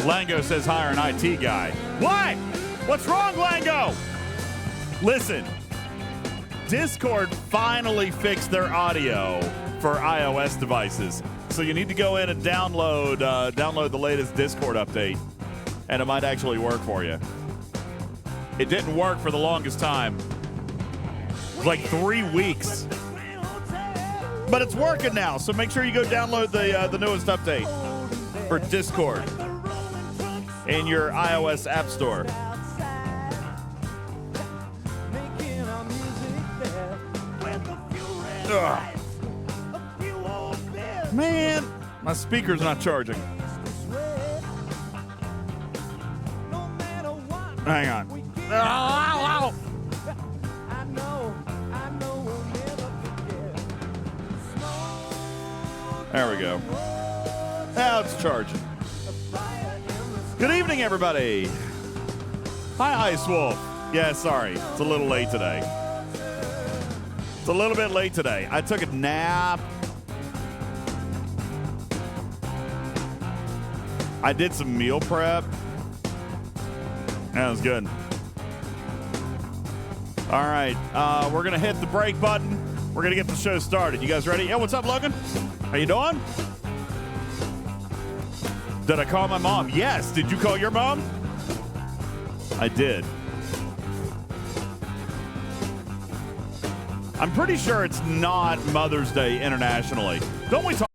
Lango says hire an IT guy. What? What's wrong, Lango? Listen, Discord finally fixed their audio for iOS devices. So you need to go in and download the latest Discord update, and it might actually work for you. It didn't work for the longest time. It was like 3 weeks. But it's working now, so make sure you go download the newest update for Discord in your iOS App Store. Ugh. Man, my speaker's not charging. Hang on. There we go. Now it's charging. Good evening, everybody. Hi, Ice Wolf. Yeah, sorry. It's a little late today. It's a little bit late today. I took a nap. I did some meal prep. That was good. All right. We're going to hit the break button. We're going to get the show started. You guys ready? Yeah, what's up, Logan? How you doing? Did I call my mom? Yes. Did you call your mom? I did. I'm pretty sure it's not Mother's Day internationally. Don't we talk?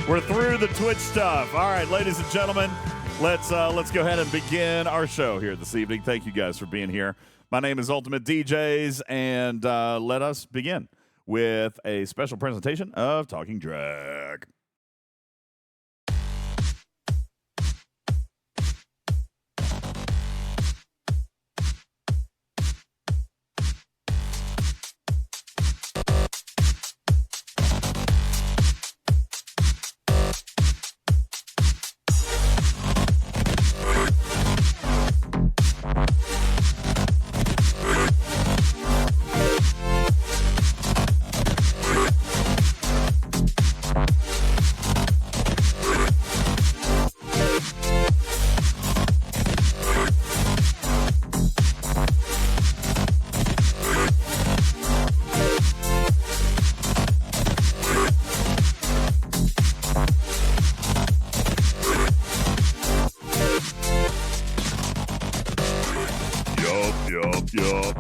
We're through the Twitch stuff. All right, ladies and gentlemen, let's go ahead and begin our show here this evening. Thank you guys for being here. My name is Ultimate DJs, and let us begin with a special presentation of Talking Drag.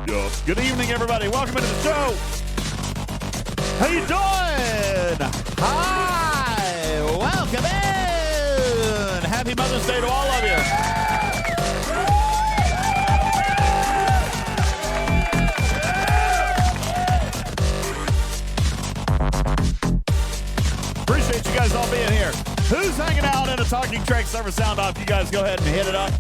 Good evening, everybody. Welcome into the show. How you doing? Hi. Welcome in. Happy Mother's Day to all of you. Appreciate you guys all being here. Who's hanging out in a Talking Trek server sound off? You guys go ahead and hit it up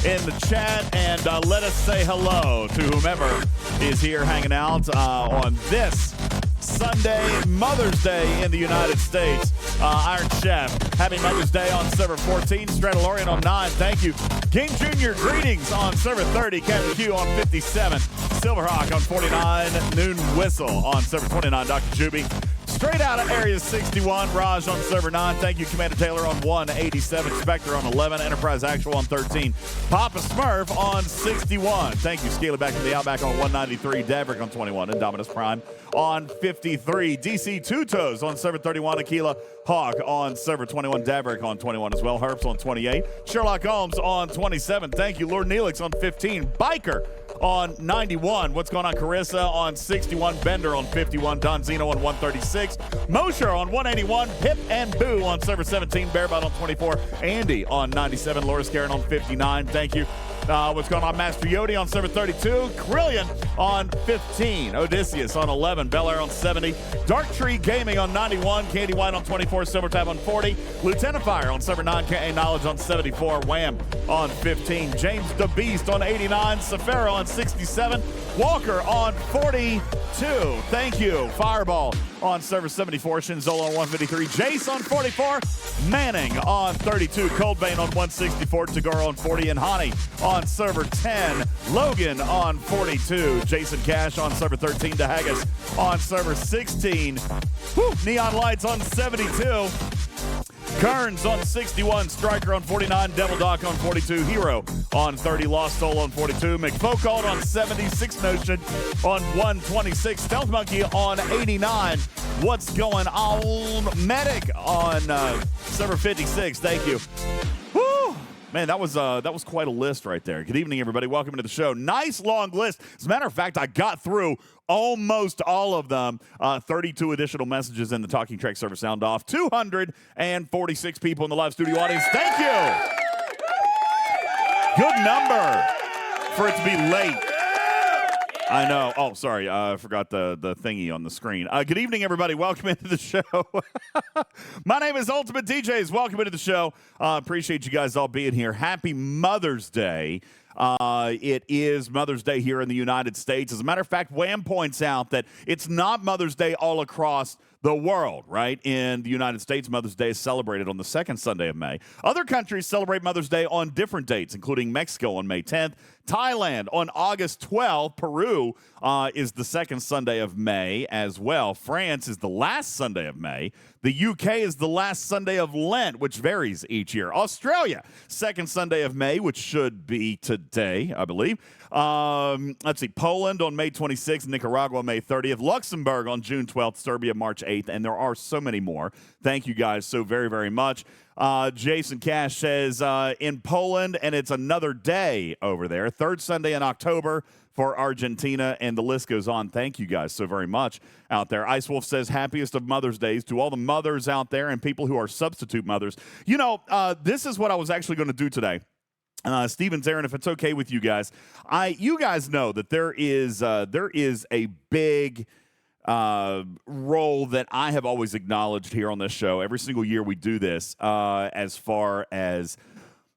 in the chat and let us say hello to whomever is here hanging out on this Sunday, Mother's Day in the United States. Iron Chef, happy Mother's Day on server 14. Stradalorian on 9, thank you. King Jr., greetings on server 30. Captain Q on 57. Silverhawk on 49. Noon Whistle on server 29. Dr. Juby. Straight out of Area 61, Raj on server 9. Thank you, Commander Taylor on 187. Spectre on 11. Enterprise Actual on 13. Papa Smurf on 61. Thank you, Scaly back from the Outback on 193. Davrick on 21. Indominus Prime on 53. DC Two Toes on server 31. Aquila Hawk on server 21. Davrick on 21 as well. Herps on 28. Sherlock Holmes on 27. Thank you, Lord Neelix on 15. Biker on 91. What's going on? Carissa on 61. Bender on 51. Don Zeno on 136. Mosher on 181. Hip and Boo on server 17. Bearbot on 24. Andy on 97. Laura Karen on 59. Thank you. What's going on? Master Yodi on server 32. Krillian on 15. Odysseus on 11. Bel Air on 70. Dark Tree Gaming on 91. Candy White on 24. Silvertap on 40. Lieutenant Fire on server 9. KA Knowledge on 74. Wham on 15. James the Beast on 89. Safara on 67. Walker on 42. Thank you. Fireball on server 74. Shinzola on 153. Jace on 44. Manning on 32. Coldbane on 164. Tagoro on 40. And Hani on server 10. Logan on 42. Jason Cash on server 13. DeHaggis on server 16. Whew. Neon Lights on 72. Kearns on 61, Striker on 49, Devil Doc on 42, Hero on 30, Lost Soul on 42, McFocald on 76, Notion on 126, Stealth Monkey on 89. What's going on? Medic on server 56. Thank you. Woo! Man, that was quite a list right there. Good evening, everybody. Welcome to the show. Nice long list. As a matter of fact, I got through almost all of them. 32 additional messages in the Talking Trek server sound off. 246 people in the live studio audience. Thank you. Good number for it to be late. I know. Oh, sorry. I forgot the thingy on the screen. Good evening, everybody. Welcome into the show. My name is Ultimate DJs. Welcome into the show. Appreciate you guys all being here. Happy Mother's Day. It is Mother's Day here in the United States. As a matter of fact, Wham points out that it's not Mother's Day all across the world, right? In the United States, Mother's Day is celebrated on the second Sunday of May. Other countries celebrate Mother's Day on different dates, including Mexico on May 10th, Thailand on August 12th, Peru is the second Sunday of May as well. France is the last Sunday of May. The UK is the last Sunday of Lent, which varies each year. Australia, second Sunday of May, which should be today, I believe. Let's see, Poland on May 26th, Nicaragua May 30th, Luxembourg on June 12th, Serbia March 8th, and there are so many more. Thank you guys so very, very much. Jason Cash says in Poland, and it's another day over there. Third Sunday in October for Argentina, and the list goes on. Thank you guys so very much out there. Ice Wolf says, happiest of Mother's Days to all the mothers out there and people who are substitute mothers. You know, this is what I was actually going to do today. Stevens, Aaron, if it's okay with you guys, you guys know that there is a big role that I have always acknowledged here on this show. Every single year we do this as far as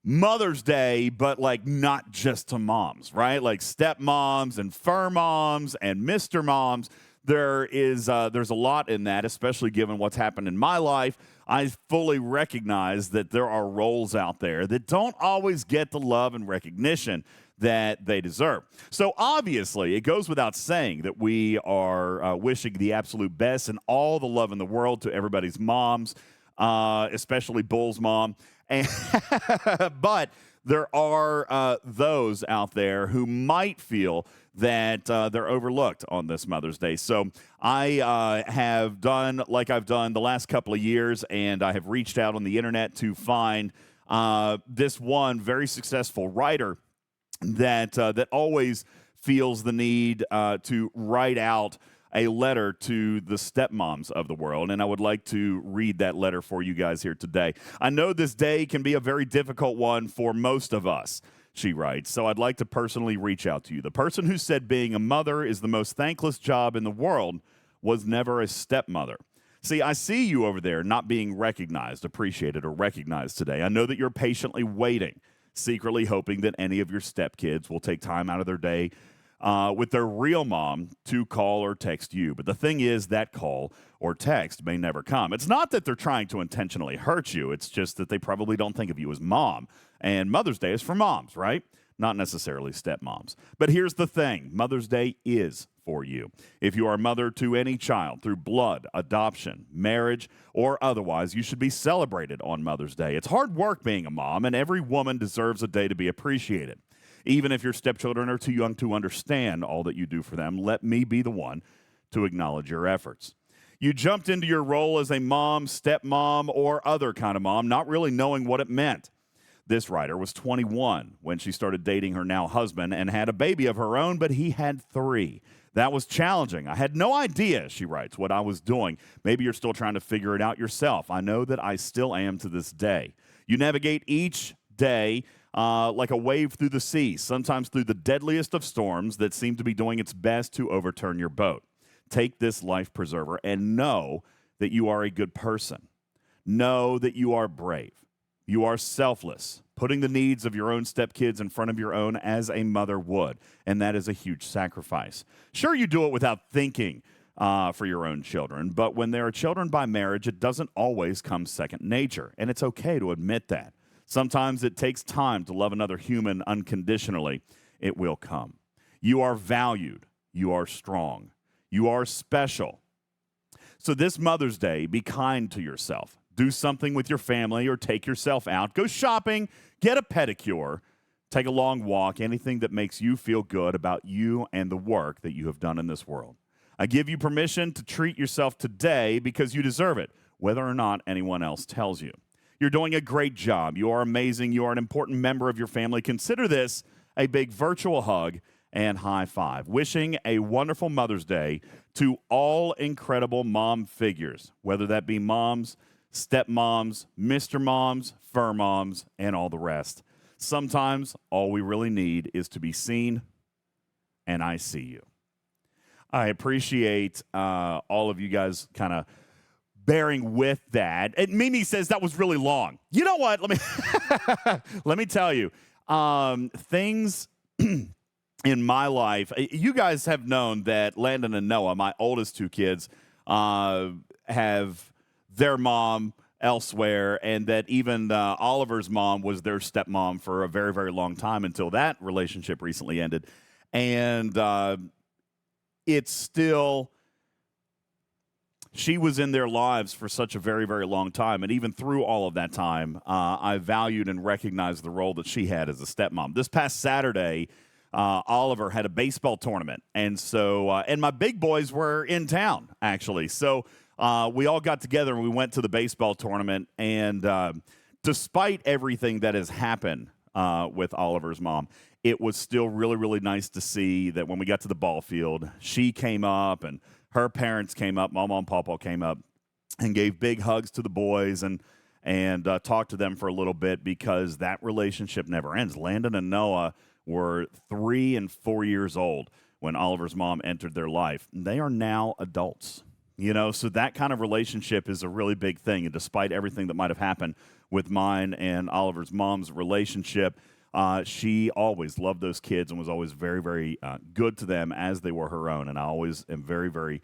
Mother's Day, but like not just to moms, right? Like stepmoms and fur moms and Mr. Moms. There's a lot in that, especially given what's happened in my life. I fully recognize that there are roles out there that don't always get the love and recognition that they deserve. So obviously, it goes without saying that we are wishing the absolute best and all the love in the world to everybody's moms, especially Bull's mom. And but there are those out there who might feel that they're overlooked on this Mother's Day. So I have done like I've done the last couple of years, and I have reached out on the internet to find this one very successful writer that always feels the need to write out a letter to the stepmoms of the world, and I would like to read that letter for you guys here today. I know this day can be a very difficult one for most of us, she writes, so I'd like to personally reach out to you. The person who said being a mother is the most thankless job in the world was never a stepmother. See, I see you over there not being recognized, appreciated, or recognized today. I know that you're patiently waiting, secretly hoping that any of your stepkids will take time out of their day with their real mom to call or text you. But the thing is, that call or text may never come. It's not that they're trying to intentionally hurt you. It's just that they probably don't think of you as mom. And Mother's Day is for moms, right? Not necessarily stepmoms. But here's the thing. Mother's Day is for you. If you are a mother to any child through blood, adoption, marriage, or otherwise, you should be celebrated on Mother's Day. It's hard work being a mom, and every woman deserves a day to be appreciated. Even if your stepchildren are too young to understand all that you do for them, let me be the one to acknowledge your efforts. You jumped into your role as a mom, stepmom, or other kind of mom, not really knowing what it meant. This writer was 21 when she started dating her now husband and had a baby of her own, but he had 3. That was challenging. I had no idea, she writes, what I was doing. Maybe you're still trying to figure it out yourself. I know that I still am to this day. You navigate each day like a wave through the sea, sometimes through the deadliest of storms that seem to be doing its best to overturn your boat. Take this life preserver and know that you are a good person. Know that you are brave. You are selfless, putting the needs of your own stepkids in front of your own as a mother would, and that is a huge sacrifice. Sure, you do it without thinking for your own children, but when there are children by marriage, it doesn't always come second nature, and it's okay to admit that. Sometimes it takes time to love another human unconditionally. It will come. You are valued. You are strong. You are special. So this Mother's Day, be kind to yourself. Do something with your family or take yourself out. Go shopping, get a pedicure, take a long walk, anything that makes you feel good about you and the work that you have done in this world. I give you permission to treat yourself today because you deserve it, whether or not anyone else tells you. You're doing a great job. You are amazing. You are an important member of your family. Consider this a big virtual hug and high five. Wishing a wonderful Mother's Day to all incredible mom figures, whether that be moms, stepmoms, Mr. Moms, fur moms, and all the rest. Sometimes all we really need is to be seen, and I see you. I appreciate all of you guys kind of bearing with that. And Mimi says that was really long. You know what? Let me tell you. Things in my life, you guys have known that Landon and Noah, my oldest 2 kids, have their mom elsewhere, and that even Oliver's mom was their stepmom for a very, very long time until that relationship recently ended. And it's still... She was in their lives for such a very, very long time. And even through all of that time, I valued and recognized the role that she had as a stepmom. This past Saturday, Oliver had a baseball tournament. And so, and my big boys were in town, actually. So we all got together and we went to the baseball tournament. And despite everything that has happened with Oliver's mom, it was still really, really nice to see that when we got to the ball field, she came up and her parents came up, Mama and Papa came up and gave big hugs to the boys and talked to them for a little bit because that relationship never ends. Landon and Noah were 3 and 4 years old when Oliver's mom entered their life. They are now adults, so that kind of relationship is a really big thing. And despite everything that might have happened with mine and Oliver's mom's relationship, she always loved those kids and was always very, very good to them as they were her own. And I always am very, very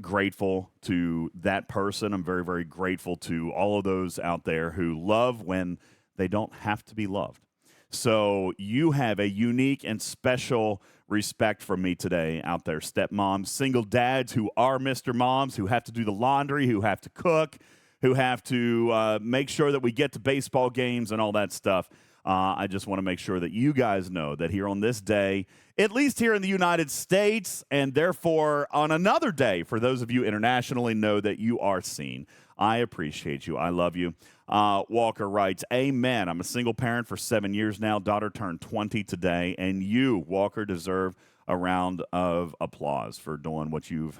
grateful to that person. I'm very, very grateful to all of those out there who love when they don't have to be loved. So you have a unique and special respect for me today out there, stepmoms, single dads who are Mr. Moms, who have to do the laundry, who have to cook, who have to make sure that we get to baseball games and all that stuff. I just want to make sure that you guys know that here on this day, at least here in the United States, and therefore on another day, for those of you internationally, know that you are seen. I appreciate you. I love you. Walker writes, amen. I'm a single parent for 7 years now. Daughter turned 20 today, and you, Walker, deserve a round of applause for doing what you've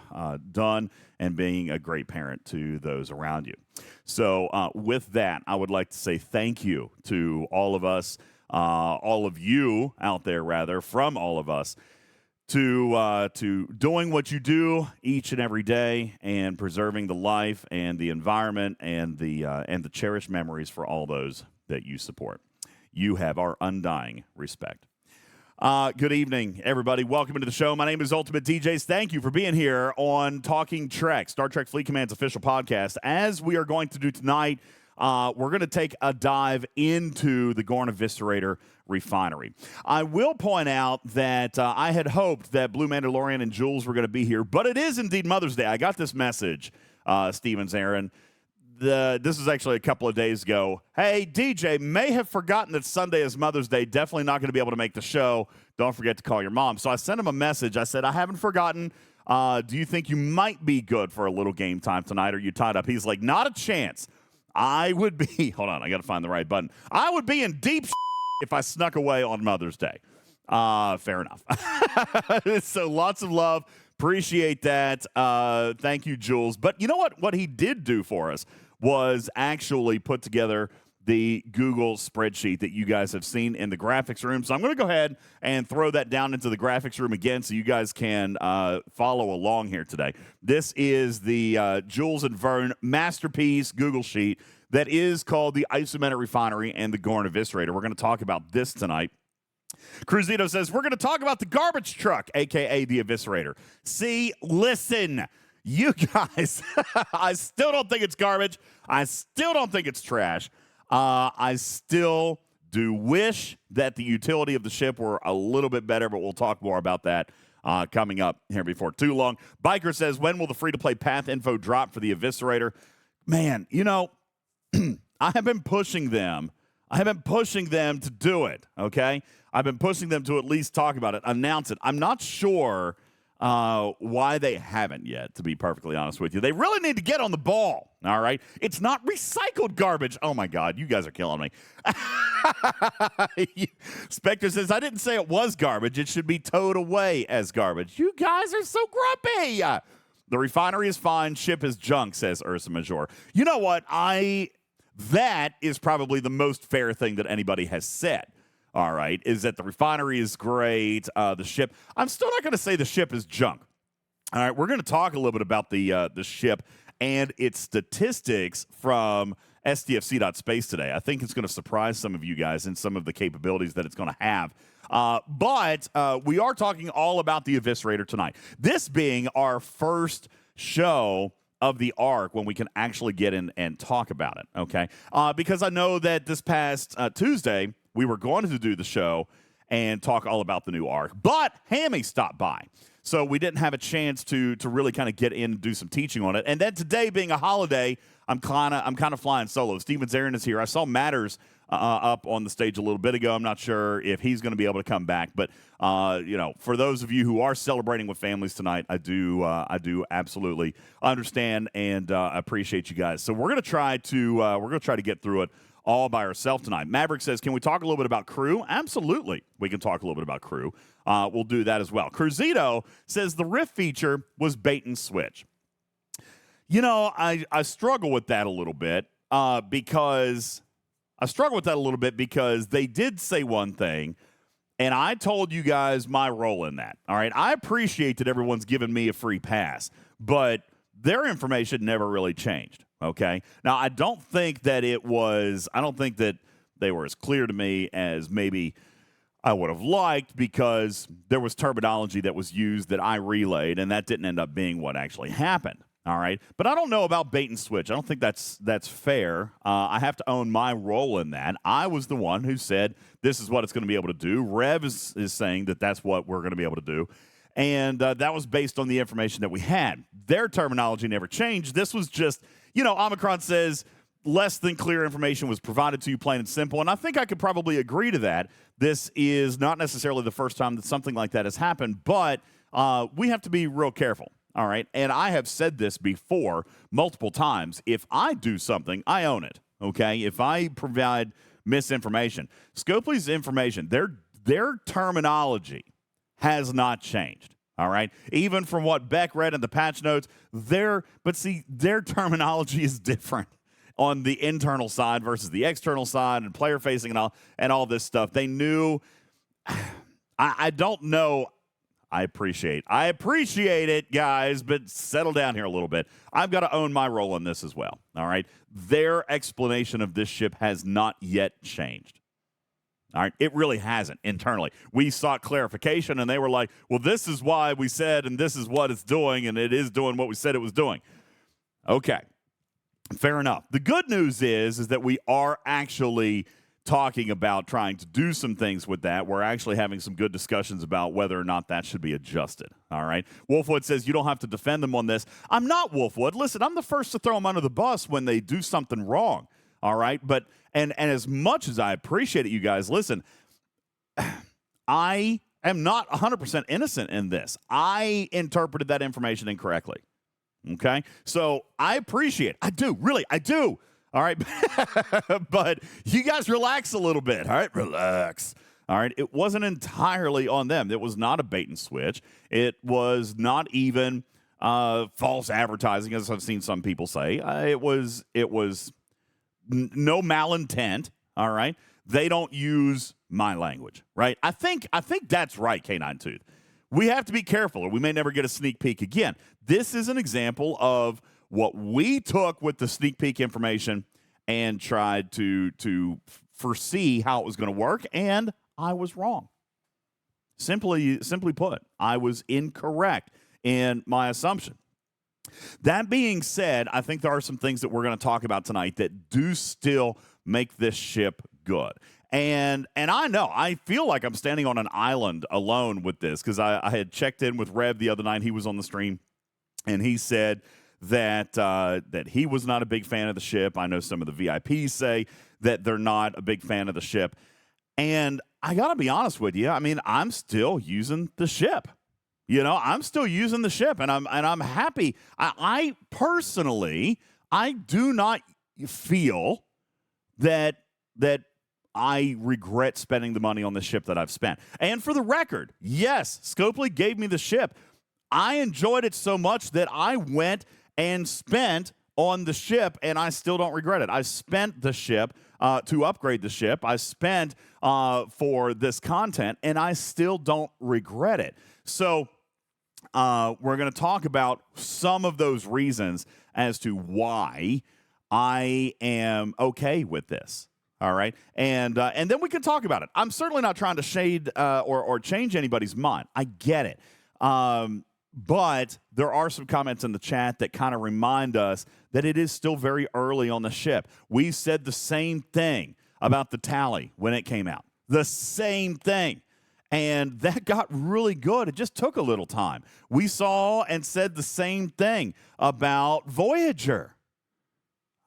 done and being a great parent to those around you. So with that, I would like to say thank you to all of us, all of you out there, rather, from all of us, to doing what you do each and every day and preserving the life and the environment and the cherished memories for all those that you support. You have our undying respect. Good evening, everybody. Welcome into the show. My name is Ultimate DJs. Thank you for being here on Talking Trek, Star Trek Fleet Command's official podcast. As we are going to do tonight, we're going to take a dive into the Gorn Eviscerator Refinery. I will point out that I had hoped that Blue Mandalorian and Jules were going to be here, but it is indeed Mother's Day. I got this message, Stevens Aaron. This is actually a couple of days ago. Hey, DJ, may have forgotten that Sunday is Mother's Day. Definitely not going to be able to make the show. Don't forget to call your mom. So I sent him a message. I said, I haven't forgotten. Do you think you might be good for a little game time tonight? Are you tied up? He's like, not a chance. I would be, hold on, I got to find the right button. I would be in deep if I snuck away on Mother's Day. Fair enough. So lots of love. Appreciate that. Thank you, Jules. But you know what? What he did do for us was actually put together the Google spreadsheet that you guys have seen in the graphics room. So I'm going to go ahead and throw that down into the graphics room again so you guys can follow along here today. This is the Jules and Vern masterpiece Google sheet that is called the Isometric Refinery and the Gorn Eviscerator. We're going to talk about this tonight. Cruzito says, we're going to talk about the garbage truck, a.k.a. the Eviscerator. See, listen, you guys, I still don't think it's garbage. I still don't think it's trash. I still do wish that the utility of the ship were a little bit better, but we'll talk more about that coming up here before too long. Biker says, when will the free-to-play path info drop for the Eviscerator? Man, you know, I have been pushing them. To do it, okay? I've been pushing them to at least talk about it, announce it. I'm not sure why they haven't yet, to be perfectly honest with you. They really need to get on the ball, all right? It's not recycled garbage. Oh, my God, you guys are killing me. Spectre says, I didn't say it was garbage. It should be towed away as garbage. You guys are so grumpy. The refinery is fine. Ship is junk, says Ursa Major. You know what? That is probably the most fair thing that anybody has said. All right, is that the refinery is great, the ship. I'm still not going to say the ship is junk. All right, we're going to talk a little bit about the ship and its statistics from STFC.space today. I think it's going to surprise some of you guys in some of the capabilities that it's going to have. But we are talking all about the Eviscerator tonight. This being our first show of the arc when we can actually get in and talk about it, okay? Because I know that this past Tuesday, we were going to do the show and talk all about the new arc, but Hammy stopped by. So we didn't have a chance to really kind of get in and do some teaching on it. And then today being a holiday, I'm kind of flying solo. Steven Zarin is here. I saw Matters up on the stage a little bit ago. I'm not sure if he's going to be able to come back, but for those of you who are celebrating with families tonight, I do absolutely understand and appreciate you guys. So we're going to try to get through it all by ourselves tonight. Maverick says, can we talk a little bit about crew? Absolutely. We can talk a little bit about crew. We'll do that as well. Cruzito says the riff feature was bait and switch. You know, I struggle with that a little bit because they did say one thing, and I told you guys my role in that. All right, I appreciate that everyone's giving me a free pass, but their information never really changed. Okay, now I don't think that they were as clear to me as maybe I would have liked, because there was terminology that was used that I relayed, and that didn't end up being what actually happened. All right, but I don't know about bait and switch. I don't think that's fair. I have to own my role in that. I was the one who said this is what it's going to be able to do. Rev is saying that that's what we're going to be able to do, and that was based on the information that we had. Their terminology never changed. This was just, Omicron says less than clear information was provided to you, plain and simple, and I think I could probably agree to that. This is not necessarily the first time that something like that has happened, but we have to be real careful. All right, and I have said this before multiple times. If I do something, I own it, okay? If I provide misinformation, Scopely's information, their terminology has not changed. All right. Even from what Beck read in the patch notes, their terminology is different on the internal side versus the external side and player facing and all this stuff. They knew. I don't know. I appreciate it, guys, but settle down here a little bit. I've got to own my role in this as well. All right. Their explanation of this ship has not yet changed. All right. It really hasn't internally. We sought clarification, and they were like, well, this is why we said, and this is what it's doing, and it is doing what we said it was doing. Okay. Fair enough. The good news is that we are actually talking about trying to do some things with that. We're actually having some good discussions about whether or not that should be adjusted. All right. Wolfwood says you don't have to defend them on this. I'm not Wolfwood. Listen, I'm the first to throw them under the bus when they do something wrong. All right. But and as much as I appreciate it, you guys, listen, I am not 100% innocent in this. I interpreted that information incorrectly. Okay. So I appreciate it. I do. Really, I do. All right. But you guys relax a little bit. All right. Relax. All right. It wasn't entirely on them. It was not a bait and switch. It was not even false advertising, as I've seen some people say. It was no malintent. All right. They don't use my language. Right. I think that's right, K9 Tooth. We have to be careful, or we may never get a sneak peek again. This is an example of what we took with the sneak peek information and tried to foresee how it was going to work, and I was wrong. Simply put, I was incorrect in my assumption. That being said, I think there are some things that we're going to talk about tonight that do still make this ship good. And I know, I feel like I'm standing on an island alone with this, because I had checked in with Rev the other night. He was on the stream, and he said that he was not a big fan of the ship. I know some of the VIPs say that they're not a big fan of the ship. And I got to be honest with you. I mean, I'm still using the ship. You know, I'm still using the ship, and I'm happy. I personally, I do not feel that I regret spending the money on the ship that I've spent. And for the record, yes, Scopely gave me the ship. I enjoyed it so much that I went and spent on the ship, and I still don't regret it. I spent the ship to upgrade the ship. I spent for this content, and I still don't regret it. So we're going to talk about some of those reasons as to why I am okay with this. All right, and then we can talk about it. I'm certainly not trying to shade or change anybody's mind. I get it. But there are some comments in the chat that kind of remind us that it is still very early on the ship. We said the same thing about the tally when it came out. The same thing. And that got really good. It just took a little time. We saw and said the same thing about Voyager.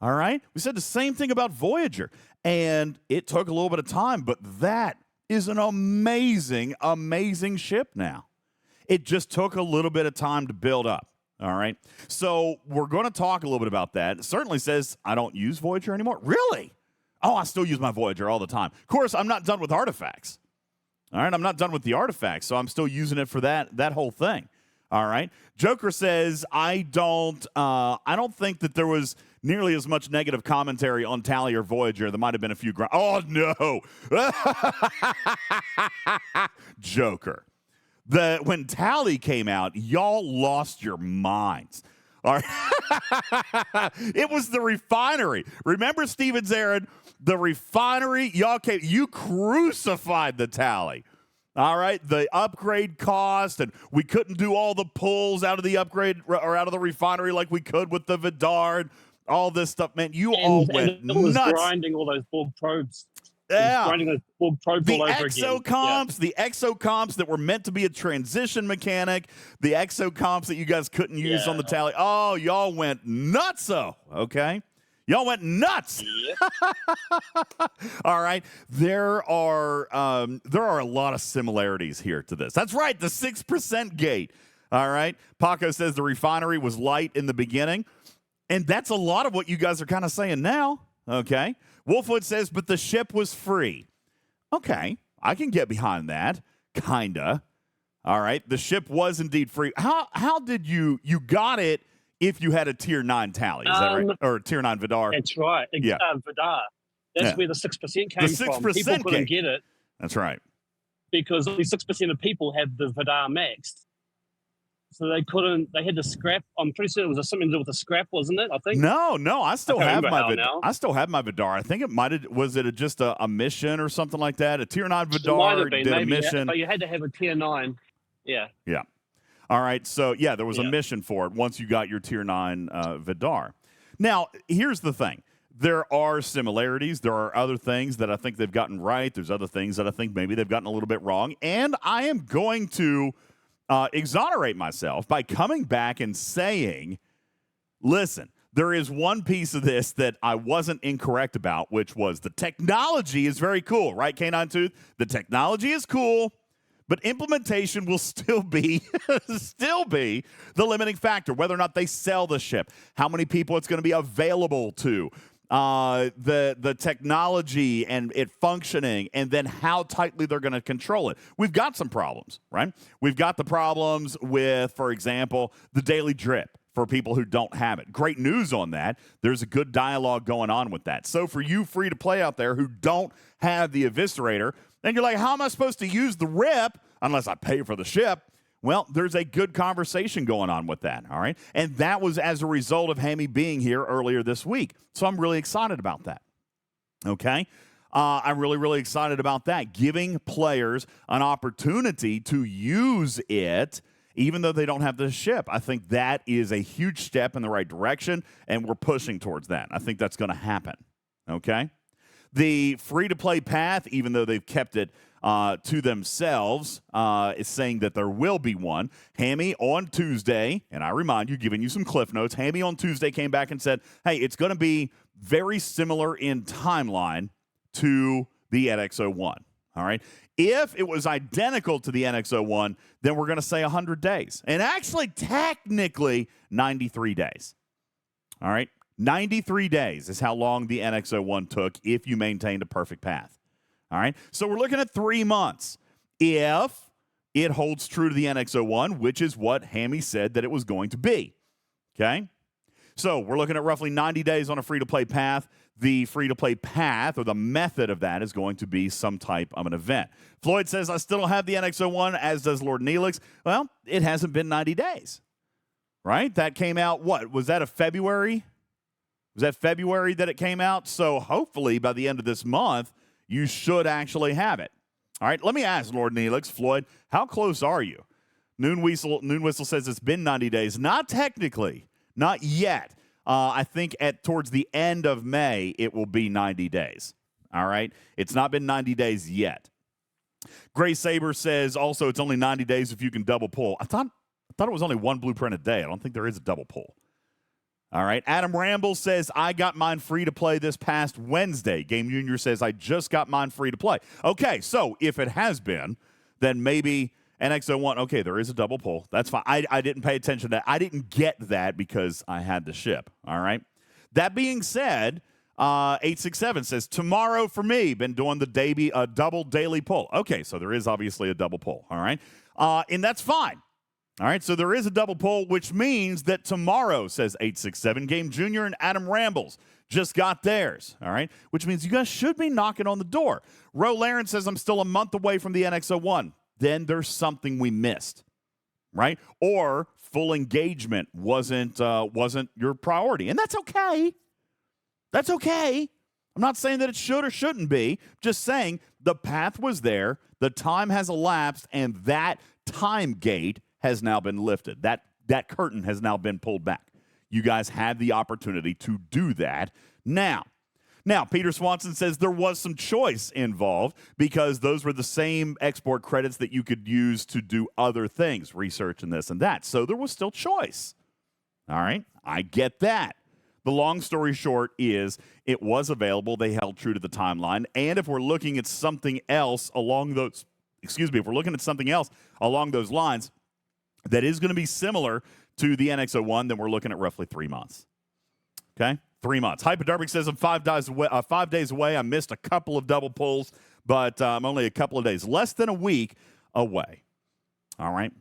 All right? We said the same thing about Voyager. And it took a little bit of time, but that is an amazing, amazing ship now. It just took a little bit of time to build up, all right? So we're going to talk a little bit about that. It certainly says I don't use Voyager anymore. Really? Oh, I still use my Voyager all the time. Of course, I'm not done with artifacts. All right, I'm not done with the artifacts, so I'm still using it for that whole thing. All right. Joker says I don't think that there was nearly as much negative commentary on Tally or Voyager. There might have been a few. Oh no, Joker. When Tally came out, y'all lost your minds. All right. It was the Refinery. Remember, Steven Zarin, the Refinery. You crucified the Tally. All right, the upgrade cost, and we couldn't do all the pulls out of the upgrade or out of the Refinery like we could with the Vidar and all this stuff. Man, you all went nuts. Grinding all those Borg probes. Yeah, grinding those Borg probes all over exocomps, the exocomps that were meant to be a transition mechanic, the exocomps that you guys couldn't use on the Tally. Oh, y'all went nutso. Okay. Y'all went nuts. Yep. All right. There are a lot of similarities here to this. That's right. The 6% gate. All right. Paco says the Refinery was light in the beginning. And that's a lot of what you guys are kind of saying now. Okay. Wolfwood says, but the ship was free. Okay. I can get behind that. Kinda. All right. The ship was indeed free. How did you got it if you had a tier 9 tally? Is that right? Or a tier 9 Vidar? That's right. Yeah. Vidar. That's where the 6% came The 6% from. People couldn't get it. That's right. Because only 6% of people have the Vidar maxed. So they couldn't, they had to scrap. I'm pretty sure it was something to do with the scrap, wasn't it? I think. No, I still have my Vidar. Now. I still have my Vidar. I think was it just a mission or something like that? A tier 9 Vidar did a mission. But you had to have a tier 9. Yeah. Yeah. All right. So, there was a mission for it once you got your tier 9 Vidar. Now, here's the thing. There are similarities. There are other things that I think they've gotten right. There's other things that I think maybe they've gotten a little bit wrong. And I am going to exonerate myself by coming back and saying, listen, there is one piece of this that I wasn't incorrect about, which was the technology is very cool, right, K9 Tooth? The technology is cool, but implementation will still be the limiting factor, whether or not they sell the ship, how many people it's going to be available to, the technology and it functioning, and then how tightly they're going to control it. We've got some problems, right? We've got the problems with, for example, the daily drip for people who don't have it. Great news on that. There's a good dialogue going on with that. So for you free-to-play out there who don't have the Eviscerator, and you're like, how am I supposed to use the rip unless I pay for the ship? Well, there's a good conversation going on with that, all right? And that was as a result of Hammy being here earlier this week. So I'm really excited about that, okay? I'm really, really excited about that, giving players an opportunity to use it even though they don't have the ship. I think that is a huge step in the right direction, and we're pushing towards that. I think that's going to happen, okay? The free-to-play path, even though they've kept it to themselves, is saying that there will be one. Hammy on Tuesday, and I remind you, giving you some cliff notes, Hammy on Tuesday came back and said, hey, it's going to be very similar in timeline to the NX-01, all right? If it was identical to the NX-01, then we're going to say 100 days. And actually, technically, 93 days, all right? 93 days is how long the NX-01 took if you maintained a perfect path. All right? So we're looking at 3 months if it holds true to the NX-01, which is what Hammy said that it was going to be. Okay? So we're looking at roughly 90 days on a free-to-play path. The free-to-play path, or the method of that, is going to be some type of an event. Floyd says, I still don't have the NX-01, as does Lord Neelix. Well, it hasn't been 90 days. Right? That came out, what? Was that a February? Was that February that it came out? So hopefully by the end of this month, you should actually have it. All right, let me ask Lord Neelix, Floyd, how close are you? Noon Whistle says it's been 90 days. Not technically, not yet. I think towards the end of May, it will be 90 days. All right, it's not been 90 days yet. Gray Saber says also it's only 90 days if you can double pull. I thought it was only one blueprint a day. I don't think there is a double pull. All right. Adam Ramble says, I got mine free to play this past Wednesday. Game Junior says, I just got mine free to play. Okay, so if it has been, then maybe NX-01, okay, there is a double pull. That's fine. I didn't pay attention to that. I didn't get that because I had the ship. All right. That being said, 867 says, tomorrow for me, been doing the double daily pull. Okay, so there is obviously a double pull. All right. And that's fine. All right, so there is a double pull, which means that tomorrow, says 867, Game Junior and Adam Rambles just got theirs, all right, which means you guys should be knocking on the door. Ro Laren says, I'm still a month away from the NX-01. Then there's something we missed, right? Or full engagement wasn't your priority, and that's okay. That's okay. I'm not saying that it should or shouldn't be, just saying the path was there, the time has elapsed, and that time gate has now been lifted. That curtain has now been pulled back. You guys have the opportunity to do that now. Now, Peter Swanson says there was some choice involved because those were the same export credits that you could use to do other things, research and this and that. So there was still choice. All right, I get that. The long story short is it was available. They held true to the timeline. And if we're looking at something else along those, if we're looking at something else along those lines, that is going to be similar to the NX-01, then we're looking at roughly 3 months. Okay? 3 months. Hypodermic says I'm 5 days away. I missed a couple of double pulls, but I'm only a couple of days, less than a week away. All right.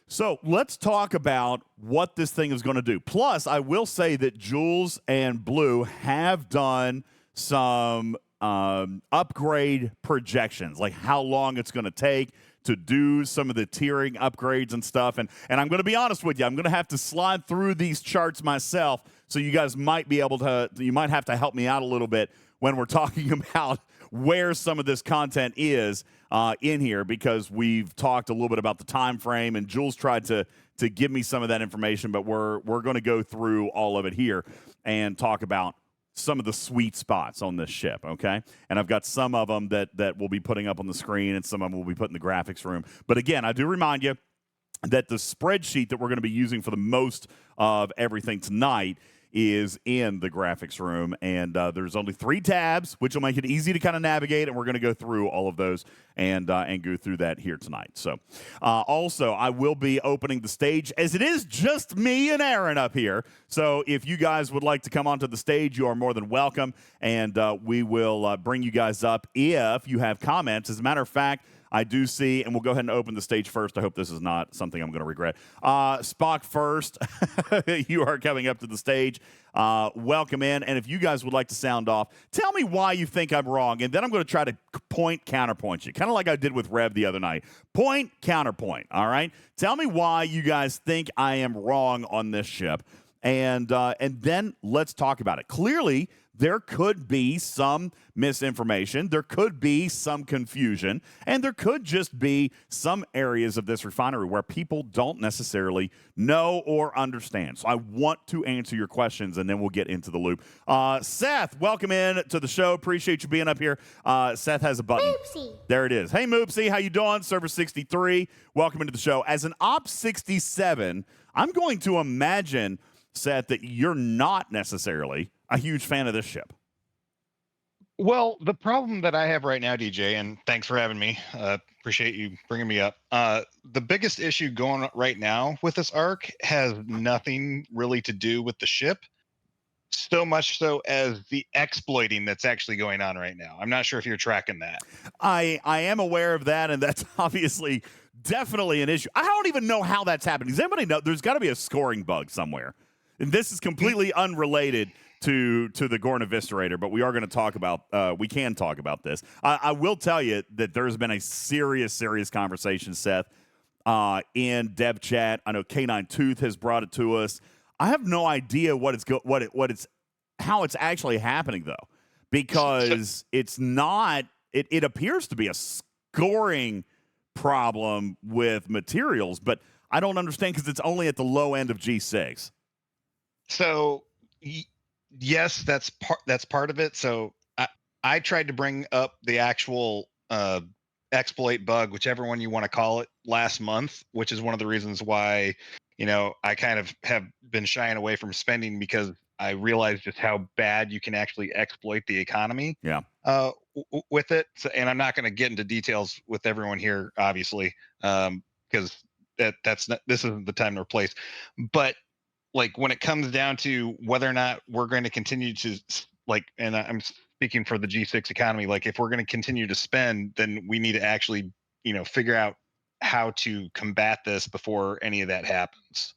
So let's talk about what this thing is going to do. Plus, I will say that Jules and Blue have done some upgrade projections, like how long it's going to take to do some of the tiering upgrades and stuff. And I'm going to be honest with you, I'm going to have to slide through these charts myself, so you guys might be able to, you might have to help me out a little bit when we're talking about where some of this content is in here, because we've talked a little bit about the time frame, and Jules tried to give me some of that information, but we're going to go through all of it here and talk about some of the sweet spots on this ship, okay? And I've got some of them that we'll be putting up on the screen, and some of them we'll be put in the graphics room. But again, I do remind you that the spreadsheet that we're going to be using for the most of everything tonight is in the graphics room, and there's only 3 tabs, which will make it easy to kind of navigate, and we're going to go through all of those and go through that here tonight. So also, I will be opening the stage, as it is just me and Aaron up here. So if you guys would like to come onto the stage, you are more than welcome, and we will bring you guys up if you have comments. As a matter of fact, I do see, and we'll go ahead and open the stage first. I hope this is not something I'm going to regret. Spock first, you are coming up to the stage. Welcome in. And if you guys would like to sound off, tell me why you think I'm wrong, and then I'm going to try to counterpoint you, kind of like I did with Rev the other night. Point, counterpoint, all right? Tell me why you guys think I am wrong on this ship, and then let's talk about it. Clearly, there could be some misinformation, there could be some confusion, and there could just be some areas of this refinery where people don't necessarily know or understand. So I want to answer your questions, and then we'll get into the loop. Seth, welcome in to the show. Appreciate you being up here. Seth has a button. Moopsy. There it is. Hey, Moopsy, how you doing? Server 63, welcome into the show. As an Ops 67, I'm going to imagine, Seth, that you're not necessarily a huge fan of this ship. Well, the problem that I have right now, DJ, and thanks for having me. Appreciate you bringing me up. The biggest issue going right now with this arc has nothing really to do with the ship, so much so as the exploiting that's actually going on right now. I'm not sure if you're tracking that. I am aware of that, and that's obviously definitely an issue. I don't even know how that's happening. Does anybody know? There's got to be a scoring bug somewhere. And this is completely unrelated to the Gorn Eviscerator, but we are going to talk about, we can talk about this. I will tell you that there's been a serious conversation, Seth, in Dev Chat. I know K9 Tooth has brought it to us. I have no idea how it's actually happening, though, because it's not, it appears to be a scoring problem with materials, but I don't understand because it's only at the low end of G6. So yes, that's part of it. So I tried to bring up the actual exploit bug, whichever one you want to call it, last month, which is one of the reasons why, I kind of have been shying away from spending, because I realized just how bad you can actually exploit the economy. Yeah. With it. So, and I'm not going to get into details with everyone here, obviously, because this isn't the time or place. But like, when it comes down to whether or not we're going to continue to, like, and I'm speaking for the G6 economy, like, if we're going to continue to spend, then we need to actually, figure out how to combat this before any of that happens.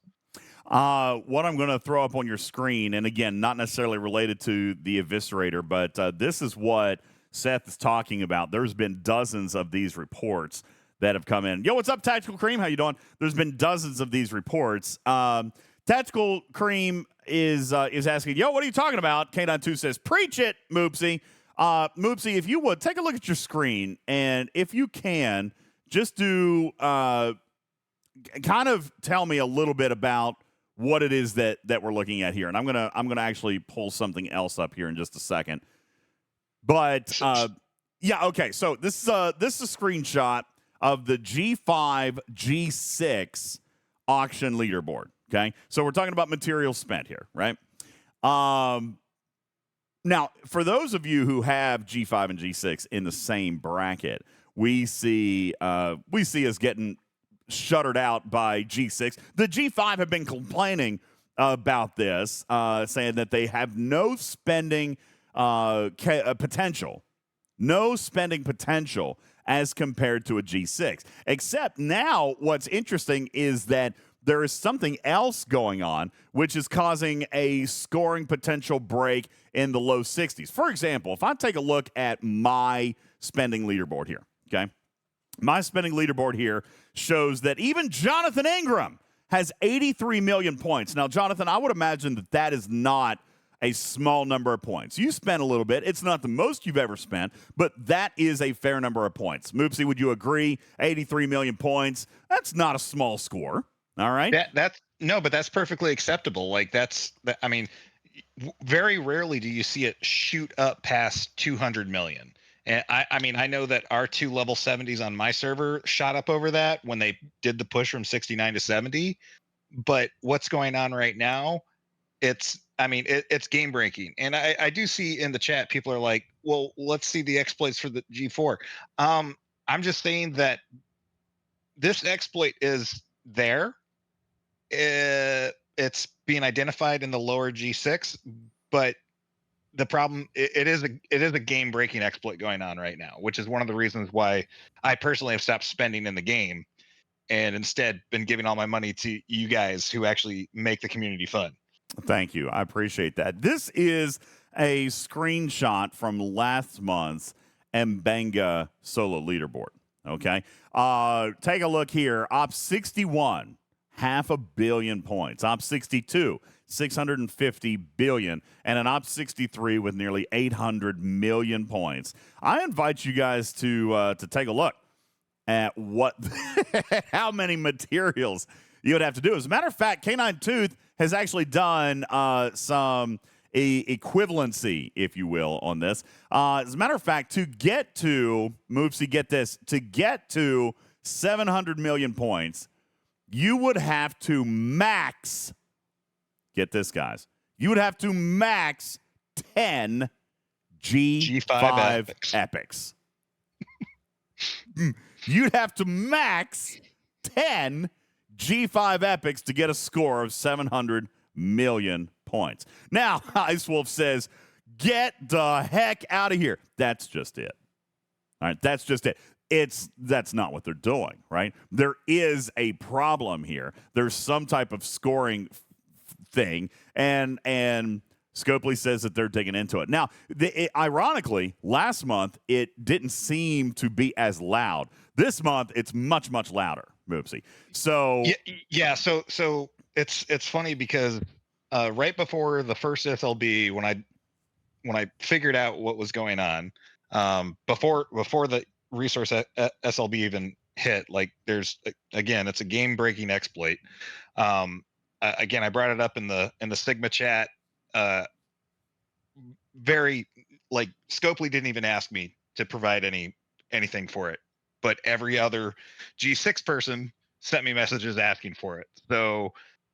What I'm going to throw up on your screen, and again, not necessarily related to the Eviscerator, but this is what Seth is talking about. There's been dozens of these reports that have come in. Yo, what's up, Tactical Cream? How you doing? There's been dozens of these reports. Tactical Cream is asking, yo, what are you talking about? K92 says, preach it, Moopsy. Moopsy, if you would, take a look at your screen, and if you can, just do kind of tell me a little bit about what it is that we're looking at here. And I'm gonna actually pull something else up here in just a second. But yeah, okay. So this is a screenshot of the G5 G6 auction leaderboard. Okay, so we're talking about material spent here, right? Now, for those of you who have G5 and G6 in the same bracket, we see us getting shuttered out by G6. The G5 have been complaining about this, saying that they have no spending potential as compared to a G6. Except now what's interesting is that there is something else going on, which is causing a scoring potential break in the low 60s. For example, if I take a look at my spending leaderboard here, okay? My spending leaderboard here shows that even Jonathan Ingram has 83 million points. Now, Jonathan, I would imagine that that is not a small number of points. You spent a little bit. It's not the most you've ever spent, but that is a fair number of points. Moopsy, would you agree? 83 million points, that's not a small score. All right? But that's perfectly acceptable. Like I mean, very rarely do you see it shoot up past 200 million. And I mean, I know that our 2 level 70s on my server shot up over that when they did the push from 69 to 70. But what's going on right now, it's game breaking. And I do see in the chat, people are like, well, let's see the exploits for the G4. I'm just saying that this exploit is there. It's being identified in the lower G6, but the problem, it is a game breaking exploit going on right now, which is one of the reasons why I personally have stopped spending in the game and instead been giving all my money to you guys who actually make the community fun. Thank you. I appreciate that. This is a screenshot from last month's Mbenga solo leaderboard. Okay. Take a look here. Op 61, 500 million points. Op 62, 650 billion, and an Op 63 with nearly 800 million points. I invite you guys to take a look at what how many materials you would have to do. As a matter of fact, Canine Tooth has actually done some equivalency, if you will, on this. As a matter of fact, to get to, Moopsy, get this, to get to 700 million points, you would have to max, get this, guys, you would have to max 10 G5 epics. You'd have to max 10 G5 epics to get a score of 700 million points. Now, Ice Wolf says, get the heck out of here. That's just it. All right, that's just it. That's not what they're doing, right? There is a problem here. There's some type of scoring thing, and Scopely says that they're digging into it. Now, ironically, last month, it didn't seem to be as loud. This month, it's much, much louder, Moopsy. So yeah. So it's funny because right before the first SLB, when I figured out what was going on, before the resource SLB even hit, like again, it's a game breaking exploit. Again, I brought it up in the Sigma chat. Very, like, Scopely didn't even ask me to provide anything for it, but every other G6 person sent me messages asking for it. So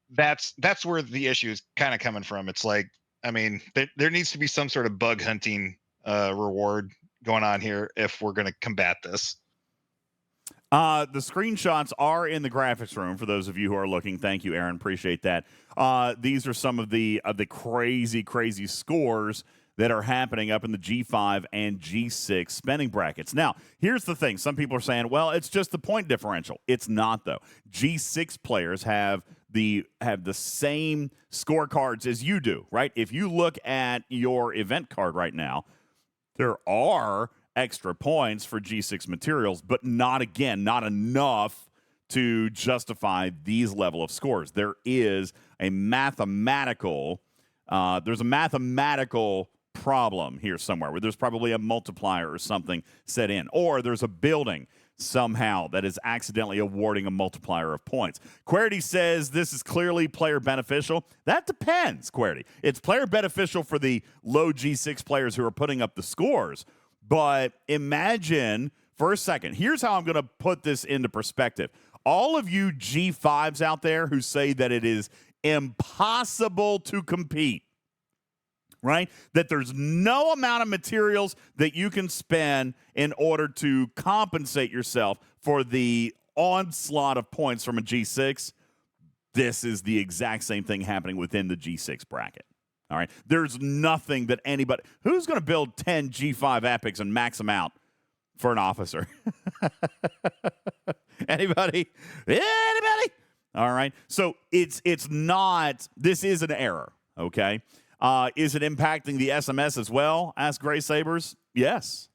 that's where the issue is kind of coming from. It's like, I mean, there needs to be some sort of bug hunting reward going on here if we're going to combat this. The screenshots are in the graphics room for those of you who are looking. Thank you, Aaron. Appreciate that. These are some of the crazy scores that are happening up in the G5 and G6 spending brackets. Now, here's the thing. Some people are saying, well, it's just the point differential. It's not, though. G6 players have the same scorecards as you do, right? If you look at your event card right now, there are extra points for G6 materials, but not enough to justify these level of scores. There is a mathematical problem here somewhere where there's probably a multiplier or something set in, or there's a building somehow that is accidentally awarding a multiplier of points. Querity says this is clearly player beneficial. That depends, Querity. It's player beneficial for the low G6 players who are putting up the scores. But imagine for a second, here's how I'm going to put this into perspective. All of you G5s out there who say that it is impossible to compete, right? That there's no amount of materials that you can spend in order to compensate yourself for the onslaught of points from a G6. This is the exact same thing happening within the G6 bracket. All right. There's nothing that anybody who's going to build 10 G5 epics and max them out for an officer. Anybody? All right. So it's not, this is an error. Okay. Is it impacting the SMS as well? Ask Gray Sabers. Yes.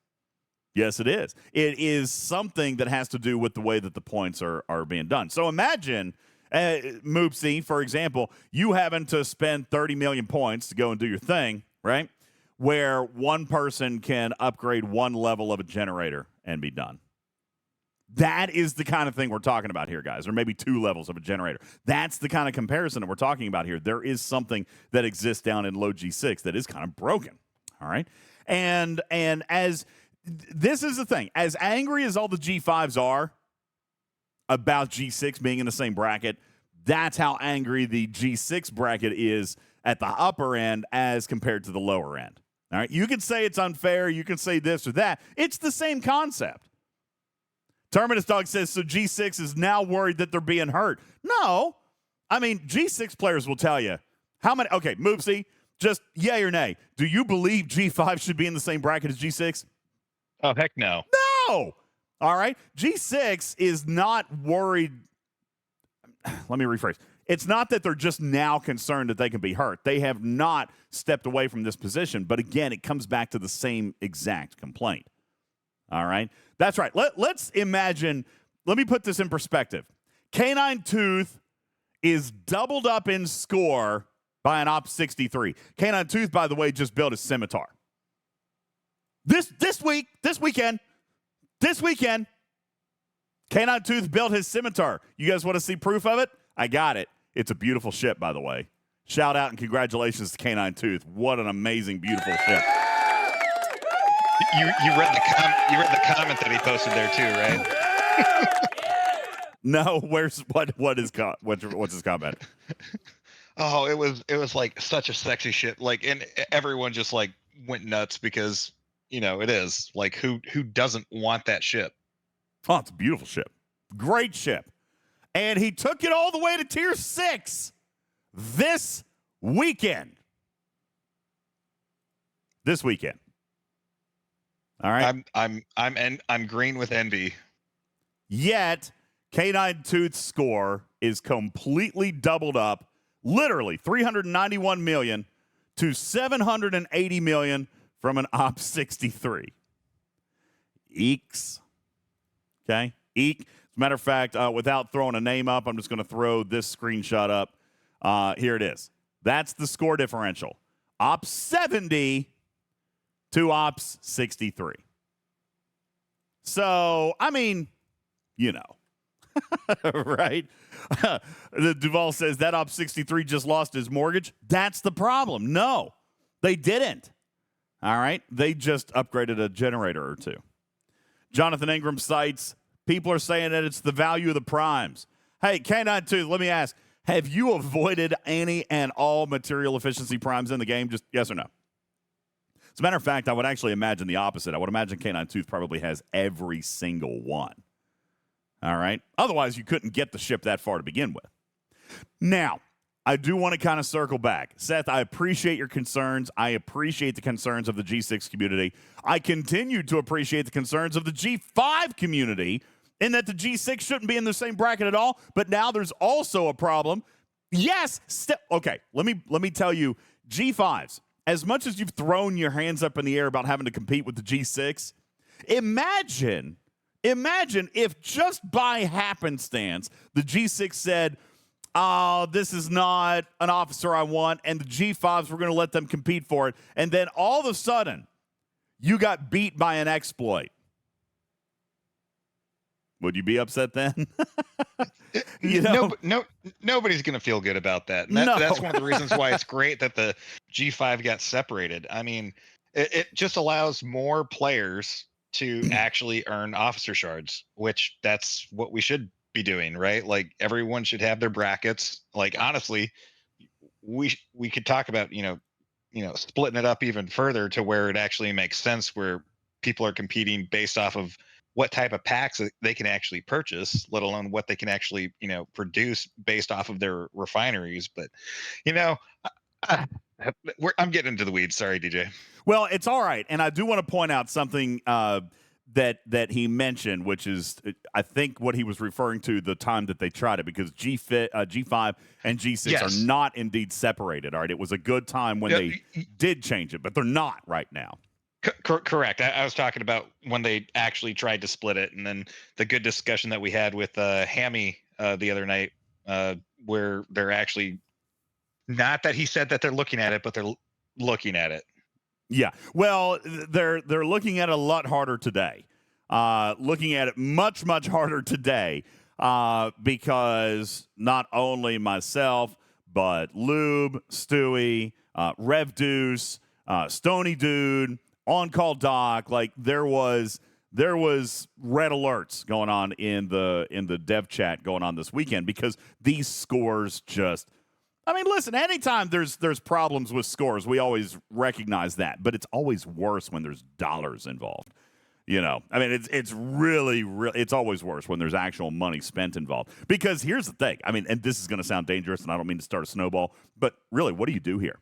Yes, it is. It is something that has to do with the way that the points are being done. So imagine, Moopsy, for example, you having to spend 30 million points to go and do your thing, right? Where one person can upgrade one level of a generator and be done. That is the kind of thing we're talking about here, guys, or maybe 2 levels of a generator. That's the kind of comparison that we're talking about here. There is something that exists down in low G6 that is kind of broken, all right? And as this is the thing, as angry as all the G5s are about G6 being in the same bracket, that's how angry the G6 bracket is at the upper end as compared to the lower end. All right, you can say it's unfair, you can say this or that. It's the same concept. Terminus Dog says, so G6 is now worried that they're being hurt. No. I mean, G6 players will tell you how many. Okay, Moopsy, just yay or nay. Do you believe G5 should be in the same bracket as G6? Oh, heck no. No. All right. G6 is not worried. Let me rephrase. It's not that they're just now concerned that they can be hurt. They have not stepped away from this position. But again, it comes back to the same exact complaint. All right. That's right. Let's imagine. Let me put this in perspective. Canine Tooth is doubled up in score by an Op 63. Canine Tooth, by the way, just built a scimitar. This weekend, Canine Tooth built his scimitar. You guys want to see proof of it? I got it. It's a beautiful ship, by the way. Shout out and congratulations to Canine Tooth. What an amazing, beautiful ship. You read the comment that he posted there too, right? No, what's his comment? Oh, it was like such a sexy ship. Like, and everyone just like went nuts because it is like who doesn't want that ship? Oh, it's a beautiful ship, great ship, and he took it all the way to tier 6 this weekend. All right, I'm green with envy. Yet Canine Tooth's score is completely doubled up, literally 391 million to 780 million from an Op 63. Eeks. Okay, eek. As a matter of fact, without throwing a name up, I'm just going to throw this screenshot up. Here it is. That's the score differential. Op 70 to Ops 63. So, I mean, right? The Duval says that Op 63 just lost his mortgage. That's the problem. No, they didn't. All right? They just upgraded a generator or two. Jonathan Ingram cites, people are saying that it's the value of the primes. Hey, Canine Tooth, let me ask, have you avoided any and all material efficiency primes in the game? Just yes or no? As a matter of fact, I would actually imagine the opposite. I would imagine Canine Tooth probably has every single one. All right? Otherwise, you couldn't get the ship that far to begin with. Now, I do want to kind of circle back. Seth, I appreciate your concerns. I appreciate the concerns of the G6 community. I continue to appreciate the concerns of the G5 community in that the G6 shouldn't be in the same bracket at all, but now there's also a problem. Yes, okay, let me tell you, G5s, as much as you've thrown your hands up in the air about having to compete with the G6, imagine if just by happenstance the G6 said, oh, this is not an officer I want, and the G5s were going to let them compete for it, and then all of a sudden you got beat by an exploit. Would you be upset then? Nobody's going to feel good about that. And that's one of the reasons why it's great that the G5 got separated. I mean, it just allows more players to actually earn officer shards, which that's what we should be doing, right? Like everyone should have their brackets. Like honestly, we could talk about splitting it up even further to where it actually makes sense, where people are competing based off of what type of packs they can actually purchase, let alone what they can actually produce based off of their refineries. But I'm getting into the weeds. Sorry, DJ. Well, it's all right, and I do want to point out something that he mentioned, which is I think what he was referring to the time that they tried it, because G5 and G6 Yes. are not indeed separated. All right, it was a good time when they did change it, but they're not right now. Correct. I was talking about when they actually tried to split it, and then the good discussion that we had with Hammy the other night, where they're actually not that he said that they're looking at it, but they're looking at it. Yeah. Well, they're looking at it a lot harder today. Looking at it much, much harder today because not only myself, but Lube, Stewie, Rev Deuce, Stony Dude, On Call Doc, like there was red alerts going on in the dev chat going on this weekend because these scores just, I mean, listen, anytime there's problems with scores, we always recognize that, but it's always worse when there's dollars involved. You know, I mean, it's really, it's always worse when there's actual money spent involved. Because here's the thing. I mean, and this is going to sound dangerous, and I don't mean to start a snowball, but really, what do you do here?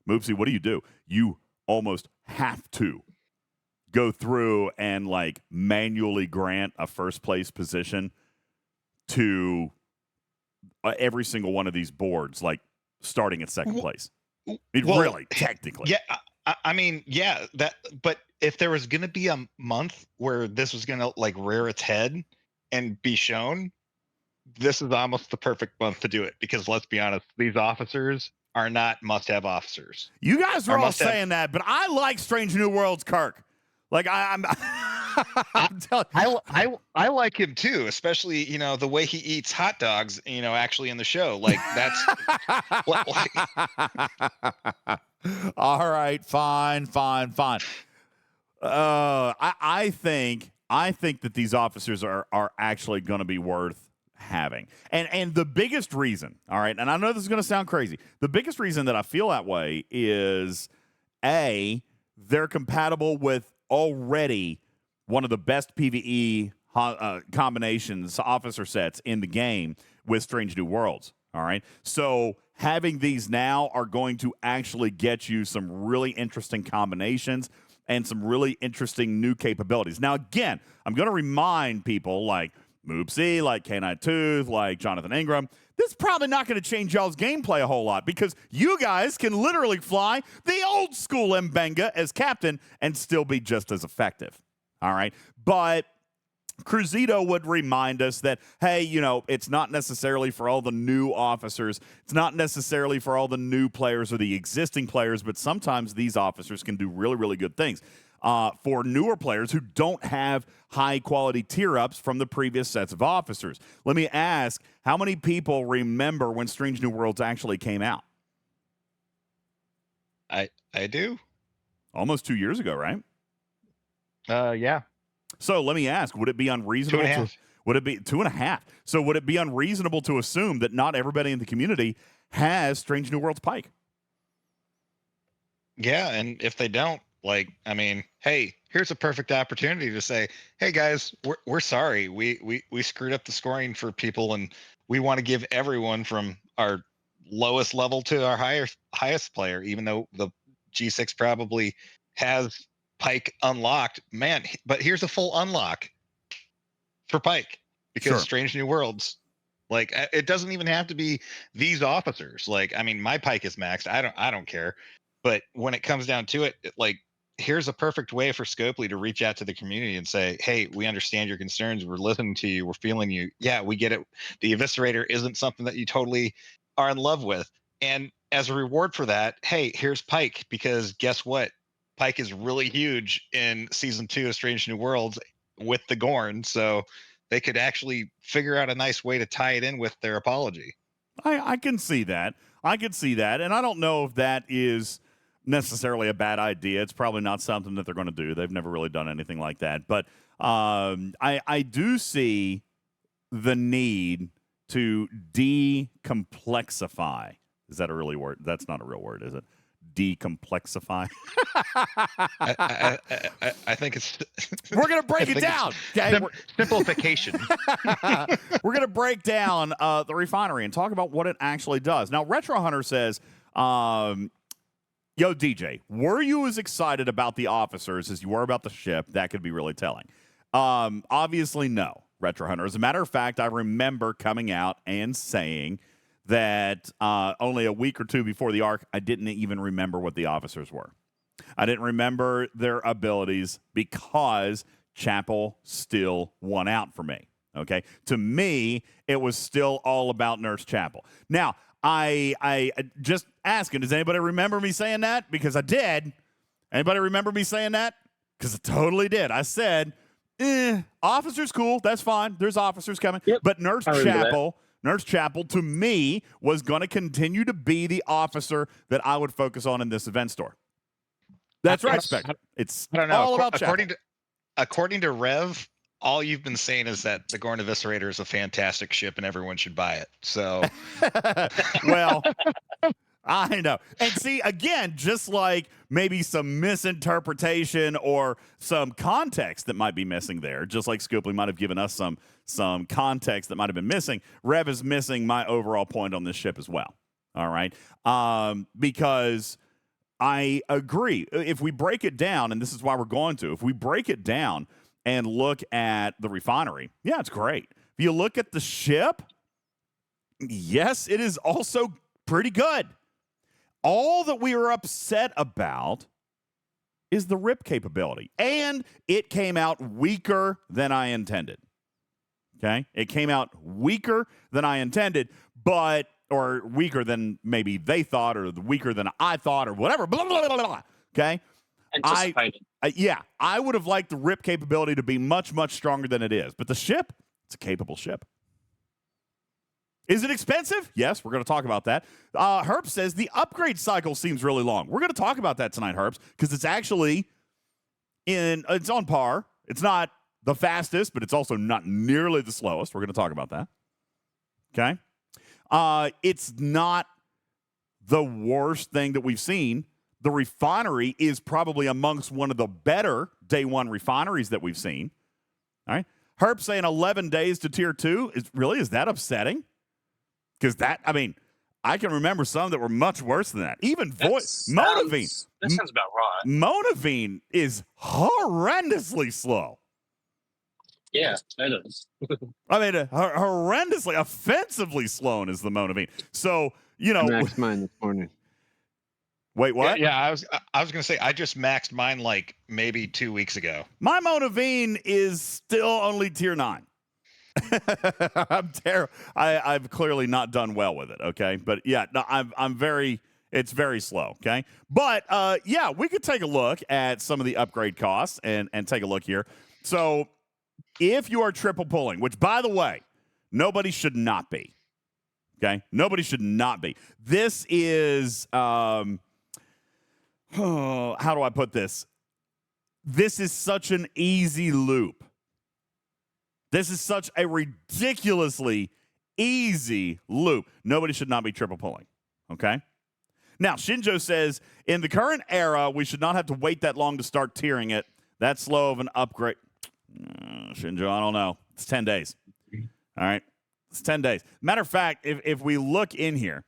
Moopsy, what do you do? You almost have to go through and, like, manually grant a first-place position to every single one of these boards, like, starting at second place. Really, technically. Yeah, I mean, yeah, but if there was going to be a month where this was going to like rear its head and be shown, this is almost the perfect month to do it, because let's be honest, these officers are not must-have officers. You guys are all saying that, but I like Strange New Worlds Kirk. Like I'm telling you. I like him too, especially, you know, the way he eats hot dogs, you know, actually in the show. Like that's all right, fine. I think that these officers are actually going to be worth having. And the biggest reason, all right, and I know this is going to sound crazy, the biggest reason that I feel that way is A, they're compatible with already one of the best PvE combinations, officer sets in the game with Strange New Worlds. All right. So having these now are going to actually get you some really interesting combinations and some really interesting new capabilities. Now, again, I'm going to remind people like Moopsy, like K9 Tooth, like Jonathan Ingram, this is probably not going to change y'all's gameplay a whole lot because you guys can literally fly the old school Mbenga as captain and still be just as effective. All right. But Cruzito would remind us that, hey, you know, it's not necessarily for all the new officers. It's not necessarily for all the new players or the existing players, but sometimes these officers can do really, really good things. For newer players who don't have high-quality tier-ups from the previous sets of officers. Let me ask, how many people remember when Strange New Worlds actually came out? I do. Almost 2 years ago, right? Yeah. So let me ask, would it be unreasonable 2.5. Would it be 2.5? So would it be unreasonable to assume that not everybody in the community has Strange New Worlds Pike? Yeah, and if they don't, like, I mean, hey, here's a perfect opportunity to say, hey guys, we're sorry. We screwed up the scoring for people, and we want to give everyone from our lowest level to our highest player, even though the G6 probably has Pike unlocked, man. But here's a full unlock for Pike because Sure. Strange New Worlds, like, it doesn't even have to be these officers. Like, I mean, my Pike is maxed. I don't care. But when it comes down to it, like, here's a perfect way for Scopely to reach out to the community and say, hey, we understand your concerns. We're listening to you. We're feeling you. Yeah, we get it. The Eviscerator isn't something that you totally are in love with. And as a reward for that, hey, here's Pike, because guess what? Pike is really huge in season 2 of Strange New Worlds with the Gorn. So they could actually figure out a nice way to tie it in with their apology. I can see that. I can see that. And I don't know if that is necessarily a bad idea. It's probably not something that they're going to do. They've never really done anything like that. But I do see the need to decomplexify. Is that a really word? That's not a real word, is it? Decomplexify. I think it's. We're gonna break it down. Okay? Simplification. We're gonna break down the refinery and talk about what it actually does. Now, Retro Hunter says, "Yo, DJ, were you as excited about the officers as you were about the ship? That could be really telling." Obviously, no, Retro Hunter. As a matter of fact, I remember coming out and saying that only a week or two before the arc, I didn't even remember what the officers were. I didn't remember their abilities because Chapel still won out for me. Okay, to me, it was still all about Nurse Chapel. Now, I just asking, does anybody remember me saying that? Because I did. Anybody remember me saying that? Because I totally did. I said, officers cool, that's fine. There's officers coming. Yep, But Nurse Chapel, to me, was going to continue to be the officer that I would focus on in this event store. That's right, Spec. It's I don't know. all about Chapel. According to Rev, all you've been saying is that the Gorn Eviscerator is a fantastic ship and everyone should buy it. So, well, I know. And see, again, just like maybe some misinterpretation or some context that might be missing there, just like Scoopley might have given us some context that might have been missing, Rev is missing my overall point on this ship as well. All right? Because I agree. If we break it down, and this is why we're going to, if we break it down and look at the refinery, yeah, it's great. If you look at the ship, yes, it is also pretty good. All that we are upset about is the rip capability. And it came out weaker than I intended. Okay? It came out weaker than I intended, or weaker than maybe they thought, or weaker than I thought, or whatever. Blah, blah, blah, blah. Okay? Anticipated. I would have liked the rip capability to be much, much stronger than it is. But the ship, it's a capable ship. Is it expensive? Yes, we're going to talk about that. Herb says the upgrade cycle seems really long. We're going to talk about that tonight, Herbs, because it's actually it's on par. It's not the fastest, but it's also not nearly the slowest. We're going to talk about that. Okay? It's not the worst thing that we've seen. The refinery is probably amongst one of the better day one refineries that we've seen. All right? Herb saying 11 days to tier 2. Is that upsetting? Because I can remember some that were much worse than that. Even Monavine. That sounds about right. Monavine is horrendously slow. Yeah, it is. Horrendously, offensively slow is the Monavine. So, I maxed mine this morning. Wait, what? Yeah, I was going to say, I just maxed mine like maybe 2 weeks ago. My Monavine is still only tier 9. I'm terrible. I've clearly not done well with it. Okay, but yeah, no, it's very slow. Okay, but yeah, we could take a look at some of the upgrade costs and take a look here. So, if you are triple pulling, which by the way, nobody should not be. Okay, nobody should not be. This is how do I put this? This is such an easy loop. This is such a ridiculously easy loop. Nobody should not be triple pulling. Okay? Now, Shinjo says, in the current era, we should not have to wait that long to start tiering it. That slow of an upgrade. Shinjo, I don't know. It's 10 days. All right? It's 10 days. Matter of fact, if we look in here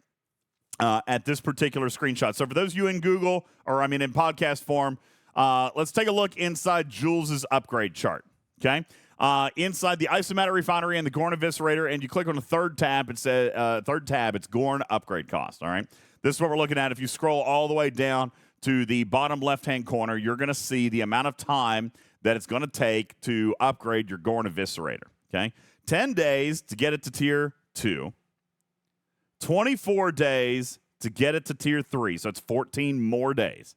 at this particular screenshot, so for those of you in Google, in podcast form, let's take a look inside Jules's upgrade chart. Okay? Inside the Isomatter Refinery and the Gorn Eviscerator, and you click on the third tab, it says it's Gorn upgrade cost. All right, this is what we're looking at. If you scroll all the way down to the bottom left-hand corner, you're going to see the amount of time that it's going to take to upgrade your Gorn Eviscerator. Okay, 10 days to get it to tier 2, 24 days to get it to tier 3, so it's 14 more days.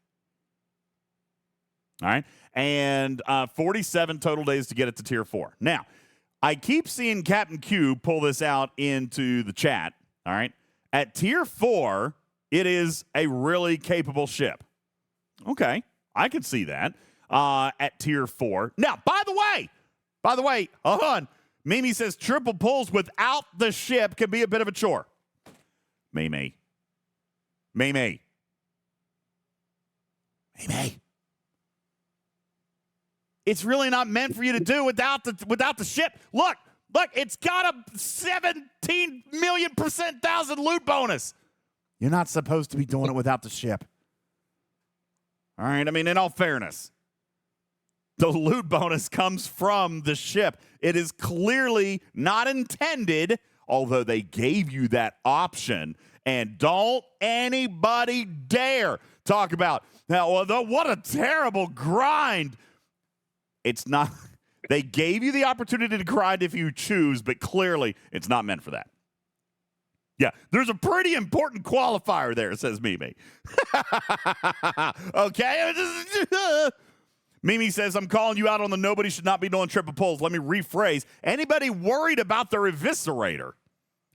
All right. And 47 total days to get it to tier 4. Now, I keep seeing Captain Q pull this out into the chat. All right. At tier 4, it is a really capable ship. Okay. I can see that. At tier 4. Now, by the way, hold on. Mimi says triple pulls without the ship can be a bit of a chore. Mimi. It's really not meant for you to do without the ship. Look, it's got a 17 million % loot bonus. You're not supposed to be doing it without the ship. All right, in all fairness. the loot bonus comes from the ship. It is clearly not intended, although they gave you that option. And don't anybody dare talk about, what a terrible grind. It's not. They gave you the opportunity to grind if you choose, but clearly it's not meant for that. Yeah, there's a pretty important qualifier there, says Mimi. Okay. Mimi says, I'm calling you out on the nobody should not be doing triple pulls. Let me rephrase. Anybody worried about their Eviscerator?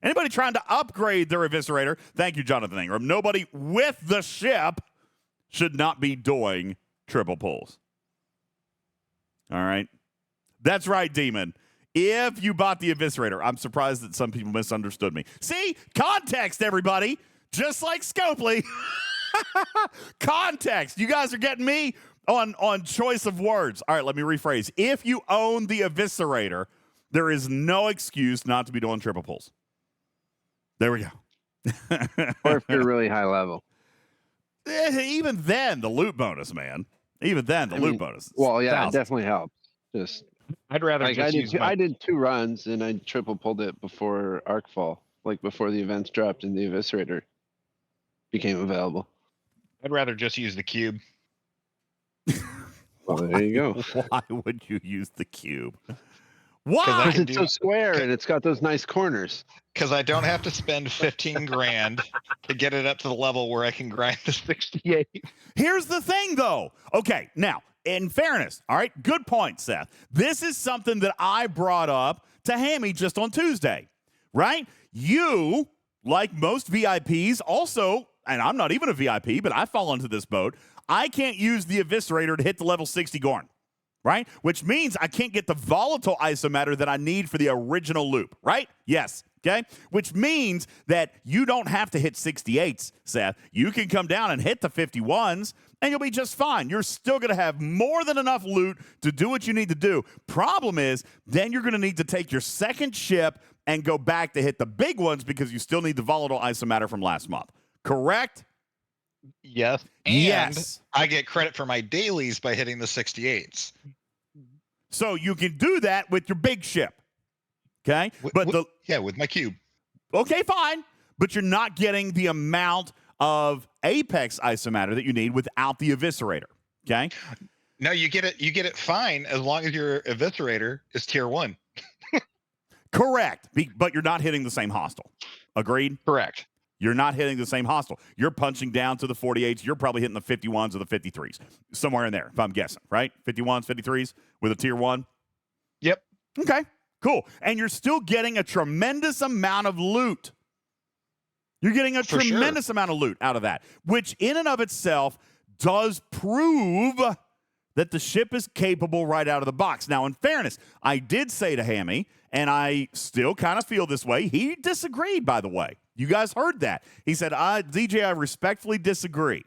Anybody trying to upgrade their Eviscerator? Thank you, Jonathan Ingram. Nobody with the ship should not be doing triple pulls. All right. That's right, Demon. If you bought the Eviscerator, I'm surprised that some people misunderstood me. See? Context, everybody. Just like Scopely. Context. You guys are getting me on choice of words. All right, let me rephrase. If you own the Eviscerator, there is no excuse not to be doing triple pulls. There we go. Or if you're really high level. Even then, the loot bonus, man. Even then, the loot bonus. Well, yeah, thousands. it definitely helps. Just I'd rather like I did 2 runs and I triple pulled it before Arcfall, like before the events dropped and the Eviscerator became available. I'd rather just use the cube. Well, there you go. Why would you use the cube? Why? Because it's so square and it's got those nice corners. Because I don't have to spend 15 grand to get it up to the level where I can grind the 68. Here's the thing, though. Okay, now, in fairness, all right, good point, Seth. This is something that I brought up to Hammy just on Tuesday, right? You, like most VIPs, also, and I'm not even a VIP, but I fall into this boat, I can't use the Eviscerator to hit the level 60 Gorn, right? Which means I can't get the volatile isomatter that I need for the original loop, right? Yes, okay? Which means that you don't have to hit 68s, Seth. You can come down and hit the 51s, and you'll be just fine. You're still going to have more than enough loot to do what you need to do. Problem is, then you're going to need to take your second ship and go back to hit the big ones because you still need the volatile isomatter from last month. Correct? Yes. And yes. I get credit for my dailies by hitting the 68s. So you can do that with your big ship. Okay? With my cube. Okay, fine. But you're not getting the amount of Apex isomatter that you need without the Eviscerator. Okay? No, you get it fine as long as your Eviscerator is tier 1. Correct. But you're not hitting the same hostile. Agreed? Correct. You're not hitting the same hostile. You're punching down to the 48s. You're probably hitting the 51s or the 53s. Somewhere in there, if I'm guessing, right? 51s, 53s with a tier 1? Yep. Okay, cool. And you're still getting a tremendous amount of loot. You're getting a tremendous amount of loot out of that, which in and of itself does prove that the ship is capable right out of the box. Now, in fairness, I did say to Hammy, and I still kind of feel this way. He disagreed, by the way. You guys heard that. He said, DJ, I respectfully disagree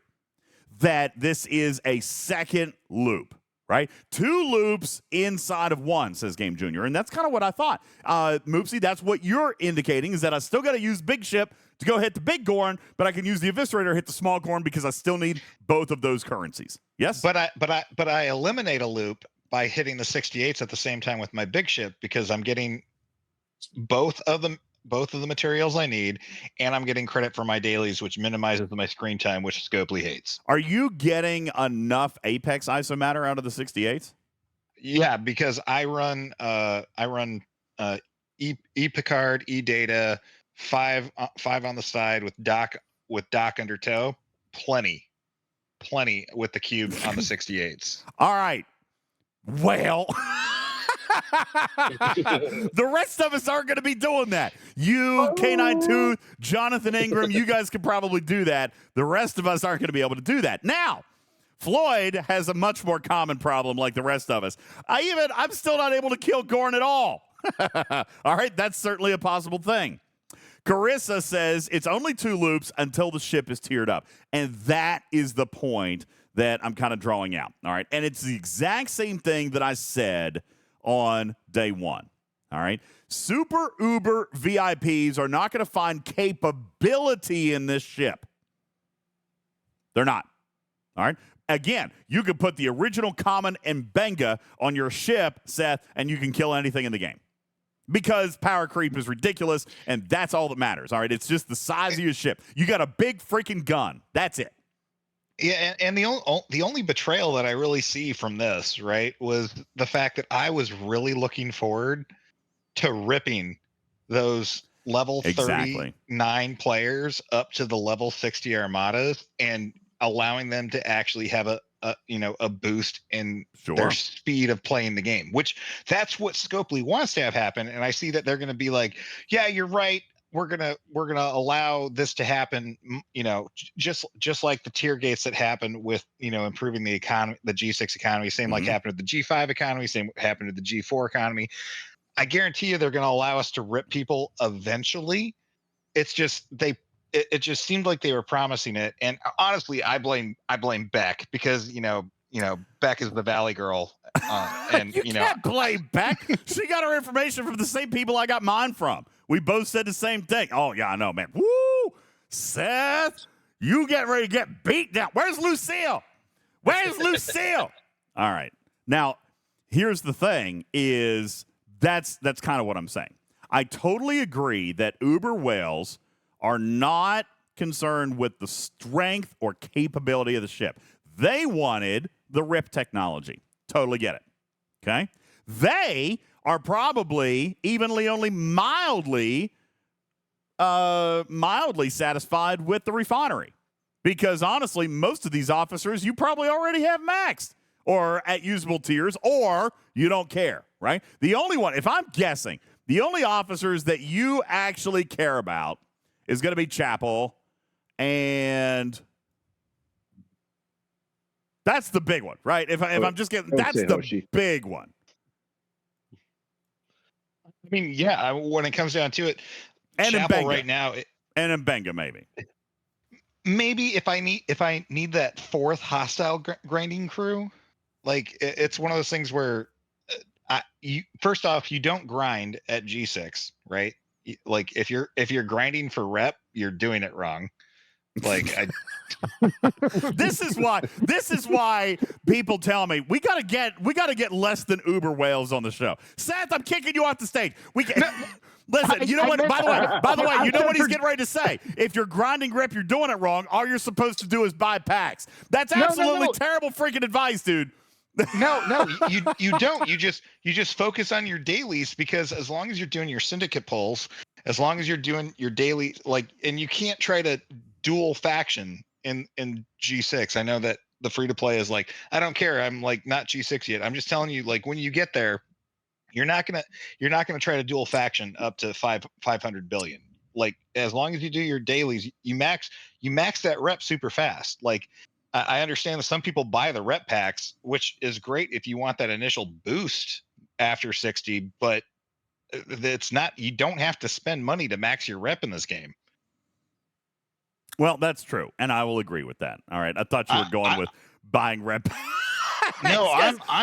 that this is a second loop, right? 2 loops inside of 1, says Game Junior. And that's kind of what I thought. Moopsy, that's what you're indicating, is that I still got to use big ship to go hit the big Gorn, but I can use the Eviscerator to hit the small Gorn because I still need both of those currencies. Yes? But I eliminate a loop by hitting the 68s at the same time with my big ship because I'm getting both of the materials I need, and I'm getting credit for my dailies, which minimizes my screen time, which Scopely hates. Are you getting enough Apex isomatter out of the 68s? Yeah, because I run Picard, data, 5 on the side with dock under tow, plenty with the cube on the 68s. All right. Well, the rest of us aren't going to be doing that. You, K9 Tooth, Jonathan Ingram, you guys can probably do that. The rest of us aren't going to be able to do that. Now, Floyd has a much more common problem like the rest of us. I'm still not able to kill Gorn at all. All right, that's certainly a possible thing. Carissa says it's only 2 loops until the ship is tiered up. And that is the point that I'm kind of drawing out. All right. And it's the exact same thing that I said on day 1. All right. Super Uber VIPs are not going to find capability in this ship. They're not. All right. Again, you could put the original common and Benga on your ship, Seth, and you can kill anything in the game. Because power creep is ridiculous, and that's all that matters. All right, it's just the size of your ship. You got a big freaking gun. That's it. Yeah, and the only betrayal that I really see from this, right, was the fact that I was really looking forward to ripping those level Exactly. 39 players up to the level 60 armadas and allowing them to actually have a boost in their speed of playing the game, which that's what Scopely wants to have happen. And I see that they're going to be like, yeah, you're right. We're gonna allow this to happen, just like the tier gates that happened with improving the economy, the G6 economy. Same like happened to the G5 economy. Same happened to the G4 economy. I guarantee you they're going to allow us to rip people eventually. It's just it just seemed like they were promising it, and honestly, I blame Beck because Beck is the Valley girl, and you can't blame Beck. She got her information from the same people I got mine from. We both said the same thing. Oh yeah, I know, man. Woo, Seth, you getting ready to get beat down? Where's Lucille? Where's Lucille? All right, now here's the thing: is that's kind of what I'm saying. I totally agree that Uber whales are not concerned with the strength or capability of the ship. They wanted the RIP technology. Totally get it. Okay? They are probably only mildly satisfied with the refinery. Because honestly, most of these officers you probably already have maxed or at usable tiers, or you don't care, right? The only one, if I'm guessing, the only officers that you actually care about is going to be Chapel, and that's the big one, right? If I'm just getting, that's the Hoshi. Big one. I mean, yeah, when it comes down to it, and Chapel right now, and Mbenga maybe. Maybe if I need that fourth hostile grinding crew, like it's one of those things where first off, you don't grind at G6, right? Like if you're grinding for rep, you're doing it wrong. Like this is why people tell me we gotta get less than Uber whales on the show. Seth, I'm kicking you off the stage. Listen, you know what? By the way, you know what he's getting ready to say. If you're grinding rep, you're doing it wrong. All you're supposed to do is buy packs. That's absolutely terrible freaking advice, dude. No, you don't. You just focus on your dailies, because as long as you're doing your syndicate pulls, as long as you're doing your daily, and you can't try to dual faction in G6. I know that the free to play is like, I don't care. I'm like not G6 yet. I'm just telling you, like when you get there, you're not gonna try to dual faction up to 500 billion. Like as long as you do your dailies, you max that rep super fast. Like I understand that some people buy the rep packs, which is great if you want that initial boost after 60, but it's not, you don't have to spend money to max your rep in this game. Well, that's true, and I will agree with that. All right, I thought you were going with buying rep. No,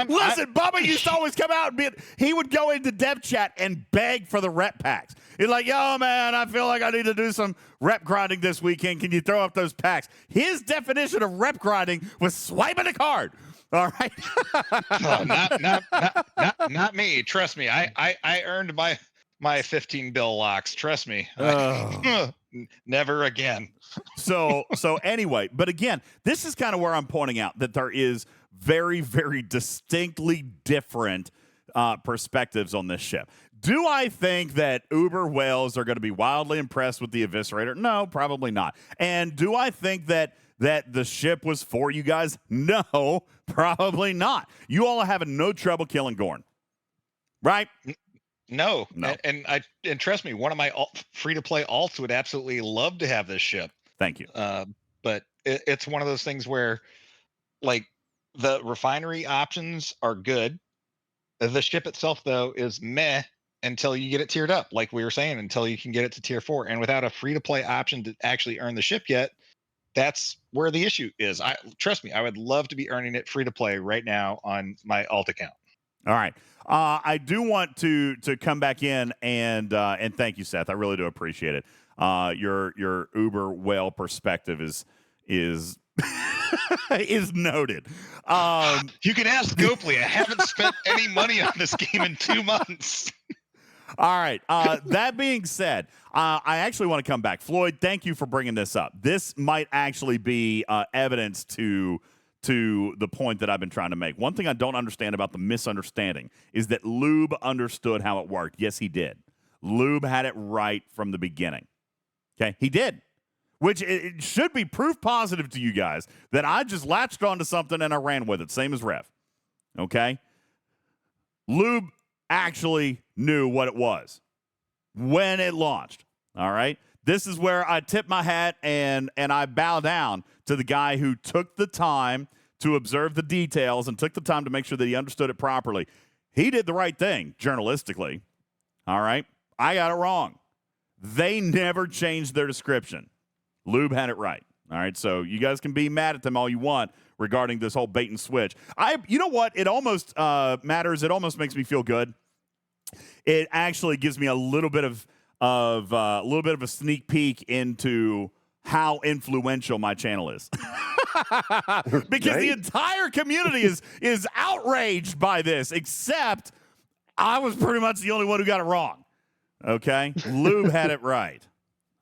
listen, Bubba used to always come out and he would go into dev chat and beg for the rep packs. He's like, yo, man, I feel like I need to do some rep grinding this weekend. Can you throw up those packs? His definition of rep grinding was swiping a card. All right. Not me. Trust me. I earned my 15 bill locks. Trust me. Never again. So anyway, but again, this is kind of where I'm pointing out that there is very, very distinctly different perspectives on this ship. Do I think that Uber whales are going to be wildly impressed with the Eviscerator? No, probably not. And do I think that the ship was for you guys? No, probably not. You all are having no trouble killing Gorn, right? No. And trust me, one of my free to play alts would absolutely love to have this ship. Thank you. But it's one of those things where, like, the refinery options are good. The ship itself, though, is meh until you get it tiered up, like we were saying, until you can get it to tier 4. And without a free to play option to actually earn the ship yet, that's where the issue is. Trust me, I would love to be earning it free to play right now on my alt account. All right. I do want to come back in and thank you, Seth. I really do appreciate it. Your Uber whale perspective is is noted. You can ask Gopley. I haven't spent any money on this game in 2 months. All right. That being said, I actually want to come back. Floyd, thank you for bringing this up. This might actually be evidence to the point that I've been trying to make. One thing I don't understand about the misunderstanding is that Lube understood how it worked. Yes, he did. Lube had it right from the beginning. Okay, he did. Which it should be proof positive to you guys that I just latched onto something and I ran with it. Same as Rev. Okay? Lube actually knew what it was when it launched. All right? This is where I tip my hat and I bow down to the guy who took the time to observe the details and took the time to make sure that he understood it properly. He did the right thing journalistically. All right? I got it wrong. They never changed their description. Lube had it right. All right, so you guys can be mad at them all you want regarding this whole bait and switch. You know what? It almost matters. It almost makes me feel good. It actually gives me a little bit of a sneak peek into how influential my channel is, because the entire community is outraged by this. Except I was pretty much the only one who got it wrong. Okay, Lube had it right.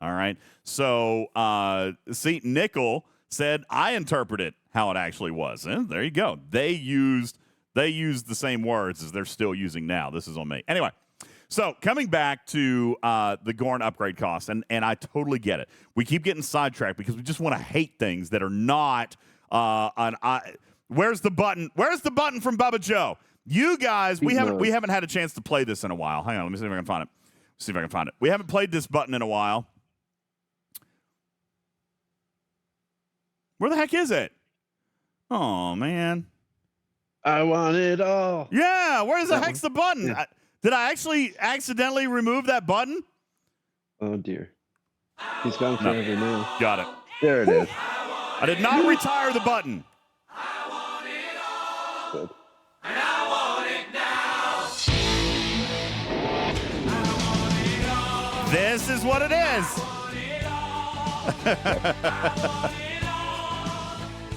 All right. So, see, Nickel said, I interpret it how it actually was. And there you go. They used the same words as they're still using now. This is on me. Anyway, so coming back to the Gorn upgrade cost, and I totally get it. We keep getting sidetracked because we just want to hate things that are not where's the button? Where's the button from Bubba Joe? You guys, we haven't had a chance to play this in a while. Hang on, let me see if I can find it. We haven't played this button in a while. Where the heck is it? Oh, man. I want it all. Yeah, where's the heck's the button? Yeah. Did I actually accidentally remove that button? Oh, dear. He's gone forever now. Got it. There it is. I did not retire the button. I want it all. Good. And I want it now. I want it all. This is what it is.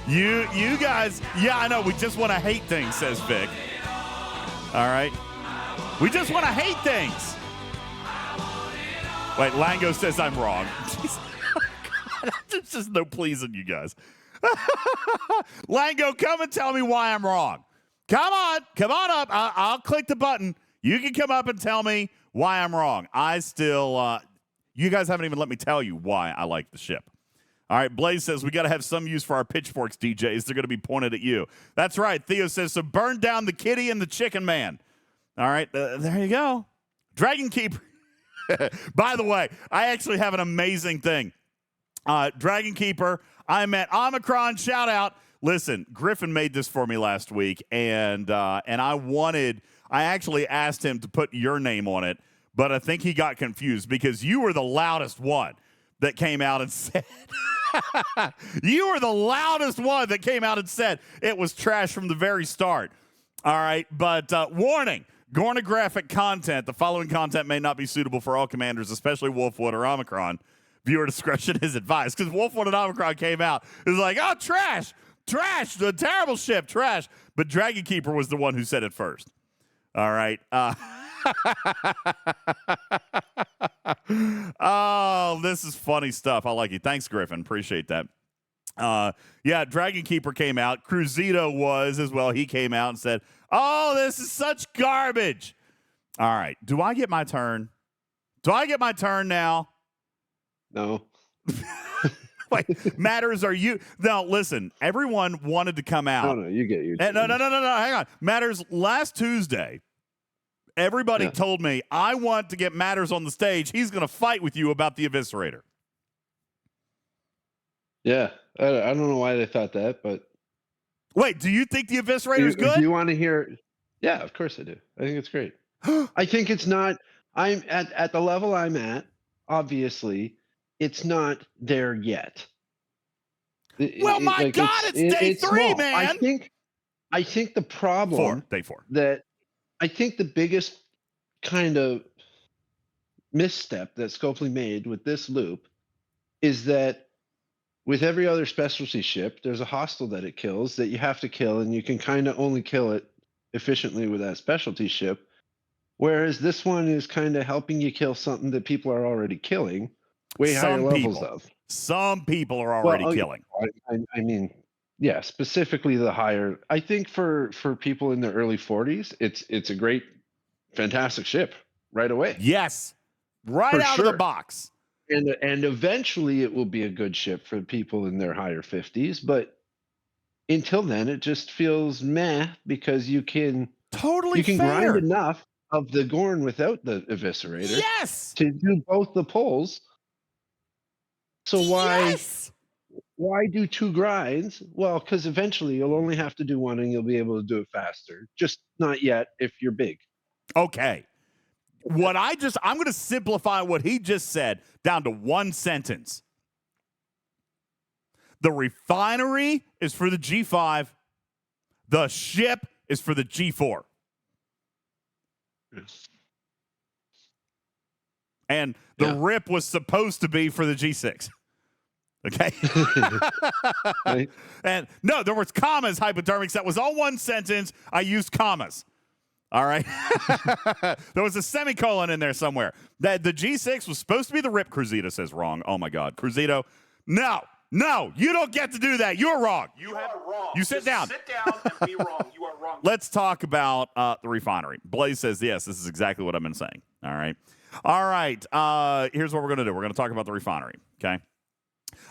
You guys, yeah, I know. We just want to hate things, says Vic. All right. We just want to hate things. Wait, Lango says I'm wrong. God, there's just no pleasing you guys. Lango, come and tell me why I'm wrong. Come on up. I'll click the button. You can come up and tell me why I'm wrong. I still, you guys haven't even let me tell you why I like the ship. All right, Blaze says, we got to have some use for our pitchforks, DJs. They're going to be pointed at you. That's right. Theo says, so burn down the kitty and the chicken man. All right, there you go. Dragon Keeper. By the way, I actually have an amazing thing. Dragon Keeper, I met Omicron, shout out. Listen, Griffin made this for me last week, and I actually asked him to put your name on it, but I think he got confused because you were the loudest one that came out and said, you were the loudest one that came out and said it was trash from the very start. All right, but warning, Gornographic content. The following content may not be suitable for all commanders, especially Wolfwood or Omicron. Viewer discretion is advised. Because Wolfwood and Omicron came out. It was like, oh, trash, the terrible ship, trash. But Dragon Keeper was the one who said it first. All right. Oh, this is funny stuff. I like it. Thanks, Griffin. Appreciate that. Yeah, Dragon Keeper came out. Cruzito was as well. He came out and said, oh, this is such garbage. All right. Do I get my turn? Do I get my turn now? No. Wait, Matters, are you? No, listen. Everyone wanted to come out. No, you get your No. Hang on. Matters, last Tuesday, everybody told me, I want to get Matters on the stage. He's going to fight with you about the Eviscerator. Yeah. I don't know why they thought that, but. Wait, do you think the Eviscerator is good? Do you want to hear? Yeah, of course I do. I think it's great. I think it's not. I'm at the level I'm at. Obviously, it's not there yet. Well, my God, it's day 3, small. man. I think the problem. Day 4. That I think the biggest kind of misstep that Scopely made with this loop is that with every other specialty ship, there's a hostile that it kills that you have to kill, and you can kind of only kill it efficiently with that specialty ship. Whereas this one is kind of helping you kill something that people are already killing, way higher levels of. Some people are already killing. I mean, yeah, specifically the higher. I think for people in the early 40s, it's a great, fantastic ship right away. Yes, right For out of the sure. box. And eventually it will be a good ship for people in their higher 50s, but until then it just feels meh because you can Totally grind fair. enough of the Gorn without the Eviscerator Yes. to do both the pulls. So why do 2 grinds? Well, because eventually you'll only have to do 1 and you'll be able to do it faster. Just not yet if you're big. Okay. I'm going to simplify what he just said down to one sentence. The refinery is for the G5. The ship is for the G4. And the rip was supposed to be for the G6. Okay. Right? And no, there was commas, hypodermics. That was all one sentence. I used commas. All right. There was a semicolon in there somewhere. That the G6 was supposed to be the rip. Cruzito says wrong. Oh my God. Cruzito. No, you don't get to do that. You're wrong. You are wrong. You sit down. Sit down and be wrong. You are wrong. Let's talk about the refinery. Blaze says, yes, this is exactly what I've been saying. All right. Here's what we're going to do. We're going to talk about the refinery. Okay.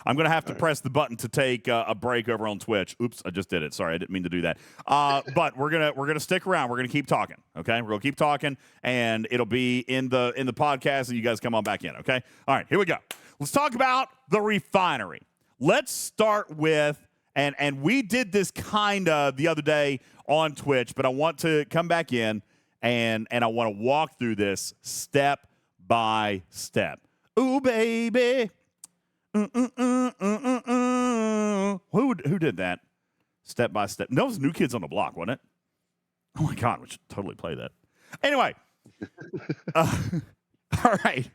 I'm going to have to press the button to take a break over on Twitch. Oops, I just did it. Sorry, I didn't mean to do that. But we're gonna stick around. We're gonna keep talking. Okay, we're gonna keep talking, and it'll be in the podcast, and you guys come on back in. Okay. All right, here we go. Let's talk about the refinery. Let's start with and we did this kind of the other day on Twitch, but I want to come back in and I want to walk through this step by step. Ooh, baby. Who did that? Step by step. That was New Kids on the Block, wasn't it? Oh my God, we should totally play that. Anyway, all right.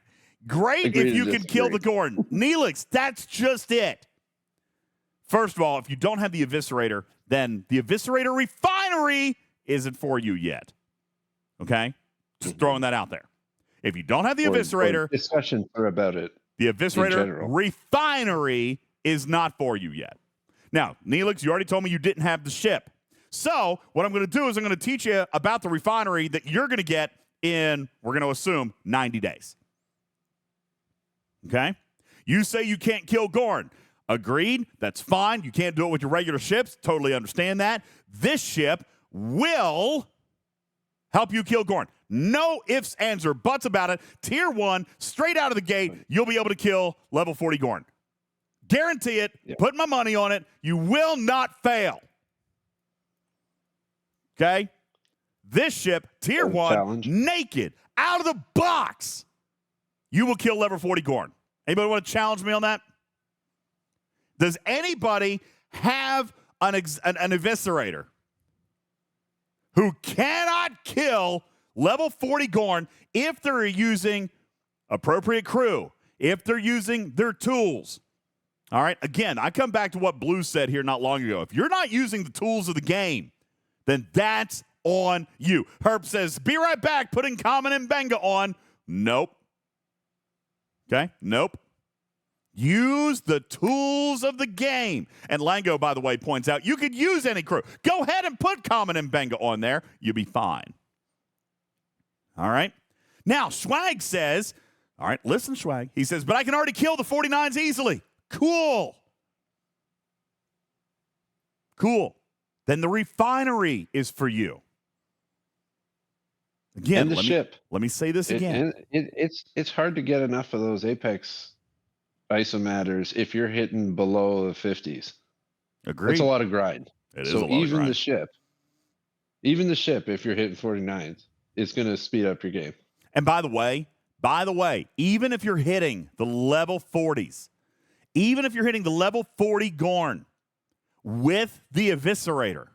Great if you can kill the Gordon. Neelix, that's just it. First of all, if you don't have the Eviscerator, then the Eviscerator refinery isn't for you yet. Okay? Just throwing that out there. If you don't have the Eviscerator, discussions are about it. The Eviscerator refinery is not for you yet. Now, Neelix, you already told me you didn't have the ship. So what I'm going to do is I'm going to teach you about the refinery that you're going to get in, we're going to assume, 90 days. Okay? You say you can't kill Gorn. Agreed. That's fine. You can't do it with your regular ships. Totally understand that. This ship will help you kill Gorn. No ifs, ands, or buts about it. Tier 1, straight out of the gate, you'll be able to kill level 40 Gorn. Guarantee it. Yeah. Put my money on it. You will not fail. Okay? This ship, Tier 1, challenge. Naked, out of the box, you will kill level 40 Gorn. Anybody want to challenge me on that? Does anybody have an Eviscerator who cannot kill level 40 Gorn if they're using appropriate crew, if they're using their tools? All right, again, I come back to what Blue said here not long ago. If you're not using the tools of the game, then that's on you. Herb says, be right back, putting Common and Benga on. Nope. Okay, nope. Use the tools of the game. And Lango, by the way, points out you could use any crew. Go ahead and put Common and Benga on there. You'll be fine. All right. Now, Swag says, all right, listen, Swag. He says, but I can already kill the 49s easily. Cool. Then the refinery is for you. Again, let me say this again. It's hard to get enough of those Apex isomatters if you're hitting below the 50s. Agreed. It's a lot of grind. It is a lot of grind. Even the ship, if you're hitting 49s, it's going to speed up your game. And by the way, even if you're hitting the level 40s, even if you're hitting the level 40 Gorn with the Eviscerator,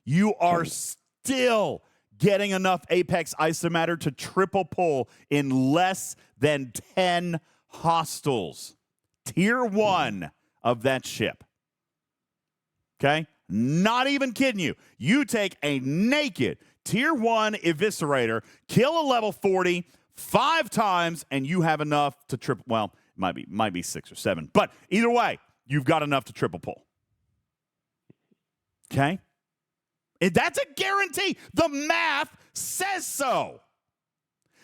you are still getting enough Apex Isomatter to triple pull in less than 10 hostiles. Tier 1 of that ship. Okay? Not even kidding you. You take a naked Tier 1 Eviscerator, kill a level 40 5 times, and you have enough to triple. Well, it might be 6 or 7. But either way, you've got enough to triple pull. Okay? And that's a guarantee. The math says so.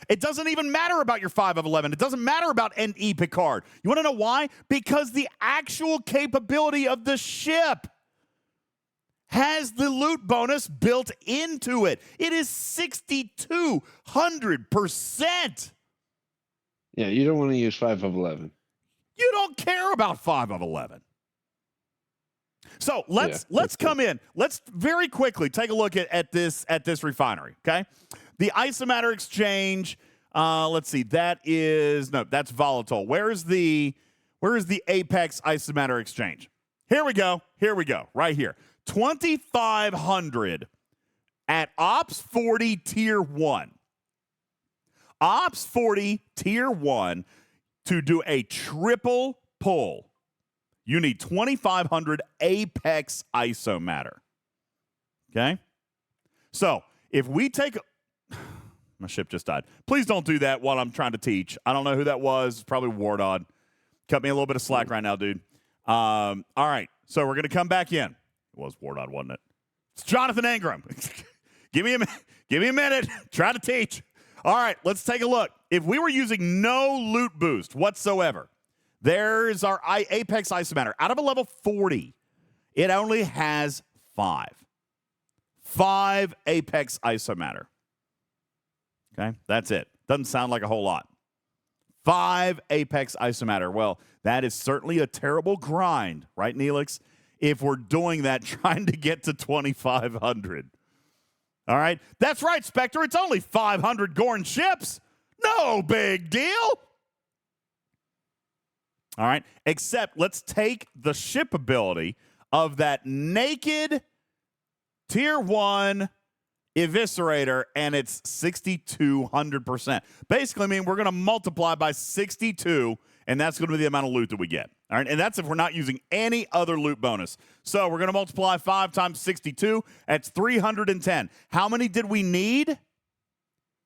It doesn't even matter about your 5 of 11. It doesn't matter about NE Picard. You want to know why? Because the actual capability of the ship has the loot bonus built into it. It is 6,200%. Yeah, you don't want to use 5 of 11. You don't care about 5 of 11. So let's come in. Let's very quickly take a look at this refinery. Okay, the isomatter exchange. Let's see. That's volatile. Where is the Apex isomatter exchange? Here we go. Right here. 2,500 at Ops 40 Tier 1. Ops 40 Tier 1 to do a triple pull. You need 2,500 Apex isomatter. Okay? So, if we take... My ship just died. Please don't do that while I'm trying to teach. I don't know who that was. Probably Wardod. Cut me a little bit of slack right now, dude. All right. So, we're going to come back in. It was Wardod, wasn't it? It's Jonathan Ingram. Give me a minute. Try to teach. All right. Let's take a look. If we were using no loot boost whatsoever... There's our Apex isomatter. Out of a level 40, it only has 5. 5 Apex isomatter. Okay, that's it. Doesn't sound like a whole lot. 5 Apex isomatter. Well, that is certainly a terrible grind, right, Neelix? If we're doing that, trying to get to 2,500. All right? That's right, Spectre. It's only 500 Gorn ships. No big deal. All right, except let's take the ship ability of that naked Tier 1 Eviscerator, and it's 6,200%. Basically, I mean, we're going to multiply by 62, and that's going to be the amount of loot that we get. All right, and that's if we're not using any other loot bonus. So we're going to multiply 5 times 62. That's 310. How many did we need?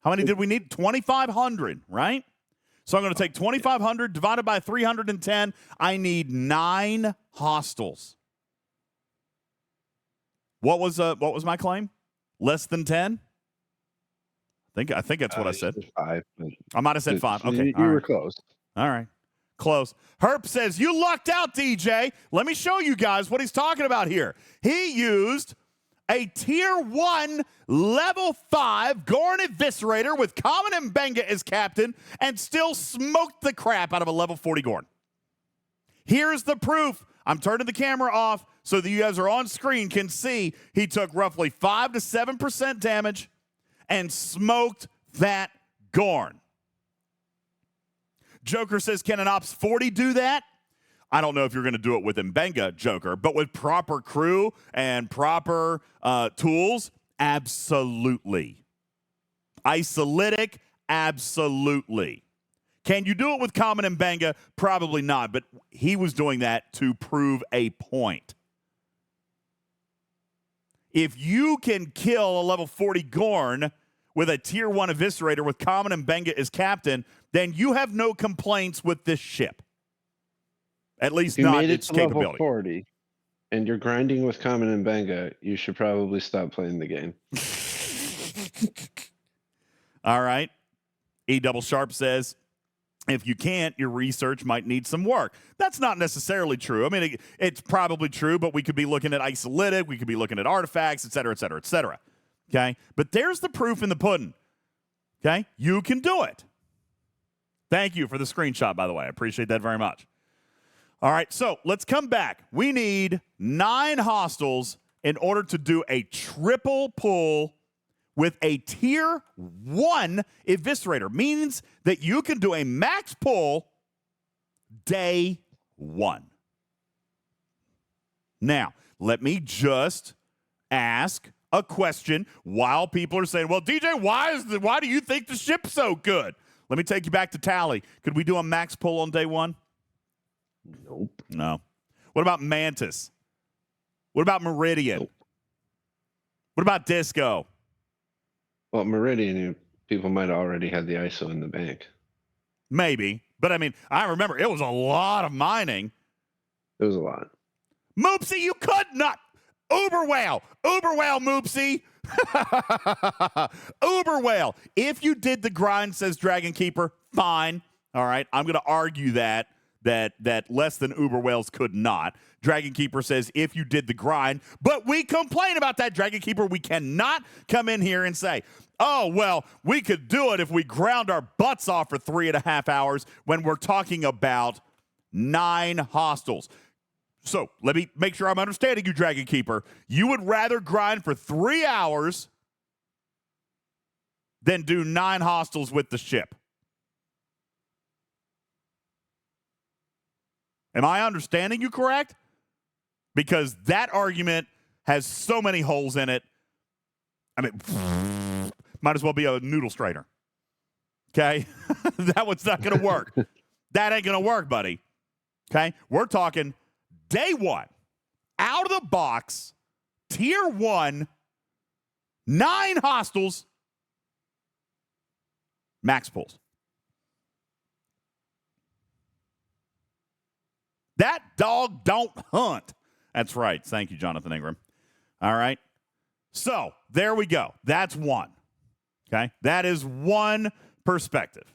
2,500, right? So I'm going to take 2,500 divided by 310. I need 9 hostiles. What was my claim? Less than 10? I think that's what I said. 5. I might have said 5. Okay, you were close. All right, close. Herp says you lucked out, DJ. Let me show you guys what he's talking about here. He used a Tier 1 Level 5 Gorn Eviscerator with Common Mbenga as captain and still smoked the crap out of a Level 40 Gorn. Here's the proof. I'm turning the camera off so that you guys are on screen can see he took roughly 5 to 7% damage and smoked that Gorn. Joker says, can an Ops 40 do that? I don't know if you're going to do it with Mbenga, Joker, but with proper crew and proper tools, absolutely. Isolytic, absolutely. Can you do it with Common Mbenga? Probably not, but he was doing that to prove a point. If you can kill a level 40 Gorn with a Tier 1 Eviscerator with Common Mbenga as captain, then you have no complaints with this ship. At least You not made it its to level capability. 40, and you're grinding with Common Mbenga. You should probably stop playing the game. All right. E Double Sharp says, if you can't, your research might need some work. That's not necessarily true. I mean, it's probably true, but we could be looking at isolytic, we could be looking at artifacts, et cetera, et cetera, et cetera. Okay? But there's the proof in the pudding. Okay? You can do it. Thank you for the screenshot, by the way. I appreciate that very much. All right, so let's come back. We need 9 hostiles in order to do a triple pull with a Tier 1 Eviscerator. Means that you can do a max pull day 1. Now, let me just ask a question while people are saying, well, DJ, why do you think the ship's so good? Let me take you back to Tally. Could we do a max pull on day 1? Nope. No. What about Mantis? What about Meridian? Nope. What about Disco? Well, Meridian, people might already have the ISO in the bank. Maybe. But, I mean, I remember it was a lot of mining. It was a lot. Moopsy, you could not. Uber whale, Moopsy. Uber whale. If you did the grind, says Dragon Keeper, fine. All right. I'm going to argue that less than Uber whales could not. Dragon Keeper says if you did the grind, but we complain about that, Dragon Keeper. We cannot come in here and say, oh, well, we could do it if we ground our butts off for 3.5 hours when we're talking about 9 hostiles. So let me make sure I'm understanding you, Dragon Keeper. You would rather grind for 3 hours than do 9 hostiles with the ship. Am I understanding you correct? Because that argument has so many holes in it. I mean, might as well be a noodle strainer. Okay? That one's not going to work. That ain't going to work, buddy. Okay? We're talking day 1, out of the box, tier 1, 9 hostiles, max pulls. That dog don't hunt. That's right. Thank you, Jonathan Ingram. All right. So there we go. That's one. Okay. That is one perspective.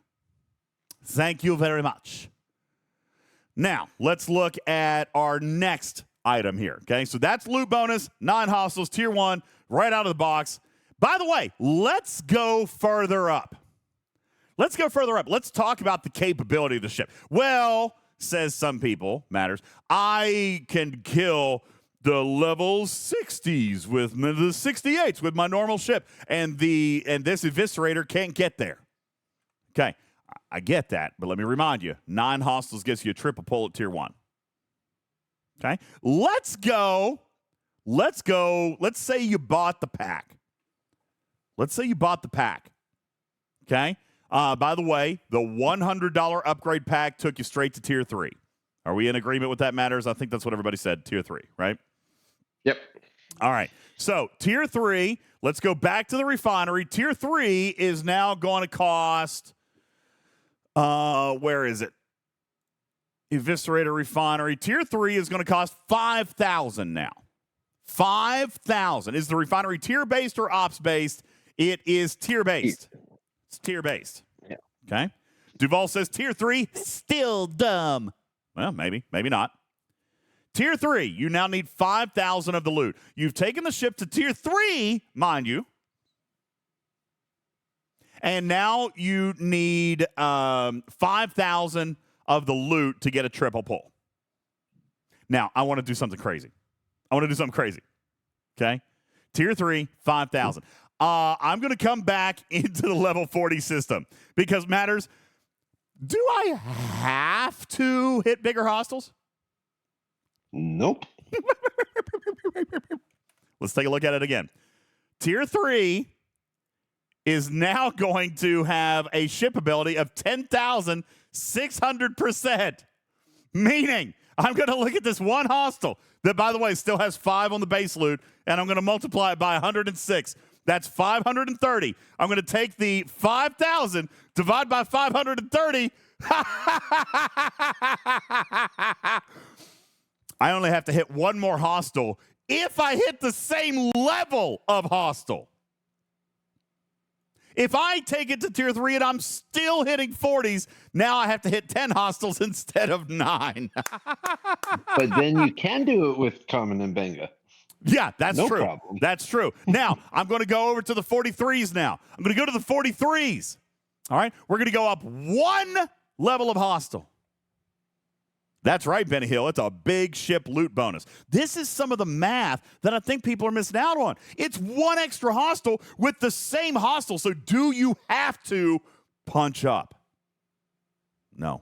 Thank you very much. Now, let's look at our next item here. Okay. So that's loot bonus, 9 hostiles, tier 1, right out of the box. By the way, let's go further up. Let's go further up. Let's talk about the capability of the ship. Well, says some people, matters, I can kill the level 60s with the 68s with my normal ship, and this Eviscerator can't get there. Okay, I get that, but let me remind you, 9 hostiles gets you a triple pull at tier 1. Okay, let's go. Let's say you bought the pack. Okay. By the way, the $100 upgrade pack took you straight to tier 3. Are we in agreement with that matters? I think that's what everybody said, tier 3, right? Yep. All right. So tier 3, let's go back to the refinery. Tier 3 is now going to cost, where is it? Eviscerator refinery. Tier 3 is going to cost $5,000 now. $5,000. Is the refinery tier-based or ops-based? It is tier-based. It's tier-based. Yeah. Okay. Duval says tier 3, still dumb. Well, maybe not. Tier 3, you now need 5,000 of the loot. You've taken the ship to tier 3, mind you. And now you need 5,000 of the loot to get a triple pull. Now, I want to do something crazy. Okay? Tier 3, 5,000. I'm going to come back into the level 40 system because matters. Do I have to hit bigger hostiles? Nope. Let's take a look at it again. Tier 3 is now going to have a ship ability of 10,600%. Meaning, I'm going to look at this one hostile that, by the way, still has 5 on the base loot, and I'm going to multiply it by 106. That's 530. I'm going to take the 5,000, divide by 530. I only have to hit one more hostile if I hit the same level of hostile. If I take it to tier 3 and I'm still hitting 40s, now I have to hit 10 hostiles instead of 9. But then you can do it with Common and Benga. Yeah, that's No true. problem. That's true. Now, I'm going to go over to the 43s now. I'm going to go to the 43s. All right? We're going to go up 1 level of hostile. That's right, Benny Hill. It's a big ship loot bonus. This is some of the math that I think people are missing out on. It's 1 extra hostile with the same hostile. So do you have to punch up? No.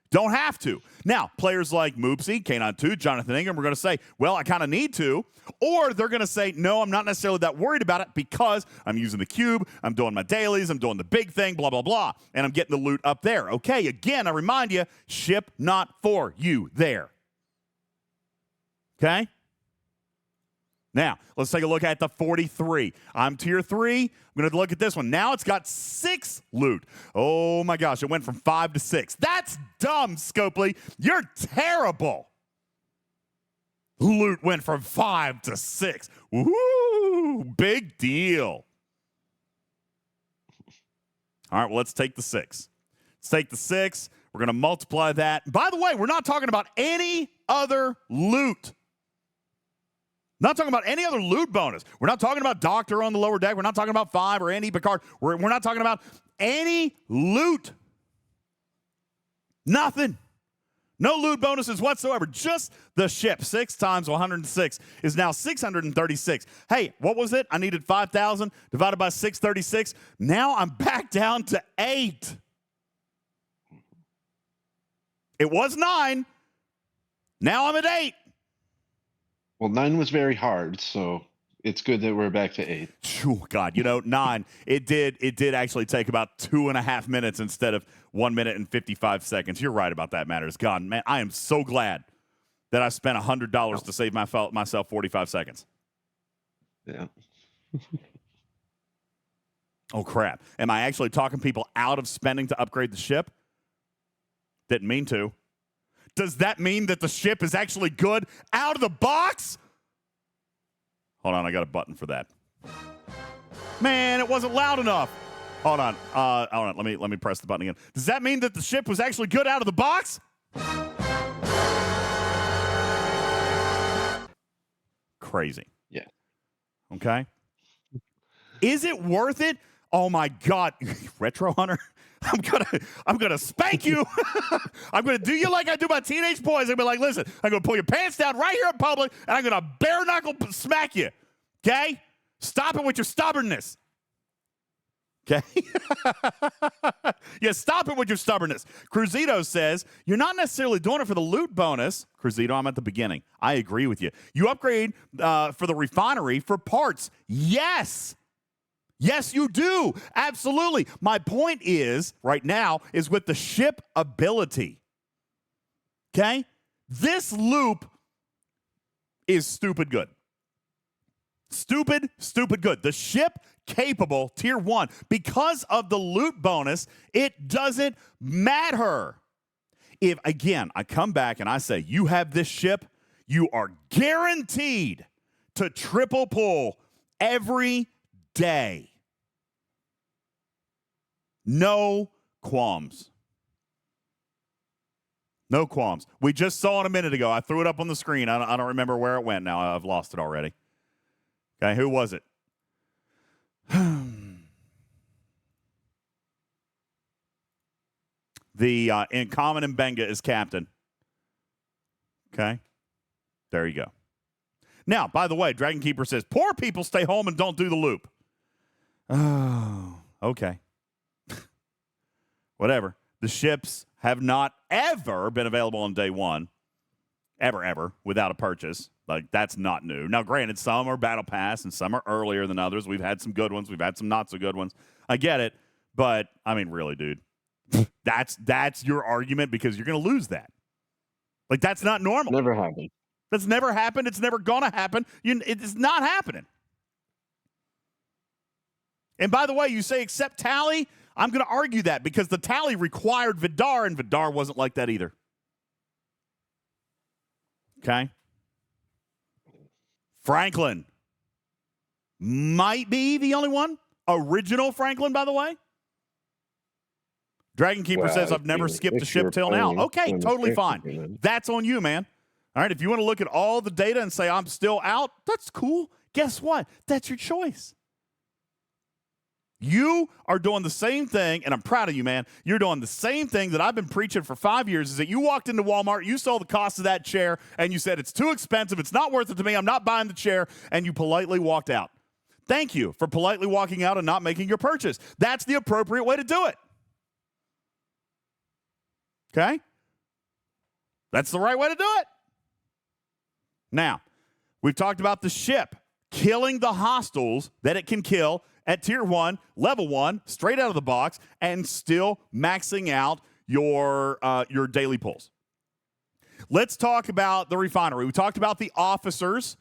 Don't have to. Now, players like Moopsy, K92, Jonathan Ingram are going to say, well, I kind of need to. Or they're going to say, no, I'm not necessarily that worried about it because I'm using the cube, I'm doing my dailies, I'm doing the big thing, blah, blah, blah, and I'm getting the loot up there. Okay, again, I remind you, ship not for you there. Okay? Now, let's take a look at the 43. I'm tier 3. I'm going to look at this one. Now it's got 6 loot. Oh, my gosh. It went from 5 to 6. That's dumb, Scopely. You're terrible. Loot went from 5 to 6. Woo! Big deal. All right, well, let's take the 6. Let's take the 6. We're going to multiply that. By the way, we're not talking about any other loot. Not talking about any other loot bonus. We're not talking about Doctor on the lower deck. We're not talking about 5 or Andy Picard. We're not talking about any loot. Nothing. No loot bonuses whatsoever. Just the ship. 6 times 106 is now 636. Hey, what was it? I needed 5,000 divided by 636. Now I'm back down to 8. It was 9. Now I'm at 8. Well, 9 was very hard, so it's good that we're back to 8. Oh, God, 9. It did actually take about 2.5 minutes instead of 1 minute and 55 seconds. You're right about that matters. God, man, I am so glad that I spent $100 to save myself 45 seconds. Yeah. Oh, crap. Am I actually talking people out of spending to upgrade the ship? Didn't mean to. Does that mean that the ship is actually good out of the box? Hold on, I got a button for that. Man, it wasn't loud enough. Hold on. Let me press the button again. Does that mean that the ship was actually good out of the box? Crazy. Yeah. Okay. Is it worth it? Oh my God, Retro Hunter. I'm gonna spank you. I'm gonna do you like I do my teenage boys. I'm gonna be like, listen, I'm gonna pull your pants down right here in public, and I'm gonna bare knuckle smack you. Okay? Stop it with your stubbornness. Okay? Yeah, stop it with your stubbornness. Cruzito says, you're not necessarily doing it for the loot bonus. Cruzito, I'm at the beginning. I agree with you. You upgrade for the refinery for parts. Yes. Yes, you do. Absolutely. My point is, right now, is with the ship ability. Okay? This loop is stupid good. Stupid good. The ship capable, tier 1, because of the loot bonus, it doesn't matter. If, again, I come back and I say, you have this ship, you are guaranteed to triple pull every day. No qualms. No qualms. We just saw it a minute ago. I threw it up on the screen. I don't remember where it went now. I've lost it already. Okay, who was it? The Incommon and Benga is captain. Okay, there you go. Now, by the way, Dragon Keeper says, poor people stay home and don't do the loop. Oh, okay. Whatever. The ships have not ever been available on day 1. Ever, without a purchase. Like, that's not new. Now, granted, some are Battle Pass and some are earlier than others. We've had some good ones. We've had some not so good ones. I get it. But, I mean, really, dude. That's your argument because you're going to lose that. Like, that's not normal. Never happened. That's never happened. It's never going to happen. It's not happening. And by the way, you say accept tally. I'm going to argue that because the tally required Vidar, and Vidar wasn't like that either. Okay? Franklin might be the only one. Original Franklin, by the way. Dragon Keeper says, I've never skipped a ship till now. Okay, totally fine. That's on you, man. All right, if you want to look at all the data and say, I'm still out, that's cool. Guess what? That's your choice. You are doing the same thing, and I'm proud of you, man. You're doing the same thing that I've been preaching for 5 years, is that you walked into Walmart, you saw the cost of that chair, and you said, it's too expensive, it's not worth it to me, I'm not buying the chair, and you politely walked out. Thank you for politely walking out and not making your purchase. That's the appropriate way to do it. Okay? That's the right way to do it. Now, we've talked about the ship killing the hostiles that it can kill at tier 1, level 1, straight out of the box, and still maxing out your daily pulls. Let's talk about the refinery. We talked about the officers.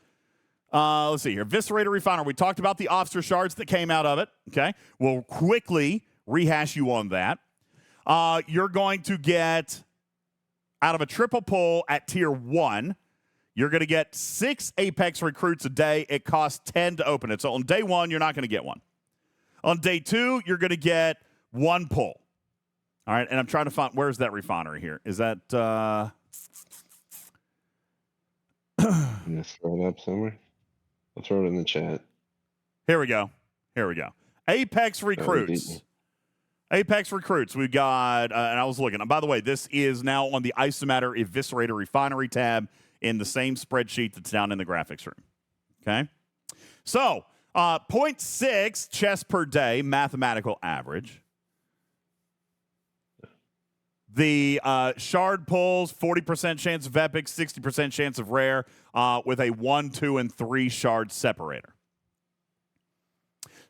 Let's see here. Eviscerator Refinery. We talked about the officer shards that came out of it. Okay. We'll quickly rehash you on that. You're going to get, out of a triple pull at tier 1, you're going to get 6 Apex recruits a day. It costs 10 to open it. So on day 1, you're not going to get one. On day 2, you're going to get 1 pull. All right. And I'm trying to find, where's that refinery here? Is that... I'm going to throw it up somewhere. I'll throw it in the chat. Here we go. Apex recruits. Apex recruits. We got, and I was looking. And by the way, this is now on the Isomatter Eviscerator Refinery tab in the same spreadsheet that's down in the graphics room. Okay? So, 0.6 chests per day, mathematical average. The shard pulls, 40% chance of epic, 60% chance of rare, with a 1, 2, and 3 shard separator.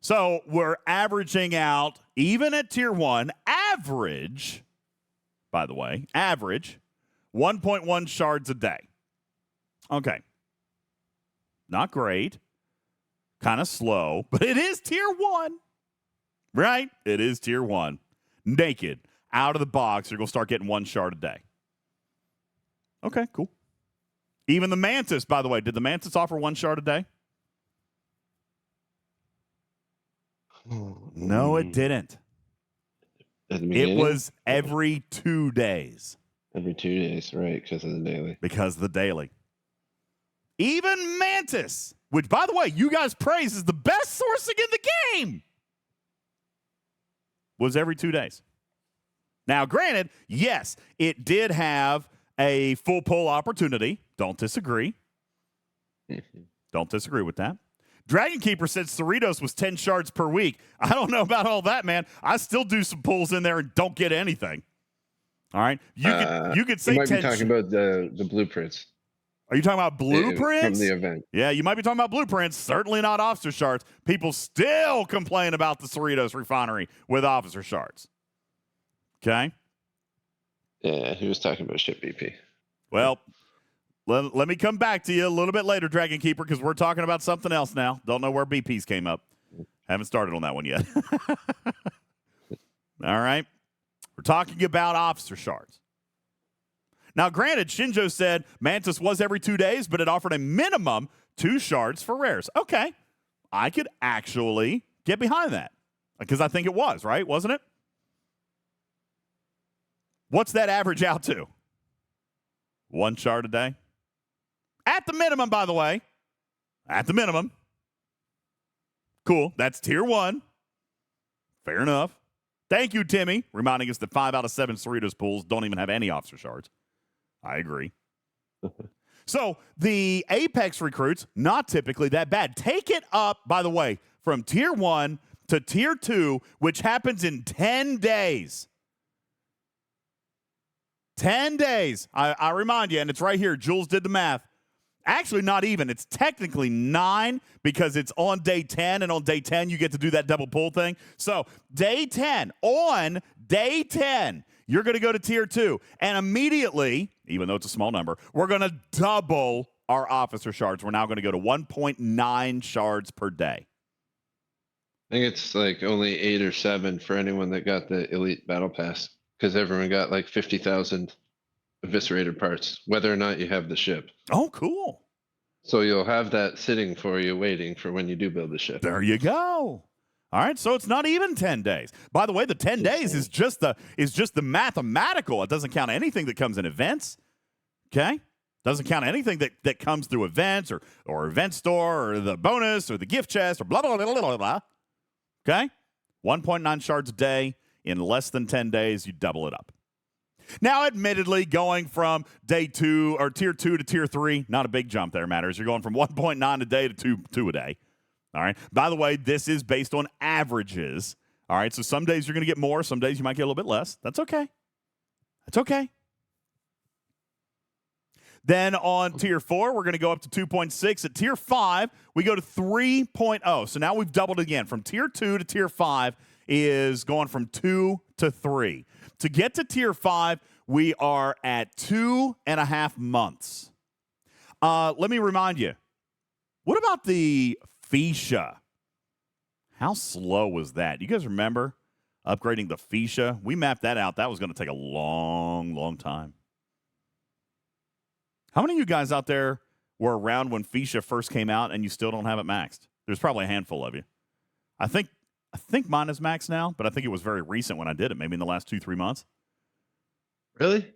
So we're averaging out, even at tier 1, average, by the way, 1.1 shards a day. Okay. Not great. Kind of slow, but it is tier 1. Right? It is tier 1. Naked. Out of the box, you're going to start getting 1 shard a day. Okay, cool. Even the Mantis, by the way, did the Mantis offer 1 shard a day? No, it didn't. It was every 2 days. Every 2 days, right, because of the daily. Because of the daily. Even Mantis, which, by the way, you guys praise is the best sourcing in the game, was every 2 days. Now, granted, yes, it did have a full pull opportunity. Don't disagree. Don't disagree with that. Dragon Keeper said Cerritos was 10 shards per week. I don't know about all that, man. I still do some pulls in there and don't get anything. All right? You could say 10. You might be talking about the blueprints. Are you talking about blueprints? From the event. Yeah, you might be talking about blueprints. Certainly not officer shards. People still complain about the Cerritos refinery with officer shards. Okay? Yeah, he was talking about ship BP. Well, let me come back to you a little bit later, Dragon Keeper, because we're talking about something else now. Don't know where BPs came up. Haven't started on that one yet. All right? We're talking about officer shards. Now, granted, Shinjo said Mantis was every 2 days, but it offered a minimum 2 shards for rares. Okay. I could actually get behind that because I think it was, right? Wasn't it? What's that average out to? 1 shard a day? At the minimum, by the way. At the minimum. Cool. That's tier 1. Fair enough. Thank you, Timmy, reminding us that 5 out of 7 Cerritos pools don't even have any officer shards. I agree. So the Apex recruits, not typically that bad. Take it up, by the way, from tier 1 to tier 2, which happens in 10 days. 10 days. I remind you, and it's right here. Jules did the math. Actually, not even. It's technically 9 because it's on day 10, and on day 10, you get to do that double pull thing. So day 10, on day 10, you're going to go to tier 2, and immediately, even though it's a small number, we're going to double our officer shards. We're now going to go to 1.9 shards per day. I think it's like only 8 or 7 for anyone that got the Elite Battle Pass. Because everyone got like 50,000 eviscerated parts, whether or not you have the ship. Oh, cool. So you'll have that sitting for you, waiting for when you do build the ship. There you go. All right, so it's not even 10 days. By the way, the 10 days is just the mathematical. It doesn't count anything that comes in events. Okay? Doesn't count anything that comes through events or event store or the bonus or the gift chest or blah, blah, blah, blah, blah, blah. Okay? 1.9 shards a day. In less than 10 days, you double it up. Now, admittedly, going from day 2 or tier 2 to tier 3, not a big jump there, matters. You're going from 1.9 a day to 2 a day. All right. By the way, this is based on averages. All right. So some days you're going to get more. Some days you might get a little bit less. That's okay. That's okay. Then on tier 4, we're going to go up to 2.6. At tier 5, we go to 3.0. So now we've doubled again. From tier 2 to tier 5 is going from 2 to 3. To get to tier 5, We are at 2.5 months. Let me remind you, what about the Fuchsia? How slow was that? You guys remember upgrading the Fuchsia? We mapped that out. That was going to take a long, long time. How many of you guys out there were around when Fuchsia first came out and you still don't have it maxed? There's probably a handful of you. I think mine is maxed now, but I think it was very recent when I did it, maybe in the last 2-3 months. Really?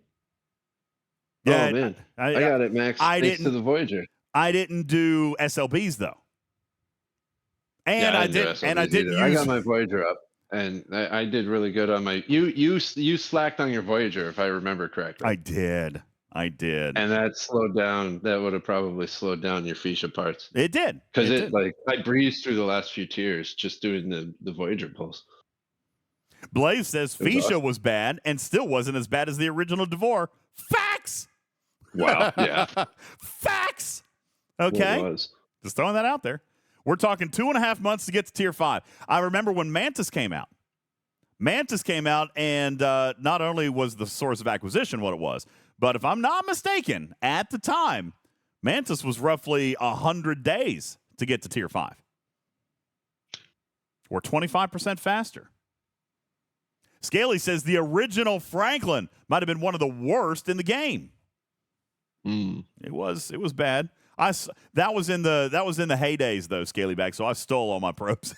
Yeah, oh man, I got it max thanks to the Voyager. I didn't do SLBs though, and I got my Voyager up, and I did really good on my. You slacked on your Voyager, if I remember correctly. I did, and that slowed down. That would have probably slowed down your Fuchsia parts. It did because like I breezed through the last few tiers just doing the Voyager pulse. Blaze says Fuchsia was bad and still wasn't as bad as the original Devore. Facts. Wow. Yeah. Facts. Okay. Just throwing that out there. We're talking 2.5 months to get to tier 5. I remember when Mantis came out. And not only was the source of acquisition what it was, but if I'm not mistaken, at the time, Mantis was roughly 100 days to get to tier 5. Or 25% faster. Scaly says the original Franklin might have been one of the worst in the game. It was bad. That was in the heydays though, Scalyback. So I stole all my probes.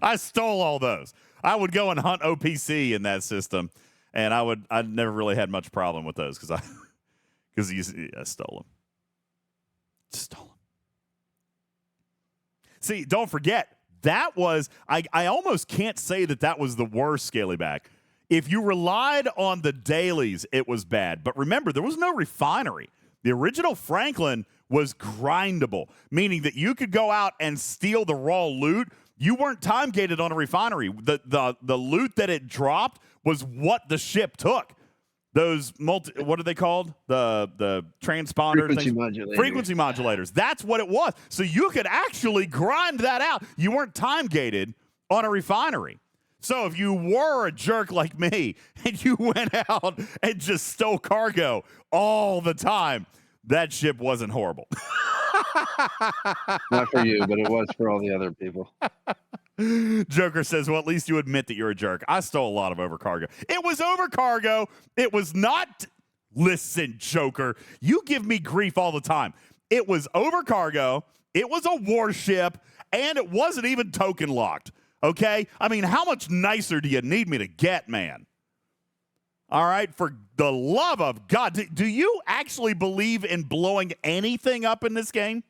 I stole all those. I would go and hunt OPC in that system, and I never really had much problem with those because I stole them. Stole them. See, don't forget. That was, I almost can't say that was the worst Scalyback. If you relied on the dailies, it was bad. But remember, there was no refinery. The original Franklin was grindable, meaning that you could go out and steal the raw loot. You weren't time gated on a refinery. The loot that it dropped was what the ship took. Those what are they called? The transponder frequency modulators. That's what it was. So you could actually grind that out. You weren't time gated on a refinery. So if you were a jerk like me and you went out and just stole cargo all the time, that ship wasn't horrible. Not for you, but it was for all the other people. Joker says, well, at least you admit that you're a jerk. I stole a lot of overcargo. It was overcargo. It was not. Listen, Joker, you give me grief all the time. It was overcargo. It was a warship, and it wasn't even token locked. Okay? I mean, how much nicer do you need me to get, man? All right? For the love of God, do you actually believe in blowing anything up in this game?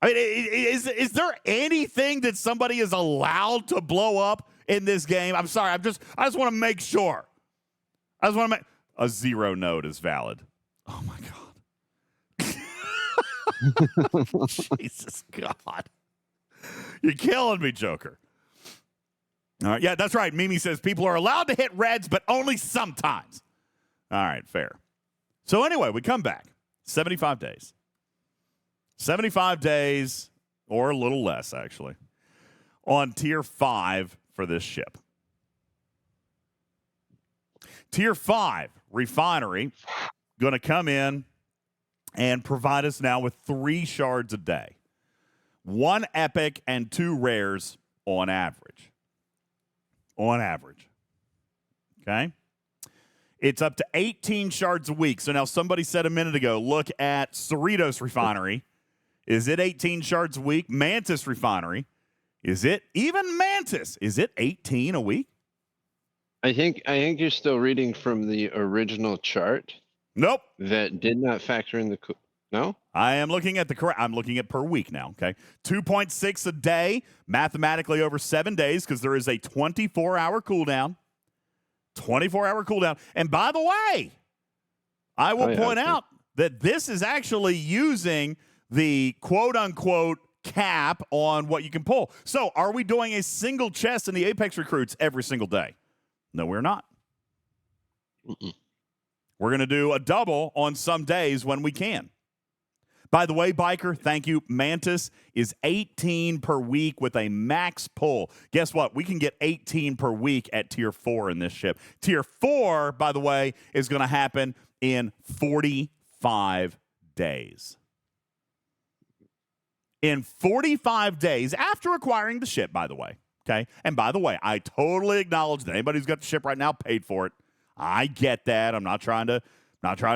I mean, is there anything that somebody is allowed to blow up in this game? I'm sorry. I just want to make sure. A 0 node is valid. Oh my God. Jesus God. You're killing me, Joker. All right. Yeah, that's right. Mimi says people are allowed to hit reds, but only sometimes. All right, fair. So anyway, we come back. 75 days. 75 days, or a little less, actually, on Tier 5 for this ship. Tier 5, Refinery, going to come in and provide us now with 3 shards a day. 1 epic and 2 rares on average. On average. Okay? It's up to 18 shards a week. So now somebody said a minute ago, look at Cerritos Refinery. Is it 18 shards a week? Mantis Refinery. Is it even Mantis? Is it 18 a week? I think you're still reading from the original chart. Nope. That did not factor in the no? I am looking at I'm looking at per week now, okay? 2.6 a day, mathematically over 7 days, because there is a 24-hour cooldown. 24-hour cooldown. And by the way, I will point out that this is actually using the quote-unquote cap on what you can pull. So are we doing a single chest in the Apex recruits every single day? No, we're not. We're going to do a double on some days when we can. By the way, Biker, thank you. Mantis is 18 per week with a max pull. Guess what? We can get 18 per week at Tier 4 in this ship. Tier 4, by the way, is going to happen in 45 days. In 45 days after acquiring the ship, by the way. Okay? And by the way, I totally acknowledge that anybody who's got the ship right now paid for it. I get that. I'm not trying to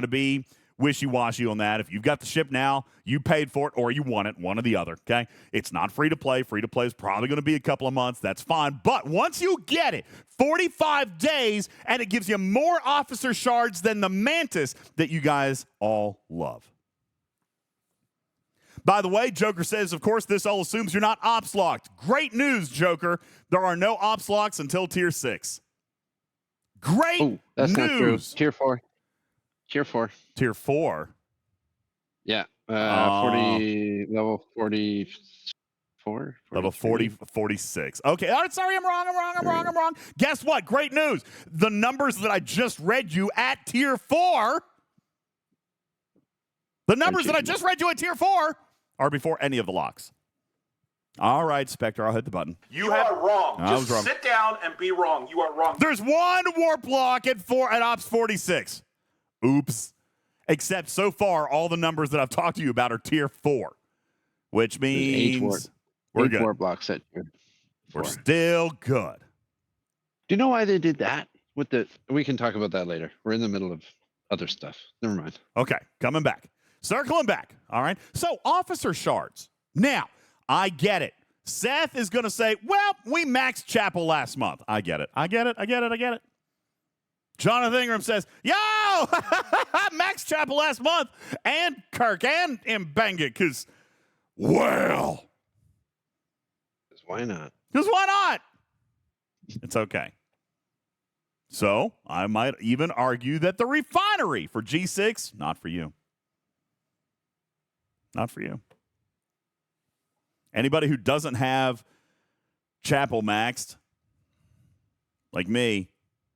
be wishy-washy on that. If you've got the ship now, you paid for it or you want it, one or the other, okay? It's not free to play. Free to play is probably going to be a couple of months. That's fine. But once you get it, 45 days, and it gives you more officer shards than the Mantis that you guys all love. By the way, Joker says, of course, this all assumes you're not ops locked. Great news, Joker. There are no ops locks until Tier 6. Great Oh, that's news. not true. Tier 4. Tier 4. Tier 4. Yeah. 40 level 44. Level 40, 46. Okay. All right. Sorry, I'm wrong. Guess what? Great news. The numbers that I just read you at Tier 4. The numbers that I just read you at Tier 4 are before any of the locks. All right, Spectre, I'll hit the button. You are wrong. I was wrong. Just sit down and be wrong. You are wrong. There's one warp lock at Ops 46. Oops. Except so far, all the numbers that I've talked to you about are Tier 4, which means we're good. 8 blocks at Tier 4. We're still good. Do you know why they did that? We can talk about that later. We're in the middle of other stuff. Never mind. Okay, coming back. Circling back, all right? So, officer shards. Now, I get it. Seth is going to say, well, we maxed Chapel last month. I get it. Jonathan Ingram says, yo, Max Chapel last month, and Kirk and Mbenga, because, well. Why not? Because why not? It's okay. So I might even argue that the Refinery for G6, not for you. Not for you. Anybody who doesn't have Chapel maxed, like me,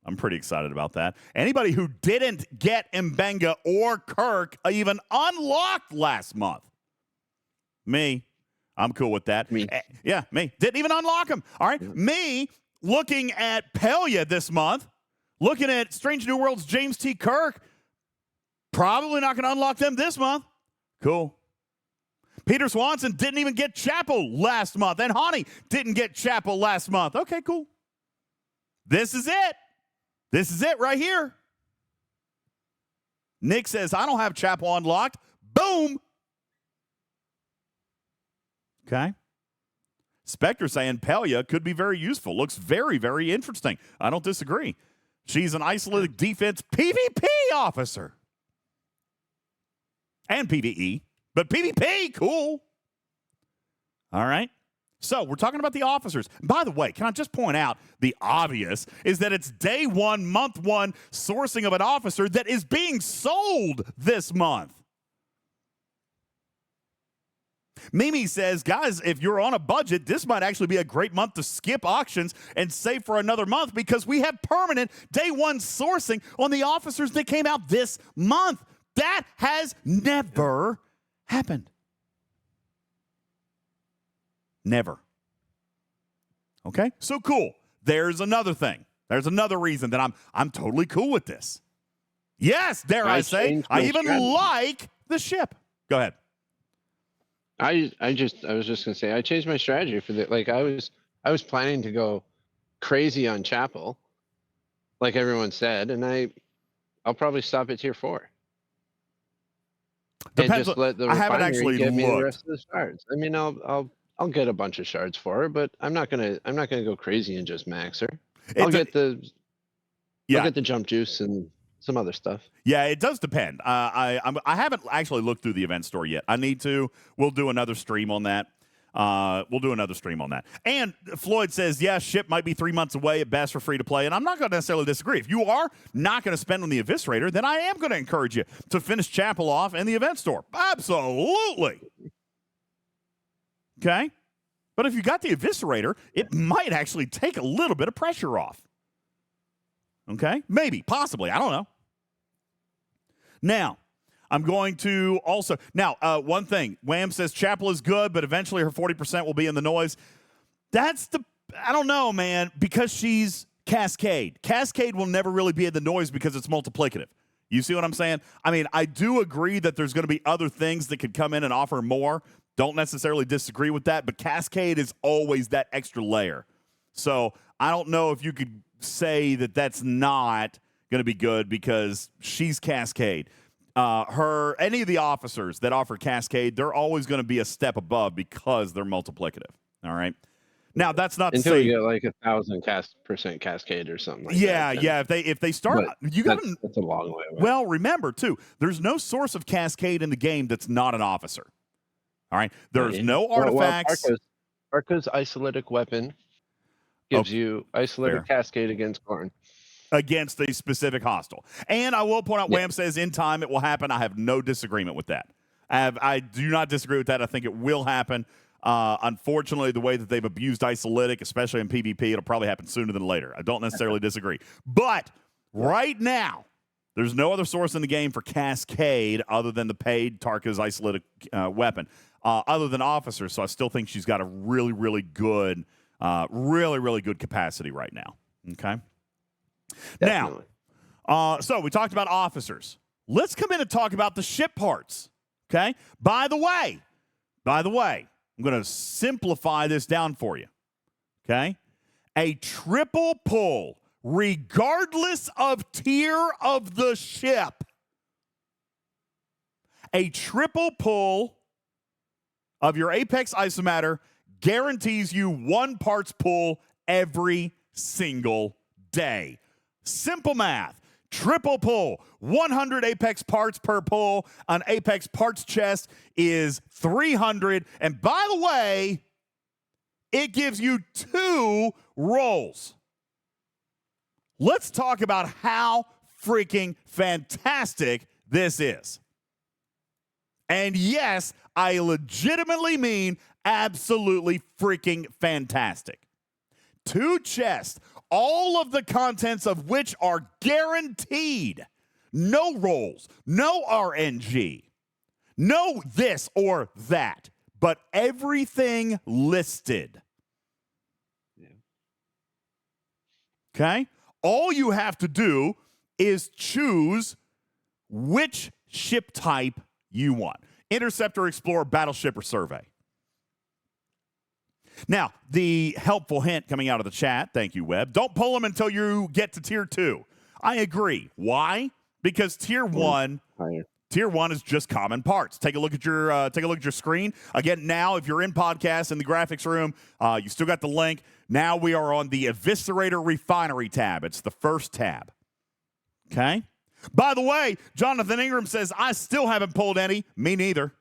I'm pretty excited about that. Anybody who didn't get Mbenga or Kirk even unlocked last month, me, I'm cool with that. Me. Yeah, me. Didn't even unlock him. All right. Yeah. Me looking at Pelia this month, looking at Strange New Worlds James T. Kirk, probably not going to unlock them this month. Cool. Peter Swanson didn't even get Chapel last month, and Hani didn't get Chapel last month. Okay, cool. This is it. This is it right here. Nick says, I don't have Chapel unlocked. Boom. Okay. Spectre saying Pelia could be very useful. Looks very, very interesting. I don't disagree. She's an isolated defense PvP officer. And PvE. But PvP, cool. All right. So we're talking about the officers. By the way, can I just point out the obvious is that it's day 1, month 1 sourcing of an officer that is being sold this month. Mimi says, guys, if you're on a budget, this might actually be a great month to skip auctions and save for another month because we have permanent day 1 sourcing on the officers that came out this month. That has never happened. Never. Okay? So cool. There's another thing. There's another reason that I'm totally cool with this. Yes, dare I say, I even like the ship. Go ahead. I was just gonna say I changed my strategy for that. Like I was planning to go crazy on Chapel, like everyone said, and I'll probably stop at Tier 4. Depends. And just let the I haven't actually give me looked. the rest of the shards. I mean, I'll get a bunch of shards for her, but I'm not gonna go crazy and just max her. I'll get the jump juice and some other stuff. Yeah, it does depend. I haven't actually looked through the event store yet. I need to. We'll do another stream on that. And Floyd says, yeah, ship might be 3 months away at best for free to play. And I'm not going to necessarily disagree. If you are not going to spend on the Eviscerator, then I am going to encourage you to finish Chapel off in the event store. Absolutely. Okay? But if you got the Eviscerator, it might actually take a little bit of pressure off. Okay? Maybe. Possibly. I don't know. Now, I'm going to also now. One thing, Wham says Chapel is good, but eventually her 40% will be in the noise. I don't know, man, because she's Cascade. Cascade will never really be in the noise because it's multiplicative. You see what I'm saying? I mean, I do agree that there's going to be other things that could come in and offer more. Don't necessarily disagree with that, but Cascade is always that extra layer. So I don't know if you could say that that's not going to be good because she's Cascade. Any of the officers that offer Cascade, they're always going to be a step above because they're multiplicative. All right. Now that's not until to say you get like 1,000% Cascade or something like that. Yeah. If they start, you got to. That's a long way away. Well, remember too, there's no source of Cascade in the game that's not an officer. All right. There's no artifacts. Arca's isolatic weapon gives you isolated Cascade against Karn. Against a specific hostile. And I will point out, Wham says in time it will happen. I have no disagreement with that. I do not disagree with that. I think it will happen. Unfortunately, the way that they've abused isolatic, especially in PvP, it'll probably happen sooner than later. I don't necessarily disagree. But right now, there's no other source in the game for Cascade other than the paid Tarka's isolatic weapon, other than officers. So I still think she's got a really, really good capacity right now. Okay. Definitely. Now, so we talked about officers. Let's come in and talk about the ship parts. Okay. By the way, I'm going to simplify this down for you. Okay. A triple pull, regardless of tier of the ship. A triple pull of your Apex Isomatter guarantees you 1 parts pull every single day. Simple math. Triple pull. 100 Apex parts per pull. An Apex parts chest is 300. And by the way, it gives you 2 rolls. Let's talk about how freaking fantastic this is. And yes, I legitimately mean absolutely freaking fantastic. 2 chests, all of the contents of which are guaranteed. No rolls, no RNG, no this or that, but everything listed. Yeah. Okay? All you have to do is choose which ship type you want. Interceptor, Explorer, Battleship, or Survey. Now, the helpful hint coming out of the chat, thank you, Webb, don't pull them until you get to Tier 2. I agree. Why? Because Tier 1 is just common parts. Take a look at your screen. Again, now if you're in podcast in the graphics room, you still got the link. Now we are on the Eviscerator Refinery tab. It's the first tab. Okay? By the way, Jonathan Ingram says, I still haven't pulled any. Me neither.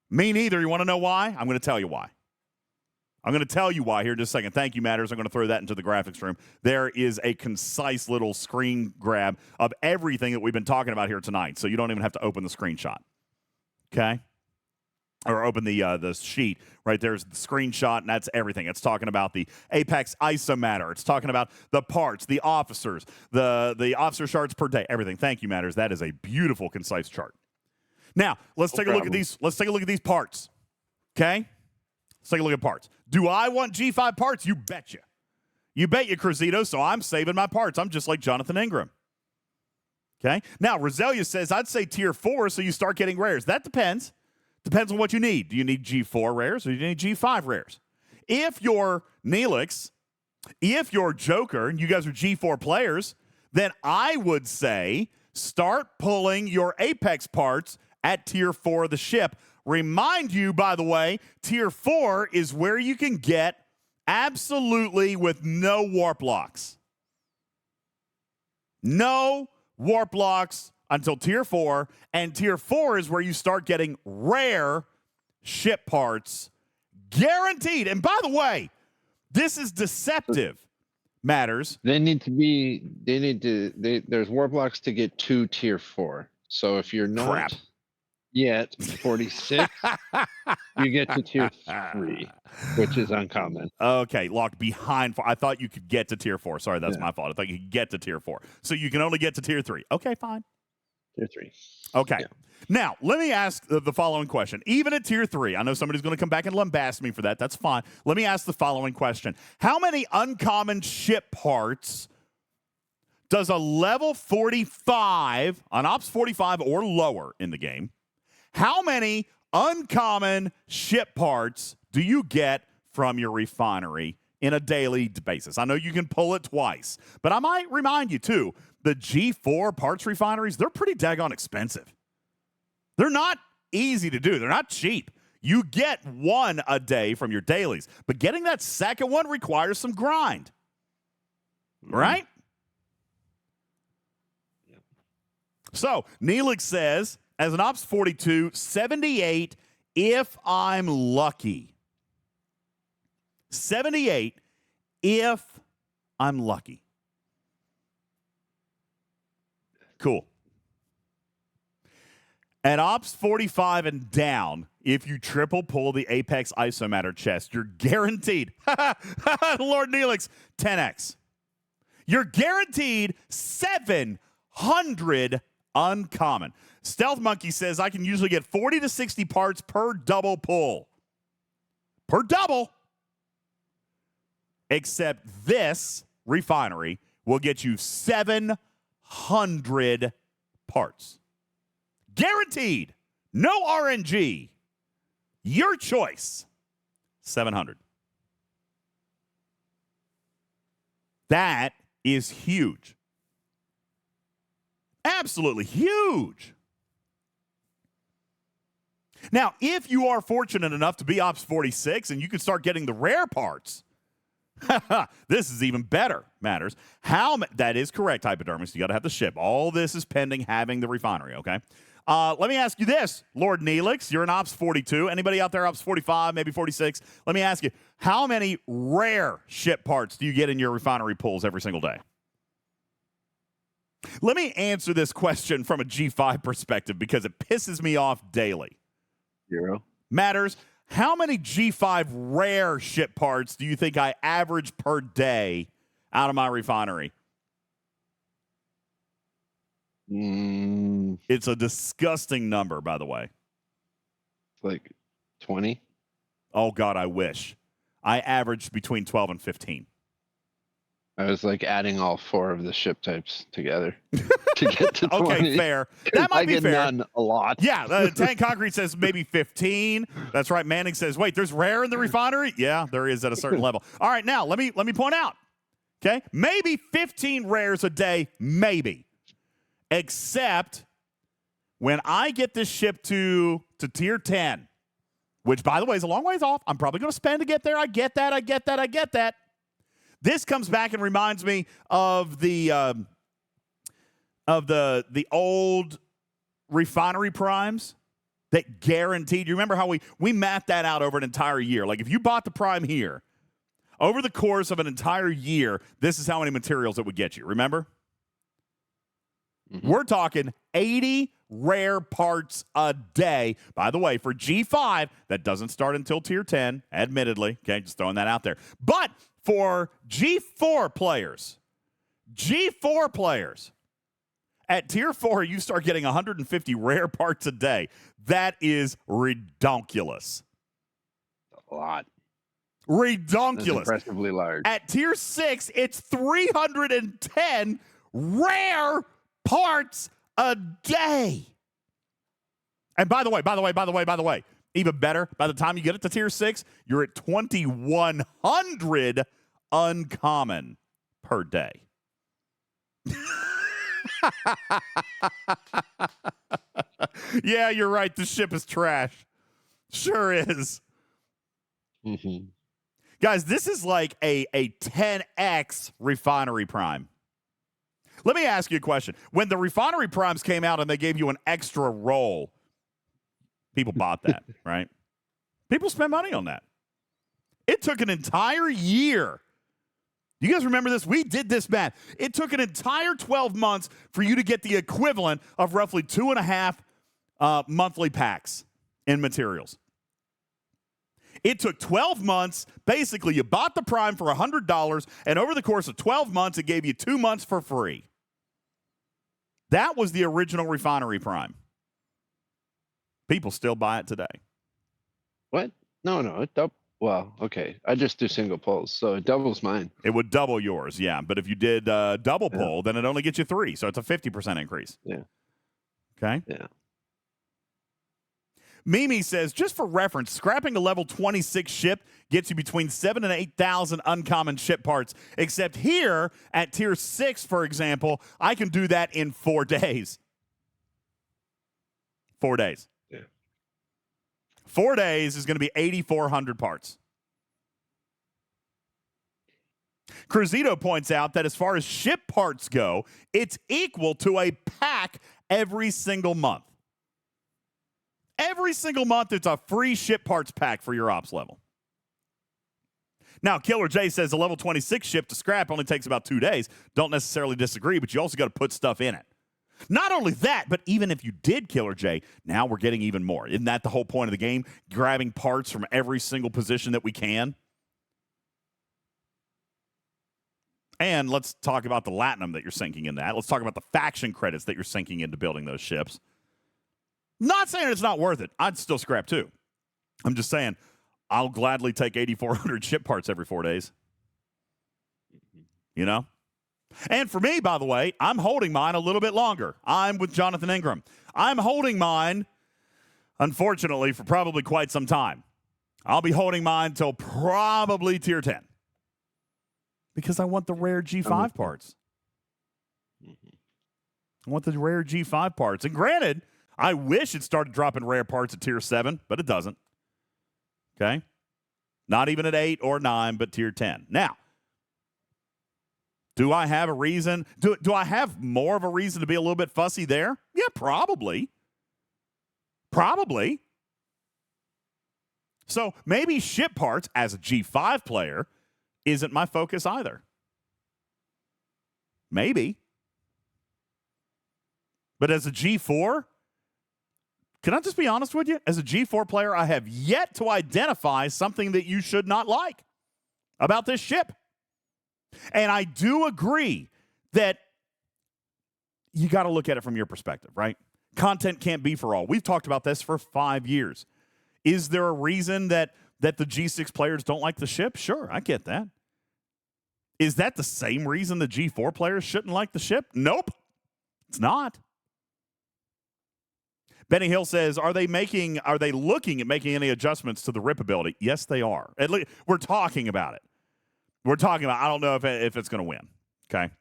You want to know why? I'm going to tell you why. I'm going to tell you why here in just a second. Thank you, Matters. I'm going to throw that into the graphics room. There is a concise little screen grab of everything that we've been talking about here tonight, so you don't even have to open the screenshot. Okay? Or open the sheet. Right there's the screenshot, and that's everything. It's talking about the Apex Isomatter. It's talking about the parts, the officers, the officer shards per day, everything. Thank you, Matters. That is a beautiful, concise chart. Now, let's take a look at these. Let's take a look at these parts. Okay? Let's take a look at parts. Do I want G5 parts? You betcha. You bet you, Cruzito, so I'm saving my parts. I'm just like Jonathan Ingram. Okay? Now, Roselia says, I'd say Tier 4, so you start getting rares. That depends. Depends on what you need. Do you need G4 rares or do you need G5 rares? If you're Neelix, if you're Joker, and you guys are G4 players, then I would say start pulling your Apex parts at Tier 4 of the ship. Remind you, by the way, Tier 4 is where you can get absolutely with no warp locks. No warp locks until Tier 4, and Tier 4 is where you start getting rare ship parts guaranteed. And by the way, this is deceptive. Matters. There's warp blocks to get to Tier 4. So if you're not yet 46, you get to Tier 3, which is uncommon. Okay, locked behind. I thought you could get to Tier 4. Sorry, that's my fault. I thought you could get to Tier 4. So you can only get to Tier 3. Okay, fine. Tier 3. Okay. Yeah. Now, let me ask the following question. Even at Tier 3, I know somebody's going to come back and lambast me for that. That's fine. Let me ask the following question. How many uncommon ship parts does a level 45, on Ops 45 or lower in the game, how many uncommon ship parts do you get from your refinery in a daily basis? I know you can pull it twice, but I might remind you, too, the G4 parts refineries, they're pretty daggone expensive. They're not easy to do. They're not cheap. You get one a day from your dailies, but getting that second one requires some grind. Right? Yep. So, Neelix says, as an Ops 42, 78 if I'm lucky. 78 if I'm lucky. Cool. At Ops 45 and down, if you triple pull the Apex Isomatter chest, you're guaranteed, Lord Neelix, 10x. You're guaranteed 700 uncommon. Stealth Monkey says I can usually get 40 to 60 parts per double pull. Per double. Except this refinery will get you 700 parts. Guaranteed. No RNG. Your choice. 700. That is huge. Absolutely huge. Now, if you are fortunate enough to be Ops 46 and you can start getting the rare parts, this is even better, Matters. That is correct, Hypodermis. You got to have the ship. All this is pending having the refinery, okay? Let me ask you this, Lord Neelix. You're an Ops 42. Anybody out there Ops 45, maybe 46? Let me ask you, how many rare ship parts do you get in your refinery pulls every single day? Let me answer this question from a G5 perspective because it pisses me off daily. 0. Matters, how many G5 rare ship parts do you think I average per day out of my refinery? It's a disgusting number, by the way. Like 20. Oh, God, I wish. I averaged between 12 and 15. I was like adding all 4 of the ship types together to get to 20. Okay, fair. That might I be get fair. none a lot. Yeah, Tank Concrete says maybe 15. That's right. Manning says, wait, there's rare in the refinery? Yeah, there is at a certain level. All right, now, let me point out, okay? Maybe 15 rares a day, maybe. Except when I get this ship to tier 10, which, by the way, is a long ways off. I'm probably going to spend to get there. I get that. This comes back and reminds me of the old refinery primes that guaranteed. You remember how we mapped that out over an entire year? Like if you bought the prime here, over the course of an entire year, this is how many materials it would get you. Remember? Mm-hmm. We're talking 80 rare parts a day. By the way, for G5, that doesn't start until tier 10, admittedly. Okay, just throwing that out there. But for G4 players, at tier 4, you start getting 150 rare parts a day. That is redonkulous. A lot. Redonkulous. That's impressively large. At tier 6, it's 310 rare parts a day. And by the way, even better, by the time you get it to tier 6, you're at 2,100 uncommon per day. Yeah, you're right. This ship is trash. Sure is. Mm-hmm. Guys, this is like a 10x refinery prime. Let me ask you a question. When the refinery primes came out and they gave you an extra roll, people bought that, right? People spent money on that. It took an entire year. You guys remember this? We did this math. It took an entire 12 months for you to get the equivalent of roughly 2.5 monthly packs in materials. It took 12 months. Basically, you bought the prime for $100, and over the course of 12 months, it gave you 2 months for free. That was the original Refinery Prime. People still buy it today. What? No, it well, okay. I just do single pulls, so it doubles mine. It would double yours, yeah. But if you did double Yeah. pull, then it only gets you 3, so it's a 50% increase. Yeah. Okay? Yeah. Mimi says, just for reference, scrapping a level 26 ship gets you between 7,000 and 8,000 uncommon ship parts. Except here at tier 6, for example, I can do that in 4 days. 4 days. Yeah. 4 days is going to be 8,400 parts. Cruzito points out that as far as ship parts go, it's equal to a pack every single month. Every single month, it's a free ship parts pack for your ops level. Now, Killer J says a level 26 ship to scrap only takes about 2 days. Don't necessarily disagree, but you also got to put stuff in it. Not only that, but even if you did, Killer J, now we're getting even more. Isn't that the whole point of the game? Grabbing parts from every single position that we can. And let's talk about the Latinum that you're sinking in that. Let's talk about the faction credits that you're sinking into building those ships. Not saying it's not worth it. I'd still scrap too. I'm just saying I'll gladly take 8,400 ship parts every 4 days. You know? And for me, by the way, I'm holding mine a little bit longer. I'm with Jonathan Ingram. I'm holding mine, unfortunately, for probably quite some time. I'll be holding mine till probably tier 10. Because I want the rare G5 parts. I want the rare G5 parts. And granted, I wish it started dropping rare parts at tier 7, but it doesn't. Okay? Not even at 8 or 9, but tier 10. Now, do I have a reason? Do I have more of a reason to be a little bit fussy there? Yeah, probably. Probably. So maybe ship parts as a G5 player isn't my focus either. Maybe. But as a G4, can I just be honest with you? As a G4 player, I have yet to identify something that you should not like about this ship. And I do agree that you got to look at it from your perspective, right? Content can't be for all. We've talked about this for 5 years. Is there a reason that the G6 players don't like the ship? Sure, I get that. Is that the same reason the G4 players shouldn't like the ship? Nope, it's not. Benny Hill says, are they looking at making any adjustments to the rip ability? Yes, they are. At least we're talking about it. I don't know if it's going to win. Okay.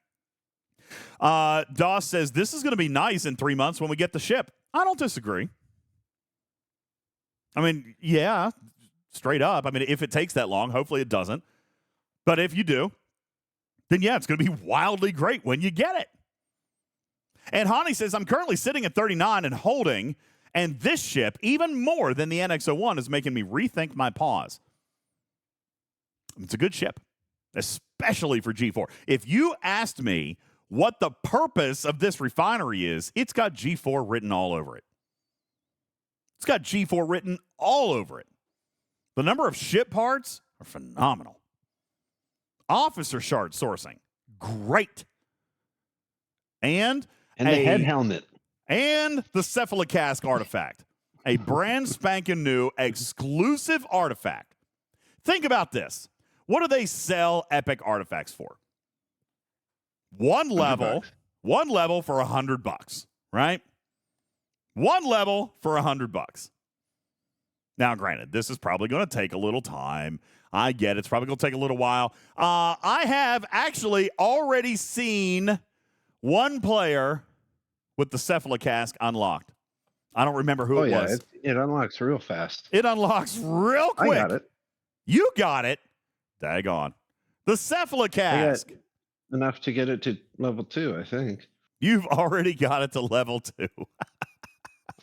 Doss says, this is going to be nice in 3 months when we get the ship. I don't disagree. I mean, yeah, straight up. I mean, if it takes that long, hopefully it doesn't. But if you do, then yeah, it's going to be wildly great when you get it. And Hani says, I'm currently sitting at 39 and holding, and this ship, even more than the NX-01, is making me rethink my pause. It's a good ship, especially for G4. If you asked me what the purpose of this refinery is, it's got G4 written all over it. It's got G4 written all over it. The number of ship parts are phenomenal. Officer shard sourcing, great. And the head helmet. And the cephalocask artifact, a brand spanking new exclusive artifact. Think about this. What do they sell epic artifacts for? One level for $100, right? One level for $100. Now, granted, this is probably going to take a little time. I get it. It's probably going to take a little while. I have actually already seen one player with the cephalocask unlocked. I don't remember who it was. It unlocks real fast. It unlocks real quick. I got it. You got it. Daggone. The cephalocask. Enough to get it to level 2, I think. You've already got it to level 2.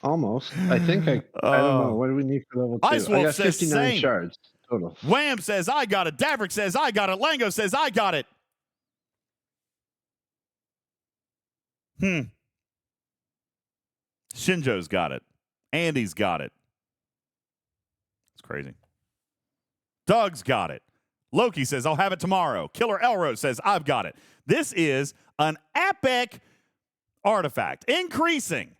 Almost. I think I don't know. What do we need for level 2? Ice Wolf I got says 59 same. shards total. Wham says, I got it. Daverick says, I got it. Lango says, I got it. Shinjo's got it. Andy's got it. It's crazy. Doug's got it. Loki says, I'll have it tomorrow. Killer Elrose says, I've got it. This is an epic artifact. Increasing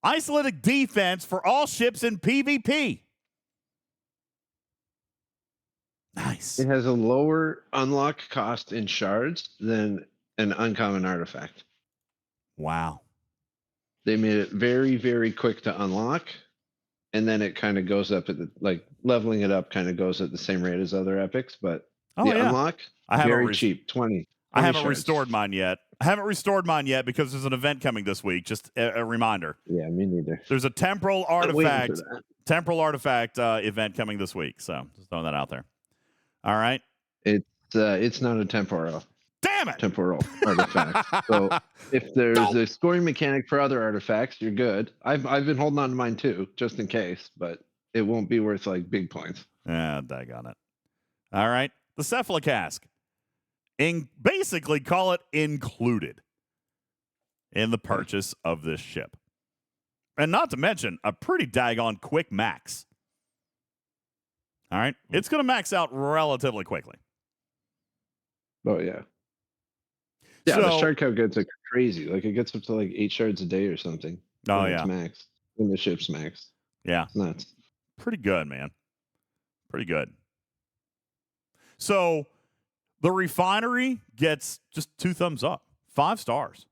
isolated defense for all ships in PvP. Nice. It has a lower unlock cost in shards than an uncommon artifact. Wow. They made it very, very quick to unlock, and then it kind of goes up at the leveling it up kind of goes at the same rate as other epics, but the unlock very cheap, 20. I haven't shards. restored mine yet. I haven't restored mine yet because there's an event coming this week. Just a reminder. Yeah, me neither. There's a temporal artifact event coming this week. So just throwing that out there. All right. It's not a temporal. Damn it! Temporal artifact. So if there's a scoring mechanic for other artifacts, you're good. I've been holding on to mine too, just in case, but it won't be worth big points. Yeah, daggone it. All right. The Cephalocask. Basically call it included in the purchase of this ship. And not to mention a pretty daggone quick max. All right. It's going to max out relatively quickly. Oh, yeah. Yeah, So, the shard count gets crazy. It gets up to 8 shards a day or something. Oh, when yeah. It's maxed. When the ship's maxed. Yeah. It's nuts. Pretty good, man. Pretty good. So the Refinery gets just 2 thumbs up, 5 stars.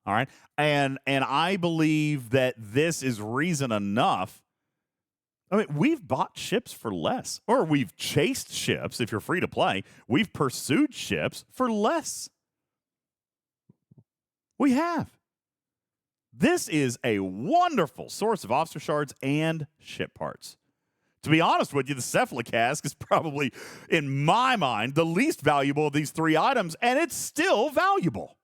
All right. And I believe that this is reason enough. I mean, we've bought ships for less, or we've chased ships. If you're free to play, we've pursued ships for less. We have. This is a wonderful source of officer shards and ship parts. To be honest with you, the Cephalocask is probably, in my mind, the least valuable of these 3 items, and it's still valuable.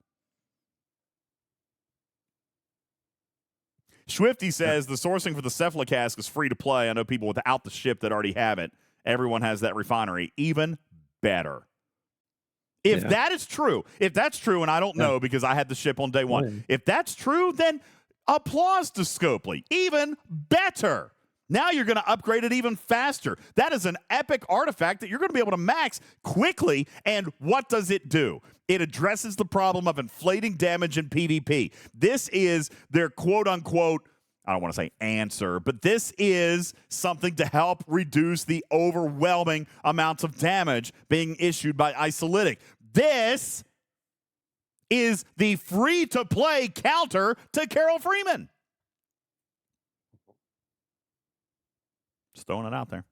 Swifty says the sourcing for the Cephalocask is free to play. I know people without the ship that already have it. Everyone has that Refinery. Even better. If that is true, and I don't know because I had the ship on day 1. If that's true, then applause to Scopely. Even better. Now you're going to upgrade it even faster. That is an epic artifact that you're going to be able to max quickly. And what does it do? It addresses the problem of inflating damage in PvP. This is their quote-unquote, I don't want to say answer, but this is something to help reduce the overwhelming amounts of damage being issued by Isolytic. This is the free-to-play counter to Carol Freeman. Just throwing it out there.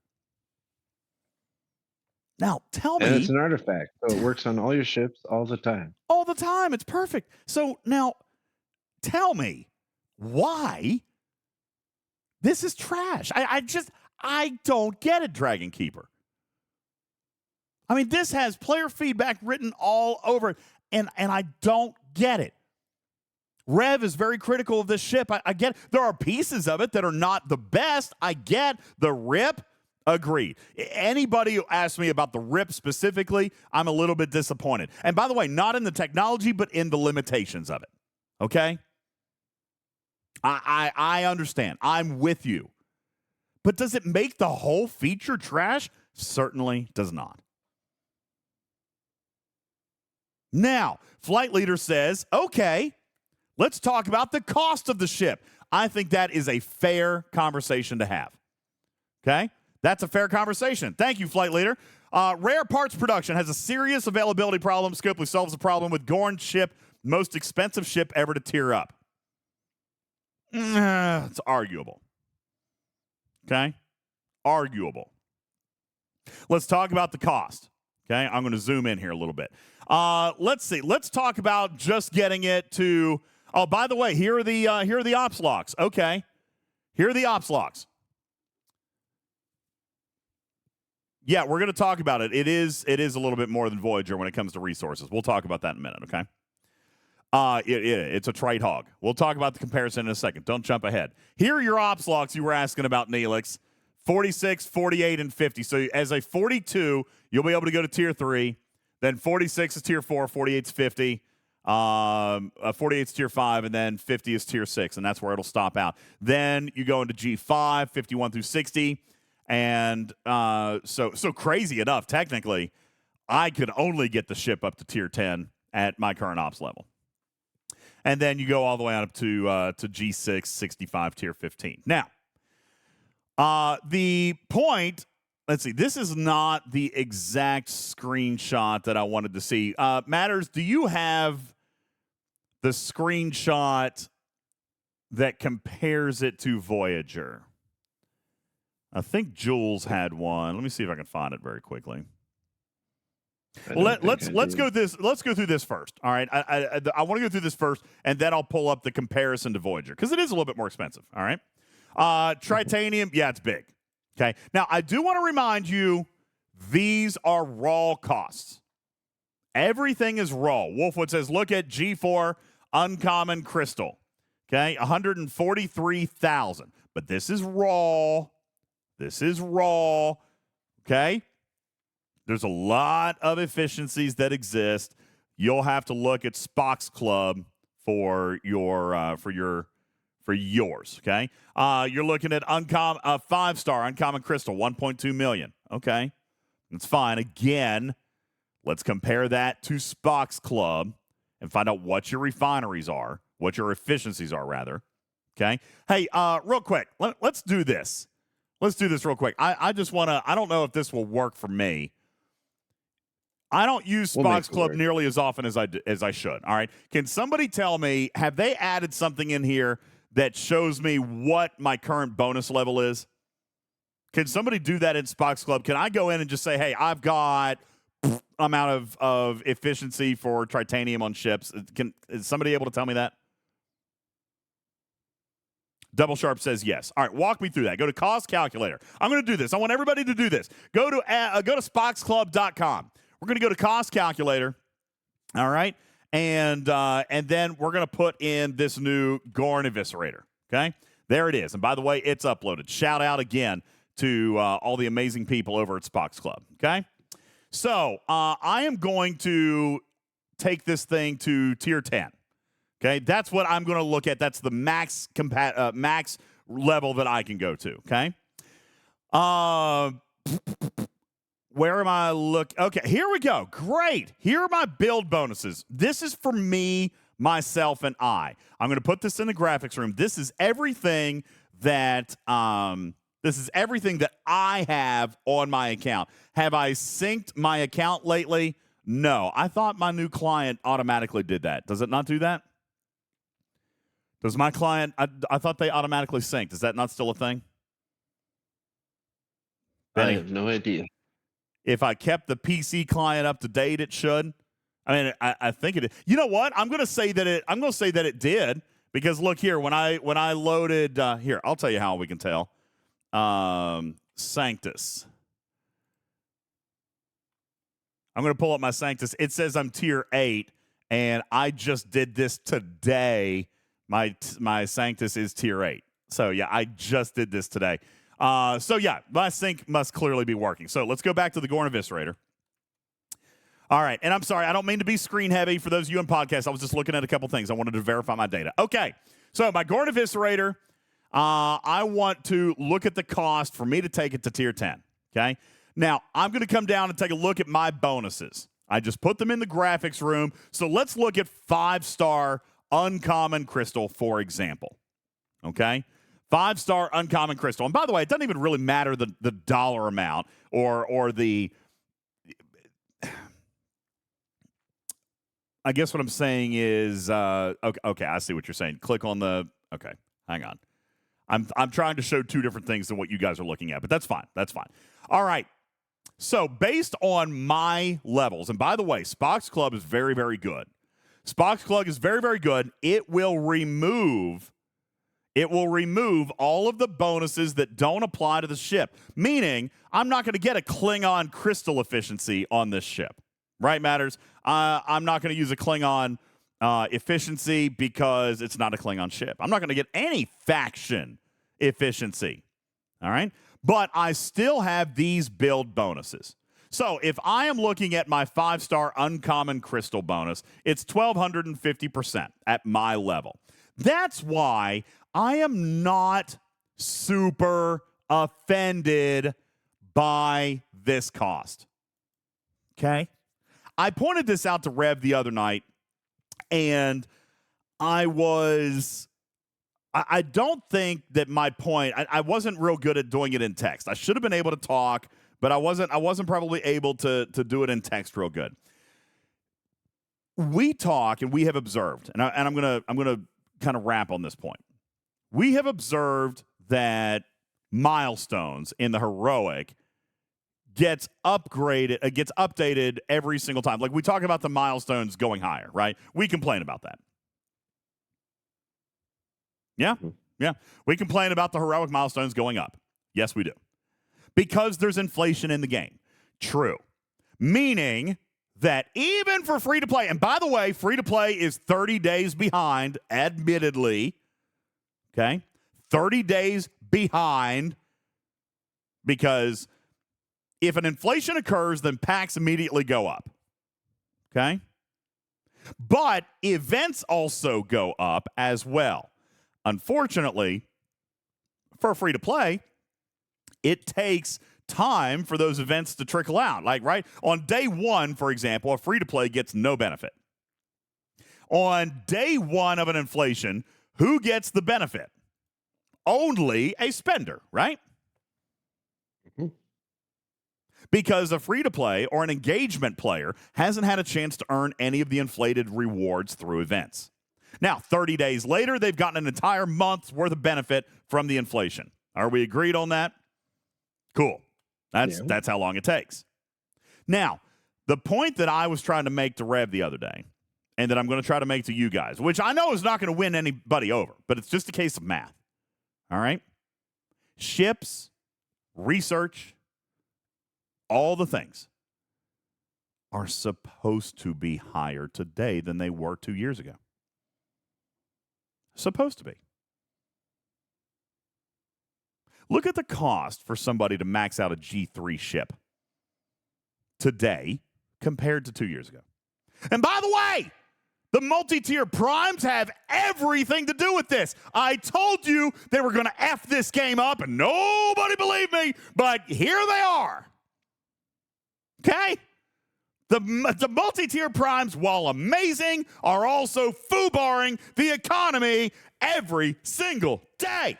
Now, tell me. And it's an artifact, so it works on all your ships all the time. All the time. It's perfect. So now, tell me why this is trash. I don't get it, Dragon Keeper. I mean, this has player feedback written all over it, and I don't get it. Rev is very critical of this ship. I get there are pieces of it that are not the best. I get the rip. Agreed. Anybody who asks me about the rip specifically, I'm a little bit disappointed. And by the way, not in the technology, but in the limitations of it. Okay? I understand. I'm with you. But does it make the whole feature trash? Certainly does not. Now, Flight Leader says, okay, let's talk about the cost of the ship. I think that is a fair conversation to have. Okay? That's a fair conversation. Thank you, Flight Leader. Rare Parts Production has a serious availability problem. Scopely solves the problem with Gorn's ship, most expensive ship ever to tier up. It's arguable. Okay? Arguable. Let's talk about the cost. Okay? I'm going to zoom in here a little bit. Let's see. Let's talk about just getting it to... Oh, by the way, here are the ops logs. Okay. Here are the ops logs. Yeah, we're going to talk about it. It is a little bit more than Voyager when it comes to resources. We'll talk about that in a minute, okay? It's a trade hog. We'll talk about the comparison in a second. Don't jump ahead. Here are your ops logs you were asking about, Neelix. 46, 48, and 50. So as a 42, you'll be able to go to Tier 3. Then 46 is Tier 4, 48 is 50. 48 is Tier 5, and then 50 is Tier 6, and that's where it'll stop out. Then you go into G5, 51 through 60. And so crazy enough, technically, I could only get the ship up to Tier 10 at my current ops level. And then you go all the way on up to G6, 65, tier 15. Now, the point, let's see, this is not the exact screenshot that I wanted to see. Matters, do you have the screenshot that compares it to Voyager? I think Jules had one. Let me see if I can find it very quickly. Well, let's go through this first. All right, I want to go through this first, and then I'll pull up the comparison to Voyager because it is a little bit more expensive. All right, Tritanium, yeah, it's big. Okay, now I do want to remind you, these are raw costs. Everything is raw. Wolfwood says, look at G4 Uncommon Crystal. Okay, 143,000, but this is raw. This is raw. Okay. There's a lot of efficiencies that exist. You'll have to look at Spock's Club for yours. Okay, you're looking at 5-star Uncommon Crystal, 1.2 million. Okay, that's fine. Again, let's compare that to Spock's Club and find out what your refineries are, what your efficiencies are, rather. Okay. Hey, real quick, let's do this. Let's do this real quick. I just want to. I don't know if this will work for me. I don't use Spock's Club nearly as often as I should. All right. Can somebody tell me, have they added something in here that shows me what my current bonus level is? Can somebody do that in Spock's Club? Can I go in and just say, hey, I've got amount of efficiency for Tritanium on ships? Is somebody able to tell me that? Double Sharp says yes. All right, walk me through that. Go to cost calculator. I'm going to do this. I want everybody to do this. Go to spocksclub.com. We're going to go to cost calculator, all right? And then we're going to put in this new Gorn Eviscerator, okay? There it is. And by the way, it's uploaded. Shout out again to all the amazing people over at Spock's Club, okay? So I am going to take this thing to tier 10, okay? That's what I'm going to look at. That's the max max level that I can go to, okay? Where am I Okay, here we go. Great. Here are my build bonuses. This is for me, myself, and I. I'm going to put this in the graphics room. This is everything that I have on my account. Have I synced my account lately? No. I thought my new client automatically did that. Does it not do that? Does my client, I thought they automatically synced. Is that not still a thing? I have no idea. If I kept the PC client up to date, it should. I mean, I think it. You know what? I'm going to say that it did, because look here. When I loaded here, I'll tell you how we can tell. Sanctus. I'm going to pull up my Sanctus. It says I'm tier 8, and I just did this today. My Sanctus is tier 8. So yeah, I just did this today. So yeah, my sync must clearly be working. So let's go back to the Gorn Eviscerator. All right, and I'm sorry, I don't mean to be screen heavy for those of you in podcasts. I was just looking at a couple things. I wanted to verify my data. Okay, so my Gorn Eviscerator, I want to look at the cost for me to take it to tier 10, okay? Now, I'm going to come down and take a look at my bonuses. I just put them in the graphics room. So let's look at 5-star Uncommon Crystal, for example, okay? 5-star Uncommon Crystal. And by the way, it doesn't even really matter the dollar amount or the... I guess what I'm saying is... okay, I see what you're saying. Click on the... Okay, hang on. I'm trying to show two different things than what you guys are looking at, but that's fine. That's fine. All right. So based on my levels, and by the way, Spock's Club is very, very good. Spock's Club is very, very good. It will remove all of the bonuses that don't apply to the ship, meaning I'm not going to get a Klingon crystal efficiency on this ship. Right, Matters? I'm not going to use a Klingon efficiency because it's not a Klingon ship. I'm not going to get any faction efficiency. All right? But I still have these build bonuses. So if I am looking at my 5-star Uncommon Crystal bonus, it's 1,250% at my level. That's why I am not super offended by this cost. Okay? I pointed this out to Rev the other night, and I don't think that my point, I wasn't real good at doing it in text. I should have been able to talk, but I wasn't probably able to do it in text real good. We talk and we have observed, and I'm gonna kind of wrap on this point. We have observed that milestones in the heroic gets updated every single time. Like we talk about the milestones going higher, right? We complain about that. Yeah. We complain about the heroic milestones going up. Yes, we do. Because there's inflation in the game. True. Meaning that even for free-to-play, and by the way, free-to-play is 30 days behind, admittedly. Okay? 30 days behind, because if an inflation occurs, then packs immediately go up. Okay? But events also go up as well. Unfortunately, for free-to-play, it takes time for those events to trickle out. Like, right? On day one, for example, a free-to-play gets no benefit. On day one of an inflation, who gets the benefit? Only a spender, right? Mhm. Because a free-to-play or an engagement player hasn't had a chance to earn any of the inflated rewards through events. Now, 30 days later, they've gotten an entire month's worth of benefit from the inflation. Are we agreed on that? Cool. That's how long it takes. Now, the point that I was trying to make to Rev the other day, and that I'm going to try to make to you guys, which I know is not going to win anybody over, but it's just a case of math. All right? Ships, research, all the things are supposed to be higher today than they were 2 years ago. Supposed to be. Look at the cost for somebody to max out a G3 ship today compared to 2 years ago. And by the way, the multi-tier primes have everything to do with this. I told you they were going to F this game up, and nobody believed me, but here they are. Okay? The multi-tier primes, while amazing, are also foobarring the economy every single day.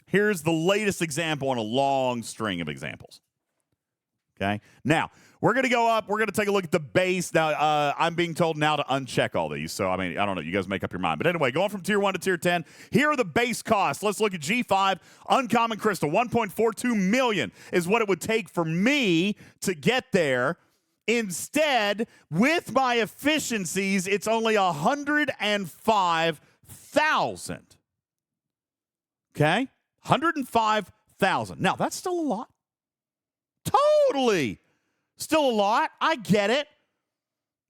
Here's the latest example on a long string of examples. Okay? Now, we're going to go up. We're going to take a look at the base. Now, I'm being told now to uncheck all these. So, I mean, I don't know. You guys make up your mind. But anyway, going from Tier 1 to Tier 10, here are the base costs. Let's look at G5. Uncommon Crystal, $1.42 million is what it would take for me to get there. Instead, with my efficiencies, it's only $105,000. Okay? $105,000. Now, that's still a lot. Totally. Still a lot. I get it.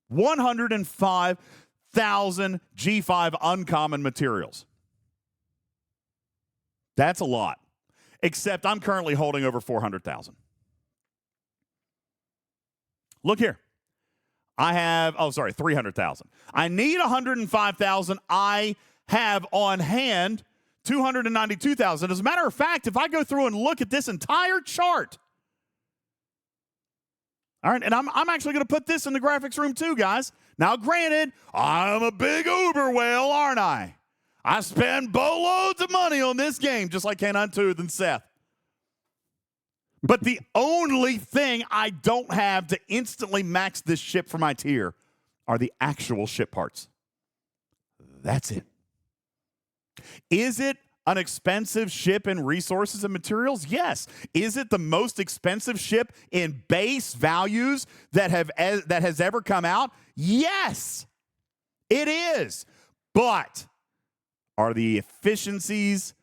105,000 G5 uncommon materials. That's a lot. Except I'm currently holding over 400,000. Look here. I have, 300,000. I need 105,000. I have on hand 292,000. As a matter of fact, if I go through and look at this entire chart, all right, and I'm actually going to put this in the graphics room too, guys. Now, granted, I'm a big Uber whale, aren't I? I spend boatloads of money on this game, just like Canine Tooth and Seth. But the only thing I don't have to instantly max this ship for my tier are the actual ship parts. That's it. Is it an expensive ship in resources and materials? Yes. Is it the most expensive ship in base values that has ever come out? Yes, it is. But are the efficiencies,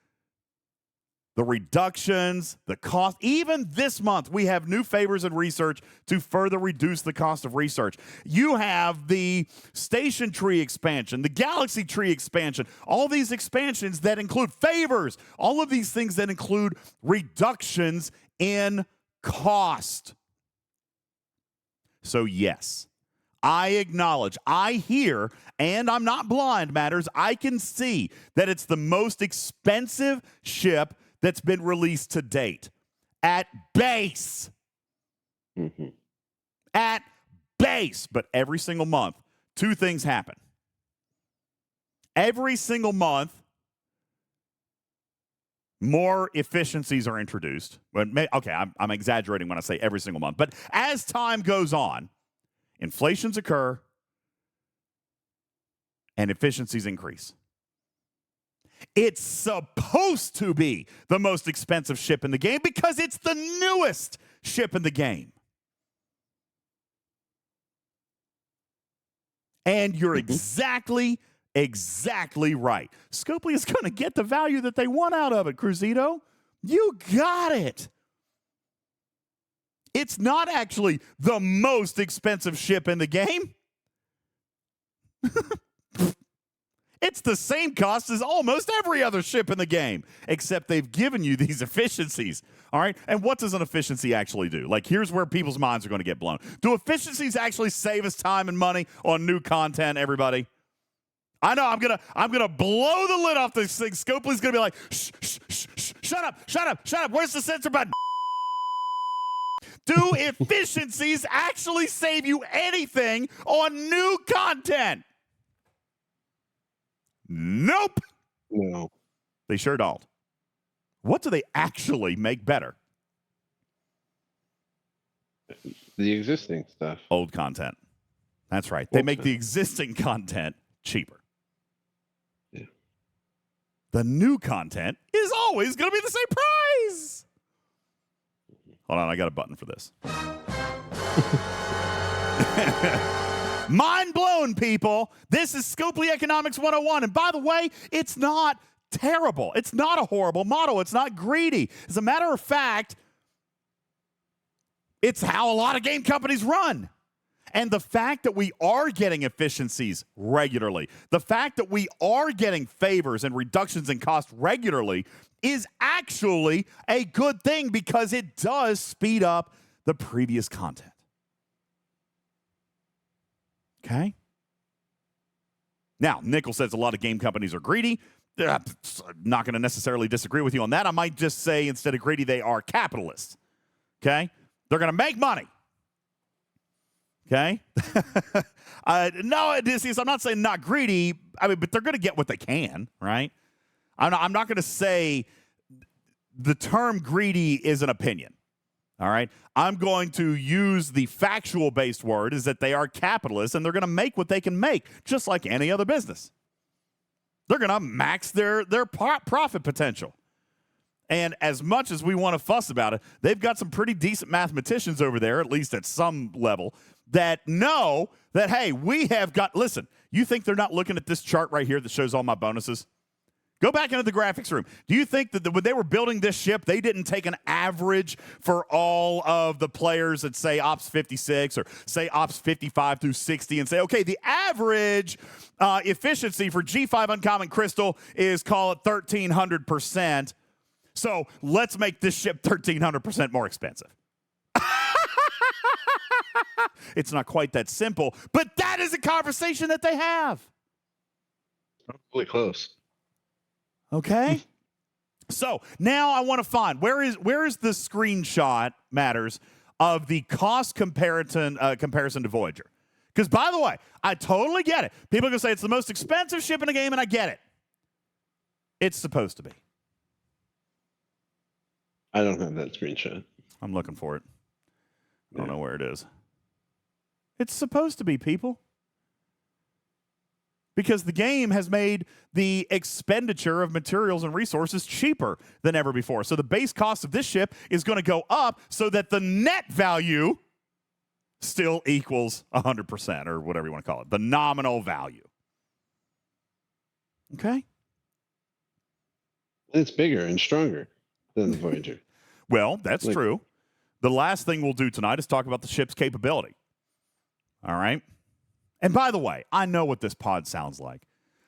the reductions, the cost, even this month, we have new favors in research to further reduce the cost of research. You have the station tree expansion, the galaxy tree expansion, all these expansions that include favors, all of these things that include reductions in cost. So yes, I acknowledge, I hear, and I'm not blind, Matters. I can see that it's the most expensive ship that's been released to date at base. Mm-hmm. At base. But every single month, two things happen. Every single month, more efficiencies are introduced. Okay, I'm exaggerating when I say every single month. But as time goes on, inflations occur and efficiencies increase. It's supposed to be the most expensive ship in the game because it's the newest ship in the game. And you're exactly right. Scopely is going to get the value that they want out of it, Cruzito. You got it. It's not actually the most expensive ship in the game. It's the same cost as almost every other ship in the game, except they've given you these efficiencies. All right? And what does an efficiency actually do? Like, here's where people's minds are going to get blown. Do efficiencies actually save us time and money on new content, everybody? I know I'm gonna blow the lid off this thing. Scopely's gonna be like, shut up. Where's the censor button? Do efficiencies actually save you anything on new content? Nope. No. They sure don't. What do they actually make better? The existing stuff. Old content. That's right. They Old make the content. existing content cheaper. Yeah. The new content is always going to be the same price. Hold on, I got a button for this. Mind blown, people. This is Scopely Economics 101. And by the way, it's not terrible. It's not a horrible model. It's not greedy. As a matter of fact, it's how a lot of game companies run. And the fact that we are getting efficiencies regularly, the fact that we are getting favors and reductions in cost regularly is actually a good thing because it does speed up the previous content. Okay? Now, Nickel says a lot of game companies are greedy. I'm not going to necessarily disagree with you on that. I might just say instead of greedy, they are capitalists. Okay? They're going to make money. Okay? No, Odysseus, I'm not saying not greedy. I mean, but they're going to get what they can, right? I'm not going to say the term greedy is an opinion. All right? I'm going to use the factual-based word is that they are capitalists and they're going to make what they can make, just like any other business. They're going to max their profit potential. And as much as we want to fuss about it, they've got some pretty decent mathematicians over there, at least at some level, that know that, hey, we have got, listen, you think they're not looking at this chart right here that shows all my bonuses? Go back into the graphics room. Do you think that when they were building this ship, they didn't take an average for all of the players at, say, Ops 56 or, say, Ops 55 through 60 and say, okay, the average efficiency for G5 Uncommon Crystal is, call it 1,300%. So let's make this ship 1,300% more expensive. It's not quite that simple, but that is a conversation that they have. Really close. Okay? So now I want to find where is the screenshot matters of the cost comparison to Voyager. Because by the way, I totally get it. People are going to say it's the most expensive ship in the game, and I get it. It's supposed to be. I don't have that screenshot. I'm looking for it. I don't know where it is. It's supposed to be, people. Because the game has made the expenditure of materials and resources cheaper than ever before. So the base cost of this ship is going to go up so that the net value still equals 100% or whatever you want to call it. The nominal value. Okay? It's bigger and stronger than the Voyager. Well, that's true. The last thing we'll do tonight is talk about the ship's capability. All right? And by the way, I know what this pod sounds like.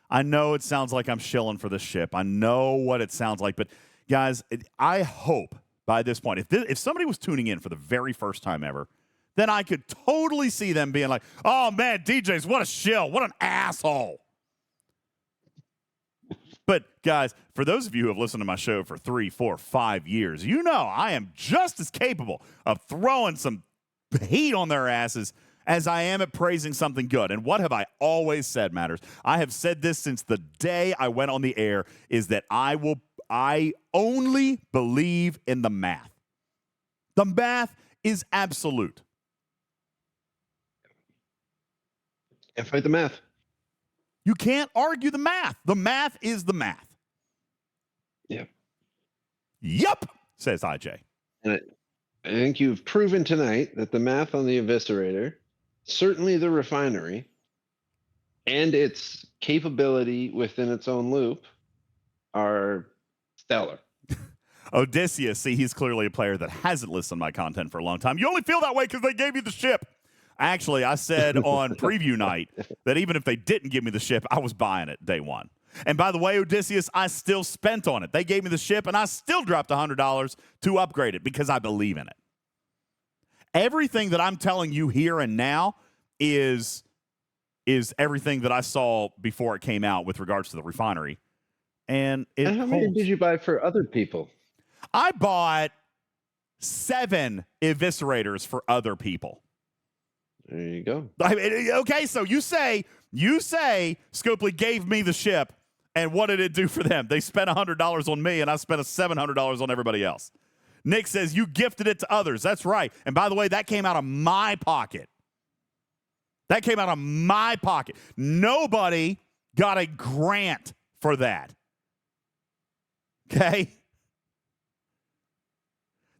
I know it sounds like I'm shilling for this ship. I know what it sounds like. But, guys, I hope by this point, if somebody was tuning in for the very first time ever, then I could totally see them being like, oh, man, DJs, what a shill. What an asshole. But, guys, for those of you who have listened to my show for 3, 4, 5 years, you know I am just as capable of throwing some heat on their asses as I am at praising something good. And what have I always said matters? I have said this since the day I went on the air, is that I only believe in the math. The math is absolute. Can't fight the math. You can't argue the math. The math is the math. Yeah. Yup, says IJ. And I think you've proven tonight that the math on the Eviscerator, certainly the Refinery, and its capability within its own loop are stellar. Odysseus, see, he's clearly a player that hasn't listened to my content for a long time. You only feel that way because they gave you the ship. Actually, I said on preview night that even if they didn't give me the ship, I was buying it day one. And by the way, Odysseus, I still spent on it. They gave me the ship, and I still dropped $100 to upgrade it because I believe in it. Everything that I'm telling you here and now is everything that I saw before it came out with regards to the Refinery. And how many did you buy for other people? I bought 7 Eviscerators for other people. There you go. Okay, so you say Scopely gave me the ship, and what did it do for them? They spent $100 on me, and I spent $700 on everybody else. Nick says you gifted it to others. That's right. And by the way, that came out of my pocket. That came out of my pocket. Nobody got a grant for that. Okay?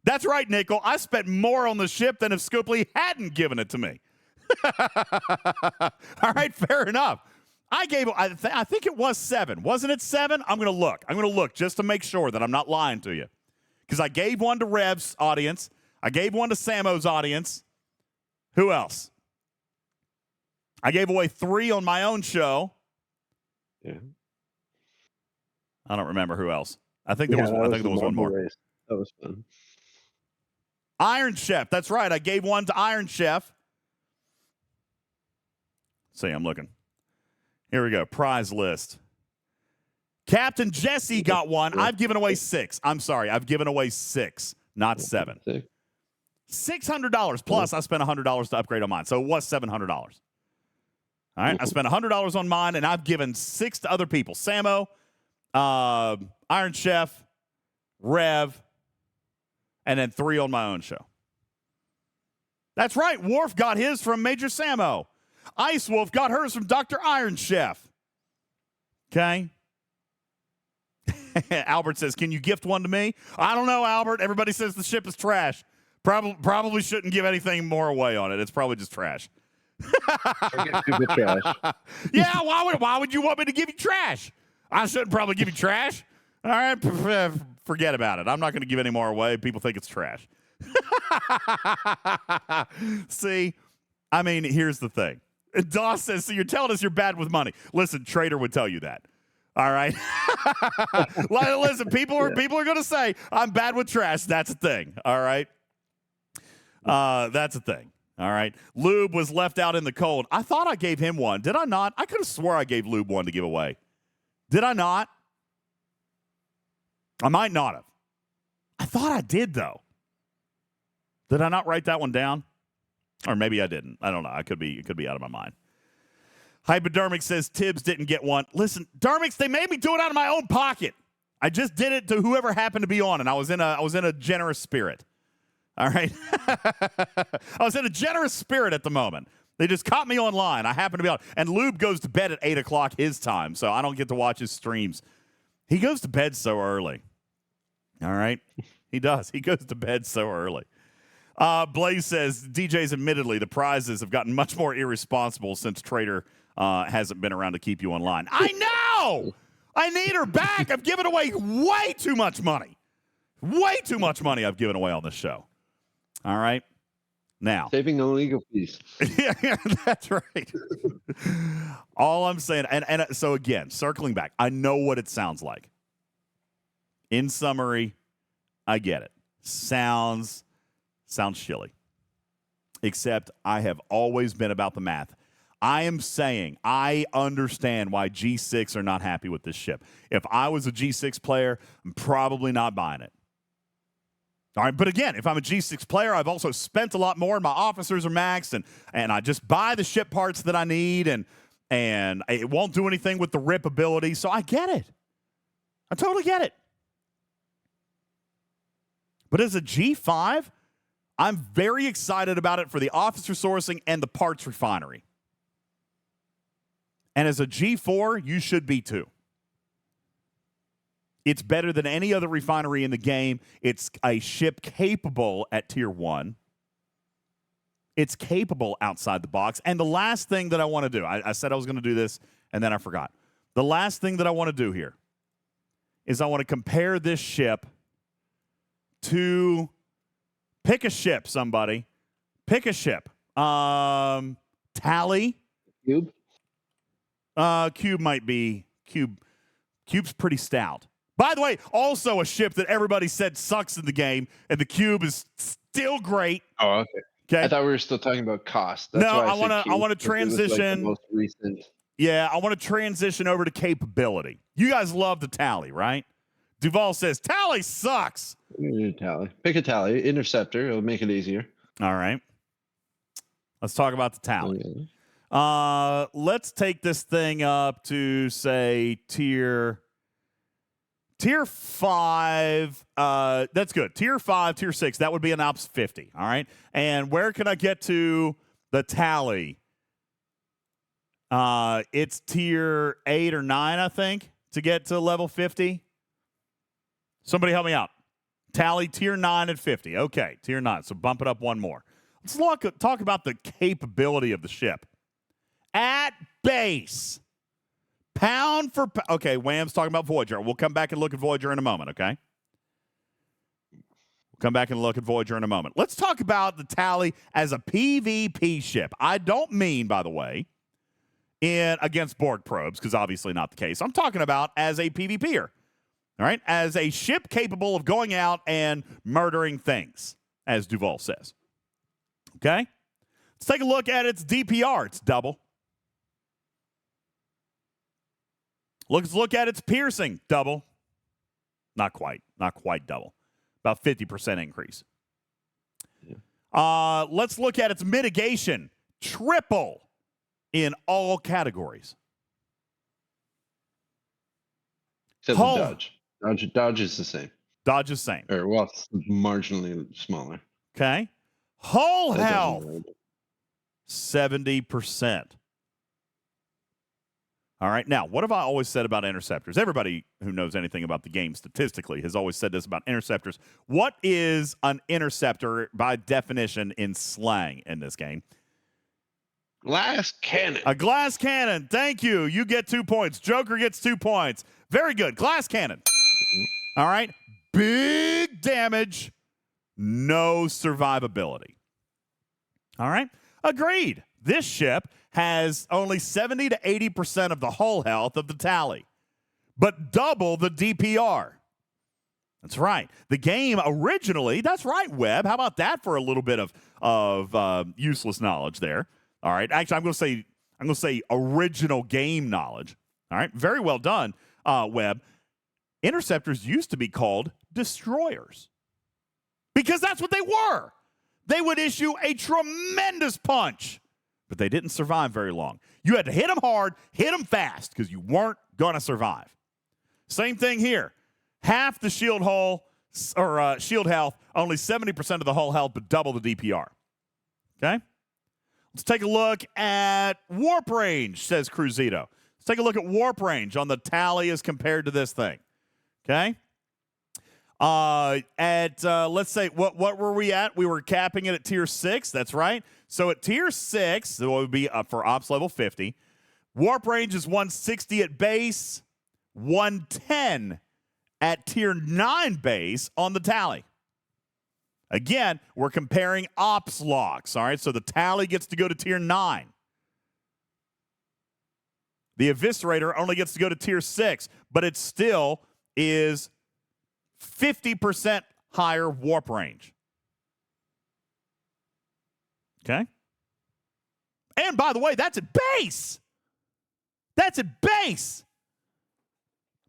That's right, Nickel. I spent more on the ship than if Scopely hadn't given it to me. All right, fair enough. I think it was 7. Wasn't it 7? I'm going to look just to make sure that I'm not lying to you. Because I gave one to Rev's audience. I gave one to Samo's audience. Who else? I gave away 3 on my own show. Yeah. I don't remember who else. I think there was one more. Race. That was fun. Iron Chef. That's right. I gave one to Iron Chef. See, I'm looking. Here we go. Prize list. Captain Jesse got one. I've given away 6. I'm sorry. I've given away 6, not 7. $600 plus I spent $100 to upgrade on mine. So it was $700. All right. I spent $100 on mine, and I've given 6 to other people. Samo, Iron Chef, Rev, and then 3 on my own show. That's right. Worf got his from Major Samo. Ice Wolf got hers from Dr. Iron Chef. Okay. Albert says, can you gift one to me? I don't know, Albert. Everybody says the ship is trash. Probably shouldn't give anything more away on it. It's probably just trash. Trash. Yeah, why would you want me to give you trash? I shouldn't probably give you trash. All right, forget about it. I'm not going to give any more away. People think it's trash. See, I mean, here's the thing. Doss says, so you're telling us you're bad with money. Listen, Trader would tell you that. All right. Listen, people are going to say I'm bad with trash. That's a thing. All right. That's a thing. All right. Lube was left out in the cold. I thought I gave him one. Did I not? I could have swore I gave Lube one to give away. Did I not? I might not have. I thought I did, though. Did I not write that one down? Or maybe I didn't. I don't know. It could be out of my mind. Hypodermic says Tibbs didn't get one. Listen, Dermix, they made me do it out of my own pocket. I just did it to whoever happened to be on, and I was in a generous spirit. All right. I was in a generous spirit at the moment. They just caught me online. I happen to be on. And Lube goes to bed at 8 o'clock his time, so I don't get to watch his streams. He goes to bed so early. All right. He does. He goes to bed so early. Blaze says, DJs, admittedly, the prizes have gotten much more irresponsible since Trader hasn't been around to keep you online. I know! I need her back. I've given away way too much money. Way too much money I've given away on this show. All right? Now. Saving no legal fees. Yeah, that's right. All I'm saying, and so again, circling back, I know what it sounds like. In summary, I get it. Sounds shilly. Except I have always been about the math. I am saying I understand why G6 are not happy with this ship. If I was a G6 player, I'm probably not buying it. All right, but again, if I'm a G6 player, I've also spent a lot more, and my officers are maxed, and I just buy the ship parts that I need, and it won't do anything with the rip ability, so I get it. I totally get it. But as a G5, I'm very excited about it for the officer sourcing and the parts refinery. And as a G4, you should be too. It's better than any other refinery in the game. It's a ship capable at Tier 1. It's capable outside the box. And the last thing that I want to do, I said I was going to do this, and then I forgot. The last thing that I want to do here is I want to compare this ship to, pick a ship, somebody. Pick a ship. Tally. Cube? Cube might be. Cube's pretty stout. By the way, also a ship that everybody said sucks in the game, and the Cube is still great. Oh, okay. Okay. I thought we were still talking about cost. That's No, why I said Cube, want to because it was, like, the transition. most recent. Yeah, I want to transition over to capability. You guys love the Tally, right? Duval says Tally sucks. Tally. Pick a Tally. Interceptor. It'll make it easier. All right. Let's talk about the Tally. Okay. Let's take this thing up to, say, tier 5. That's good. Tier 5, tier 6. That would be an Ops 50. All right. And where can I get to the Tally? It's tier 8 or 9, I think, to get to level 50. Somebody help me out. Tally tier 9 at 50. Okay, tier 9. So bump it up one more. Let's talk about the capability of the ship. At base, pound for pound. Okay, Wham's talking about Voyager. We'll come back and look at Voyager in a moment, okay? We'll come back and look at Voyager in a moment. Let's talk about the Tally as a PvP ship. I don't mean, by the way, against Borg probes, because obviously not the case. I'm talking about as a PvPer. All right? As a ship capable of going out and murdering things, as Duval says. Okay? Let's take a look at its DPR. It's double. Let's look at its piercing. Double. Not quite. Not quite double. About 50% increase. Yeah. Let's look at its mitigation. Triple in all categories. Except for Dodge. Dodge is the same. Dodge is same. Or, well, it's marginally smaller. Okay. Hull That health. doesn't matter. 70%. All right. Now, what have I always said about interceptors? Everybody who knows anything about the game statistically has always said this about interceptors. What is an interceptor by definition in slang in this game? Glass cannon. A glass cannon. Thank you. You get 2 points. Joker gets 2 points. Very good. Glass cannon. All right. Big damage. No survivability. All right. Agreed. This ship has only 70 to 80% of the hull health of the Tally, but double the DPR. That's right. The game originally, that's right, Webb. How about that for a little bit of useless knowledge there? All right. Actually, I'm going to say original game knowledge. All right. Very well done, Webb. Interceptors used to be called destroyers because that's what they were. They would issue a tremendous punch, but they didn't survive very long. You had to hit them hard, hit them fast, because you weren't going to survive. Same thing here. Half the shield hull or shield health, only 70% of the hull health, but double the DPR. Okay? Let's take a look at warp range, says Cruzito. Let's take a look at warp range on the Tally as compared to this thing. Okay? Let's say, what were we at? We were capping it at tier 6. That's right. So at tier 6, it would be up for ops level 50. Warp range is 160 at base, 110 at tier 9 base on the Tally. Again, we're comparing ops logs. All right. So the Tally gets to go to tier 9. The Eviscerator only gets to go to tier 6, but it still is 50% higher warp range. Okay? And by the way, that's at base. That's at base.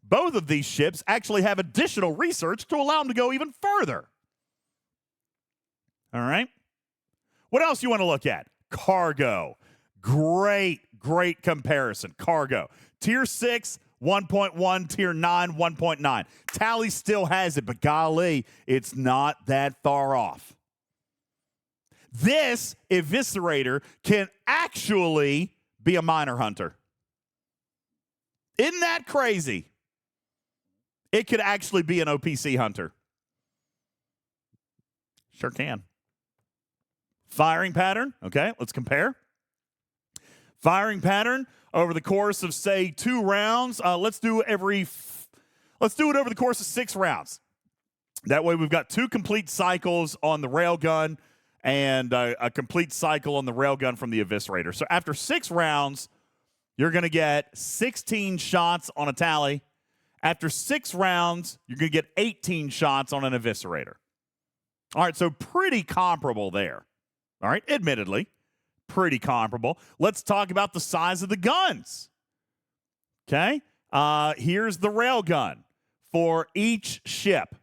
Both of these ships actually have additional research to allow them to go even further. All right. What else you want to look at? Cargo. Great comparison. Cargo. Tier 6, 1.1. Tier 9, 1.9. Tally still has it, but golly, it's not that far off. This Eviscerator can actually be a miner hunter. Isn't that crazy? It could actually be an OPC hunter. Sure can. Firing pattern. Okay, let's compare. Firing pattern over the course of, say, 2 rounds. Let's do it over the course of 6 rounds. That way we've got 2 complete cycles on the railgun and a complete cycle on the railgun from the Eviscerator. So after 6 rounds, you're going to get 16 shots on a Tally. After 6 rounds, you're going to get 18 shots on an Eviscerator. All right, so pretty comparable there. All right, admittedly, pretty comparable. Let's talk about the size of the guns. Okay, here's the railgun for each ship.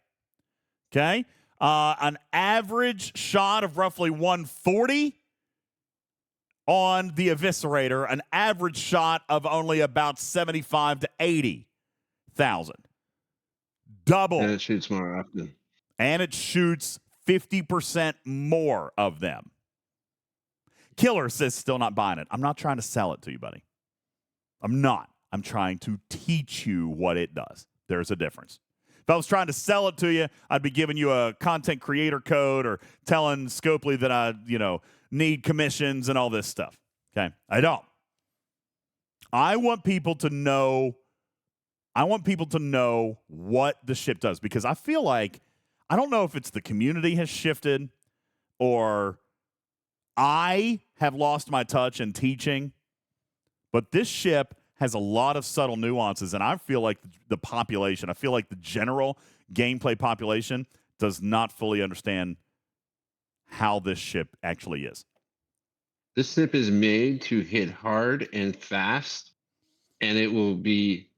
Okay, an average shot of roughly 140 on the Eviscerator, an average shot of only about 75 to 80,000. Double. And it shoots more often. And it shoots 50% more of them. Killer says still not buying it. I'm not trying to sell it to you, buddy. I'm not. I'm trying to teach you what it does. There's a difference. If I was trying to sell it to you, I'd be giving you a content creator code or telling Scopely that I, need commissions and all this stuff. Okay? I don't. I want people to know what the ship does, because I feel like, I don't know if it's the community has shifted or I have lost my touch in teaching, but this ship has a lot of subtle nuances, and I feel like the population, I feel like the general gameplay population does not fully understand how this ship actually is. This ship is made to hit hard and fast, and it will be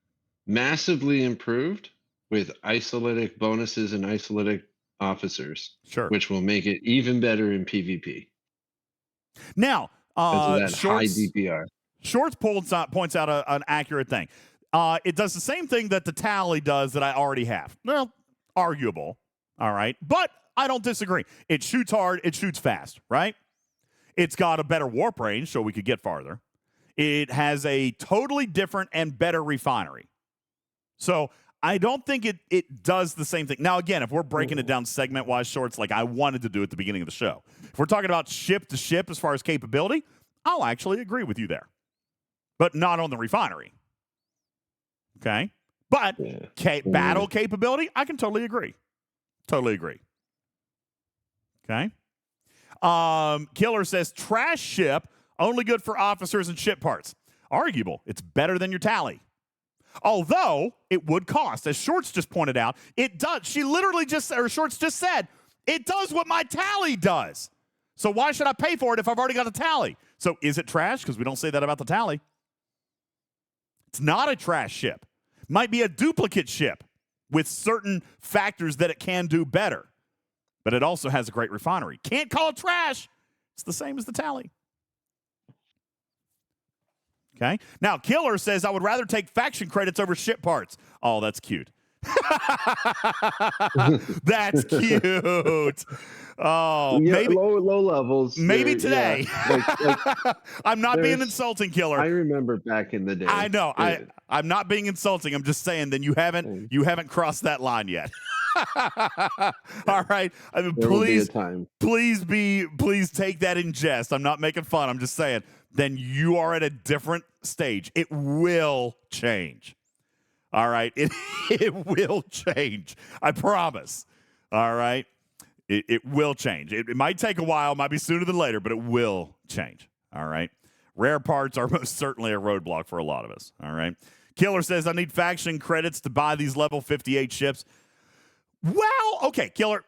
massively improved with isolytic bonuses and isolytic officers. Sure. Which will make it even better in PvP. Now, because of that high DPR. Shorts points out an accurate thing. It does the same thing that the Tally does that I already have. Well, arguable, all right? But I don't disagree. It shoots hard. It shoots fast, right? It's got a better warp range, so we could get farther. It has a totally different and better refinery. So I don't think it does the same thing. Now, again, if we're breaking it down segment-wise, Shorts, like I wanted to do at the beginning of the show, if we're talking about ship to ship as far as capability, I'll actually agree with you there. But not on the refinery. Okay? But battle capability, I can totally agree. Totally agree. Okay? Killer says, trash ship, only good for officers and ship parts. Arguable. It's better than your Tally. Although, it would cost. As Shorts just pointed out, it does. Shorts just said, it does what my Tally does. So why should I pay for it if I've already got a Tally? So is it trash? Because we don't say that about the Tally. It's not a trash ship. Might be a duplicate ship with certain factors that it can do better. But it also has a great refinery. Can't call it trash. It's the same as the Tally. Okay. Now, Killer says, I would rather take faction credits over ship parts. Oh, that's cute. That's cute. Oh, yeah, maybe low levels. Maybe today. Yeah, I'm not being insulting, Killer. I remember back in the day. I know. I'm not being insulting. I'm just saying then you haven't crossed that line yet. All right. I mean, please take that in jest. I'm not making fun. I'm just saying then you are at a different stage. It will change. All right. It will change. I promise. All right. It will change. It might take a while, might be sooner than later, but it will change. All right. Rare parts are most certainly a roadblock for a lot of us. All right. Killer says, I need faction credits to buy these level 58 ships. Well, okay, Killer.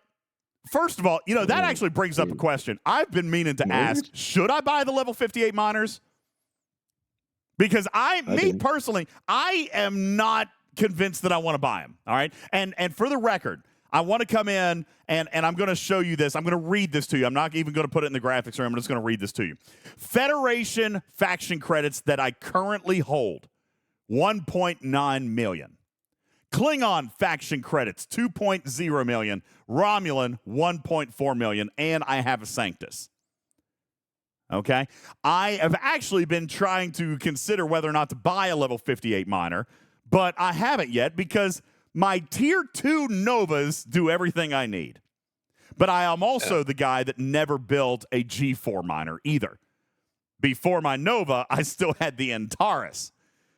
First of all, that actually brings up a question. I've been meaning to ask, should I buy the level 58 miners? Because personally, I am not convinced that I want to buy them. All right. And for the record, I want to come in and I'm going to show you this. I'm going to read this to you. I'm not even going to put it in the graphics room. I'm just going to read this to you. Federation faction credits that I currently hold, 1.9 million. Klingon faction credits, 2.0 million. Romulan, 1.4 million. And I have a Sanctus. Okay? I have actually been trying to consider whether or not to buy a level 58 miner, but I haven't yet because my tier 2 Novas do everything I need. But I am also the guy that never built a G4 miner either. Before my Nova, I still had the Antares.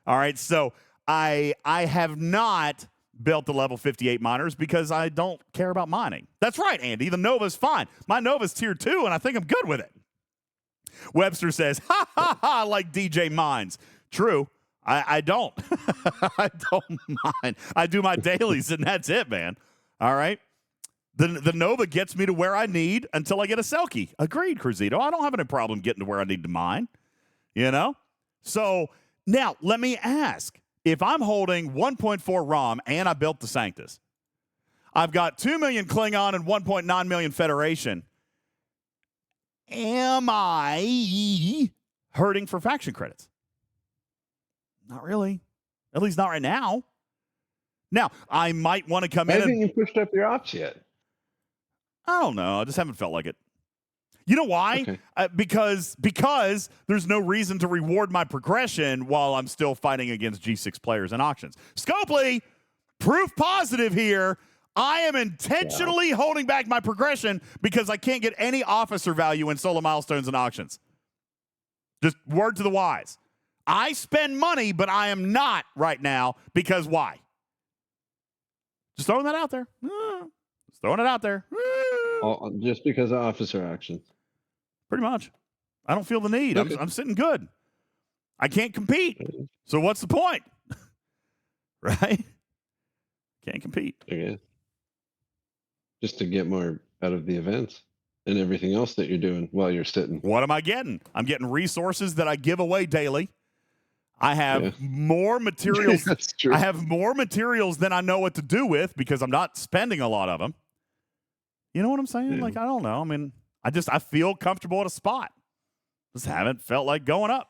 All right, so I have not built the level 58 miners because I don't care about mining. That's right, Andy. The Nova's fine. My Nova's tier 2, and I think I'm good with it. Webster says, ha, ha, ha, like DJ Mines. True. I don't. I don't mind. I do my dailies, and that's it, man. All right? The Nova gets me to where I need until I get a Selkie. Agreed, Cruzito. I don't have any problem getting to where I need to mine. You know? So, now, let me ask. If I'm holding 1.4 ROM and I built the Sanctus, I've got 2 million Klingon and 1.9 million Federation. Am I hurting for faction credits? Not really. At least not right now. Now, I might want to come in. I haven't you pushed up your ops yet. I don't know. I just haven't felt like it. You know why? Okay. Because there's no reason to reward my progression while I'm still fighting against G6 players in auctions. Scopely, proof positive here. I am intentionally holding back my progression because I can't get any officer value in solo milestones and auctions. Just word to the wise. I spend money, but I am not right now because why? Just throwing that out there. Just throwing it out there. Just because of officer actions. Pretty much. I don't feel the need. Okay. I'm sitting good. I can't compete. So what's the point? Right? Can't compete. Okay. Just to get more out of the events and everything else that you're doing while you're sitting. What am I getting? I'm getting resources that I give away daily. I have more materials. That's true. I have more materials than I know what to do with because I'm not spending a lot of them. You know what I'm saying? Yeah. Like, I don't know. I mean, I feel comfortable at a spot. Just haven't felt like going up.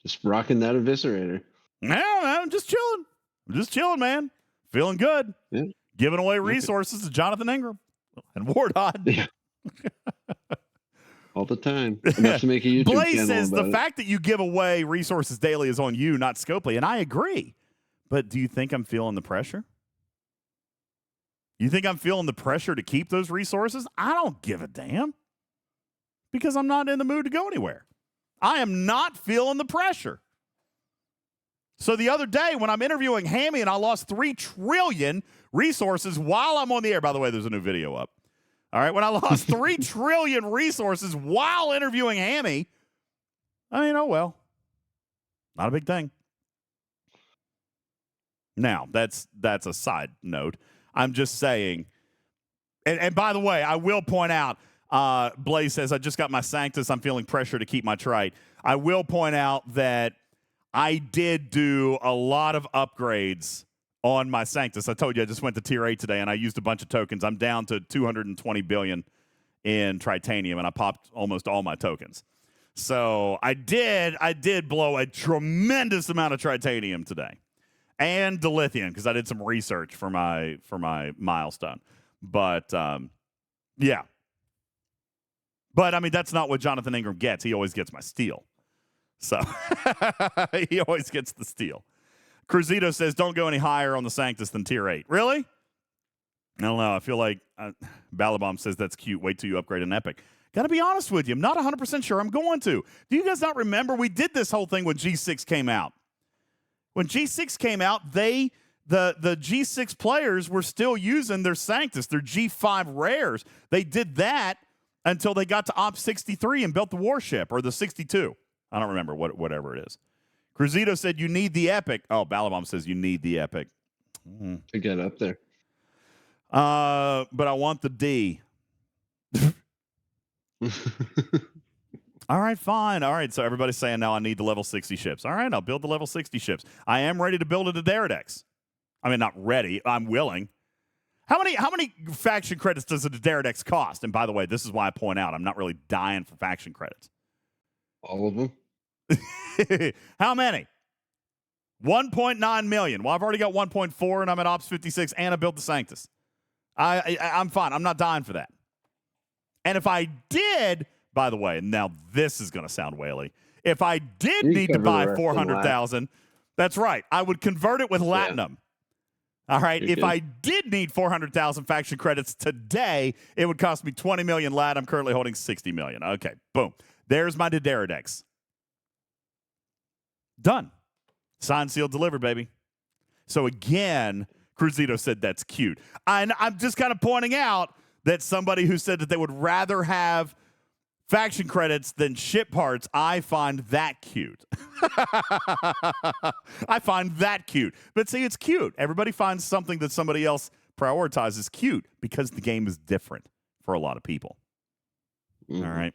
Just rocking that eviscerator. No, I'm just chilling. I'm just chilling, man. Feeling good. Yeah. Giving away resources to Jonathan Ingram and Wardod. Yeah. All the time. Enough to make a YouTube Blaze channel says the about it. fact that you give away resources daily is on you, not Scopely, and I agree. But do you think I'm feeling the pressure? You think I'm feeling the pressure to keep those resources? I don't give a damn because I'm not in the mood to go anywhere. I am not feeling the pressure. So the other day when I'm interviewing Hammy and I lost 3 trillion resources while I'm on the air. By the way, there's a new video up. All right, when I lost 3 trillion resources while interviewing Hammy, I mean, oh well. Not a big thing. Now, that's a side note. I'm just saying, and by the way, I will point out, Blaze says, I just got my Sanctus. I'm feeling pressure to keep my trite. I will point out that I did do a lot of upgrades on my Sanctus. I told you I just went to tier 8 today, and I used a bunch of tokens. I'm down to 220 billion in Tritanium, and I popped almost all my tokens. So I did blow a tremendous amount of Tritanium today. And dilithium, because I did some research for my milestone. But, yeah. But, I mean, that's not what Jonathan Ingram gets. He always gets my steel. So, he always gets the steel. Cruzito says, don't go any higher on the Sanctus than tier 8. Really? I don't know. I feel like Balabomb says that's cute. Wait till you upgrade an epic. Got to be honest with you. I'm not 100% sure I'm going to. Do you guys not remember? We did this whole thing when G6 came out. When G6 came out, the G6 players were still using their Sanctus, their G5 rares. They did that until they got to Op 63 and built the warship, or the 62. I don't remember whatever it is. Cruzito said you need the epic. Oh, Balabomb says you need the epic. To get up there. But I want the D. All right, fine. All right, so everybody's saying now I need the level 60 ships. All right, I'll build the level 60 ships. I am ready to build a Daredex. I mean, not ready. I'm willing. How many faction credits does a Daredex cost? And by the way, this is why I point out I'm not really dying for faction credits. All of them. How many? 1.9 million. Well, I've already got 1.4, and I'm at Ops 56, and I built the Sanctus. I'm fine. I'm not dying for that. And if I did, by the way, now this is going to sound whaley. If I did need to buy 400,000, that's right. I would convert it with Latinum. All right. If I did need 400,000 faction credits today, it would cost me 20 million lat. I'm currently holding 60 million. Okay. Boom. There's my Daredex. Done. Signed, sealed, delivered, baby. So again, Cruzito said that's cute. And I'm just kind of pointing out that somebody who said that they would rather have faction credits than ship parts, I find that cute. I find that cute. But see, it's cute. Everybody finds something that somebody else prioritizes cute because the game is different for a lot of people. All right?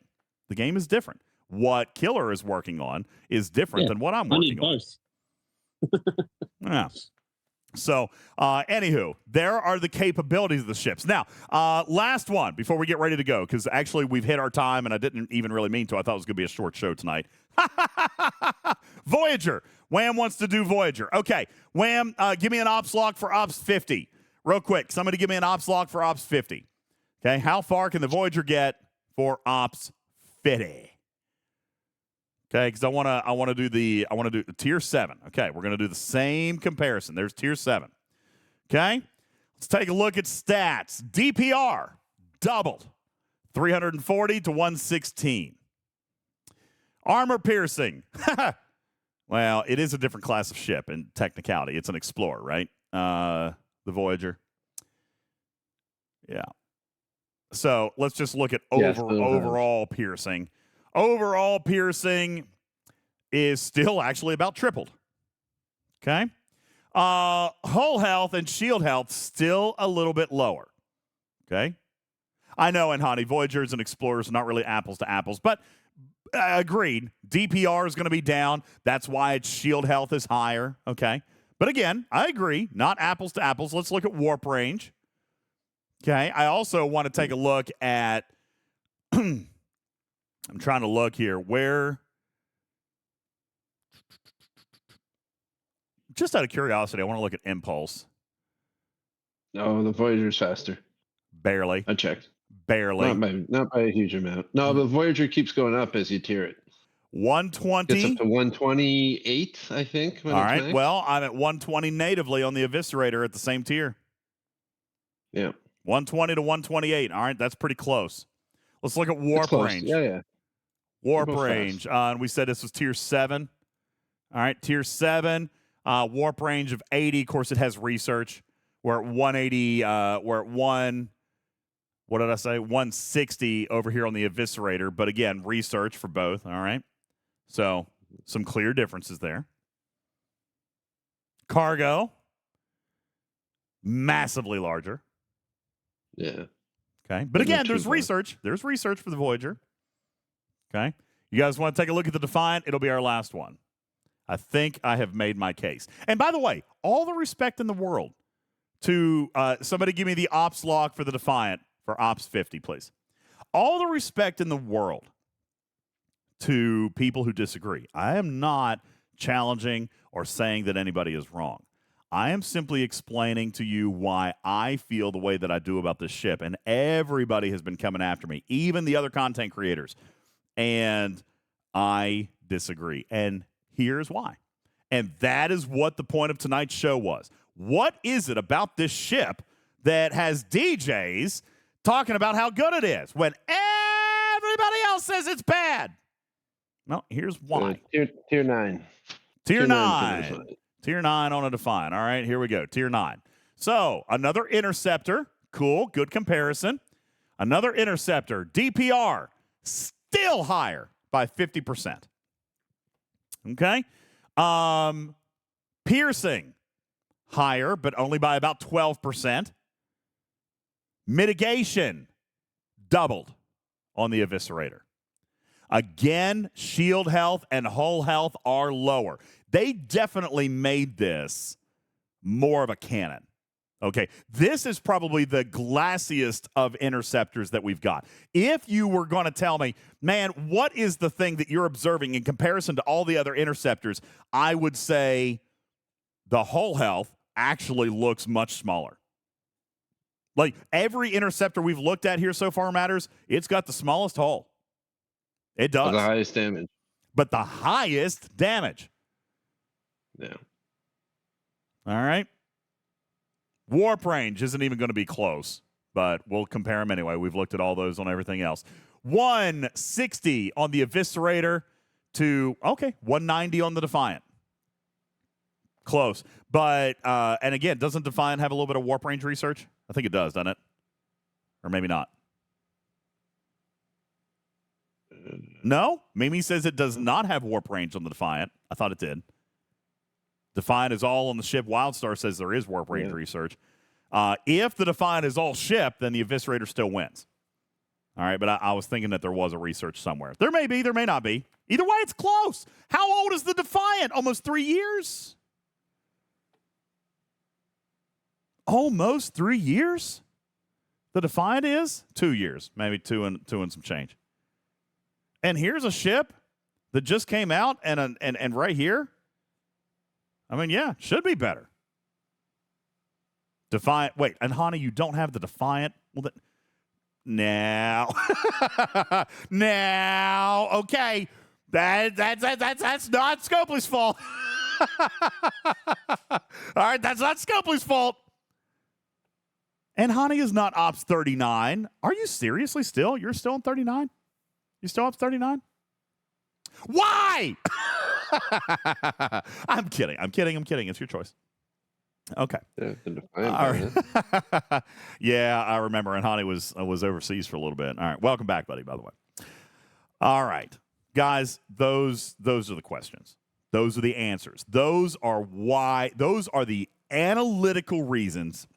The game is different. What Killer is working on is different than what I'm working on. Yeah. So, anywho, there are the capabilities of the ships. Now, last one before we get ready to go, because actually we've hit our time, and I didn't even really mean to. I thought it was going to be a short show tonight. Voyager. Wham wants to do Voyager. Okay, Wham, give me an ops log for Ops 50. Real quick, somebody give me an ops log for Ops 50. Okay, how far can the Voyager get for Ops 50? Okay, because I want to do tier 7. Okay, we're going to do the same comparison. There's tier 7. Okay, let's take a look at stats. DPR doubled, 340 to 116. Armor piercing. Well, it is a different class of ship in technicality. It's an Explorer, right? The Voyager. Yeah. So let's just look at overall piercing. Overall piercing is still actually about tripled. Okay? Hull health and shield health still a little bit lower. Okay? I know, and honey, Voyagers and Explorers are not really apples to apples, but agreed. DPR is going to be down. That's why its shield health is higher. Okay? But again, I agree. Not apples to apples. Let's look at warp range. Okay? I also want to take a look at I'm trying to look here. Where, just out of curiosity, I want to look at impulse. No, the Voyager's faster. Barely. I checked. Barely. Not by a huge amount. No, the Voyager keeps going up as you tier it. 120. It's up to 128, I think. All right. Max. Well, I'm at 120 natively on the Eviscerator at the same tier. Yeah. 120 to 128. All right. That's pretty close. Let's look at warp range. Yeah. Warp range. And we said this was tier 7. All right, tier 7. Warp range of 80. Of course, it has research. We're at 180. We're at 160 over here on the Eviscerator. But again, research for both. All right. So some clear differences there. Cargo. Massively larger. Yeah. Okay. But again, there's research. There's research for the Voyager. Okay. You guys want to take a look at the Defiant? It'll be our last one. I think I have made my case. And by the way, all the respect in the world to somebody give me the ops log for the Defiant for Ops 50, please. All the respect in the world to people who disagree. I am not challenging or saying that anybody is wrong. I am simply explaining to you why I feel the way that I do about this ship. And everybody has been coming after me, even the other content creators. And I disagree. And here's why. And that is what the point of tonight's show was. What is it about this ship that has DJs talking about how good it is when everybody else says it's bad? Well, here's why. Tier 9. Tier 9. Tier 9 on a Defiant. All right, here we go. Tier 9. So, another Interceptor. Cool. Good comparison. Another Interceptor. DPR. Still higher by 50%. Okay? Piercing. Higher, but only by about 12%. Mitigation. Doubled on the Eviscerator. Again, shield health and hull health are lower. They definitely made this more of a cannon. Okay, this is probably the glassiest of interceptors that we've got. If you were going to tell me, man, what is the thing that you're observing in comparison to all the other interceptors, I would say the hull health actually looks much smaller. Like every interceptor we've looked at here so far, Matters, it's got the smallest hull. It does. The highest damage. But the highest damage. Yeah. All right. Warp range isn't even going to be close, but we'll compare them anyway. We've looked at all those on everything else. 160 on the Eviscerator to, 190 on the Defiant. Close. But, and again, doesn't Defiant have a little bit of warp range research? I think it does, doesn't it? Or maybe not. No? Mimi says it does not have warp range on the Defiant. I thought it did. Defiant is all on the ship. Wildstar says there is warp range research. If the Defiant is all ship, then the Eviscerator still wins. All right, but I was thinking that there was a research somewhere. There may be, there may not be. Either way, it's close. How old is the Defiant? Almost 3 years? Almost 3 years? The Defiant is 2 years, maybe two and some change. And here's a ship that just came out, and right here, I mean, yeah, should be better. Defiant. Wait, and Hani, you don't have the Defiant? Well, now, okay, that's not Scopely's fault. All right, that's not Scopely's fault. And Hani is not Ops 39. Are you seriously still? You're still on 39? You still Ops 39? Why? I'm kidding. It's your choice. Okay. Yeah, the Defiant. All right. Yeah, I remember. And Hani was overseas for a little bit. All right. Welcome back, buddy, by the way. All right. Guys, those are the questions. Those are the answers. Those are the analytical reasons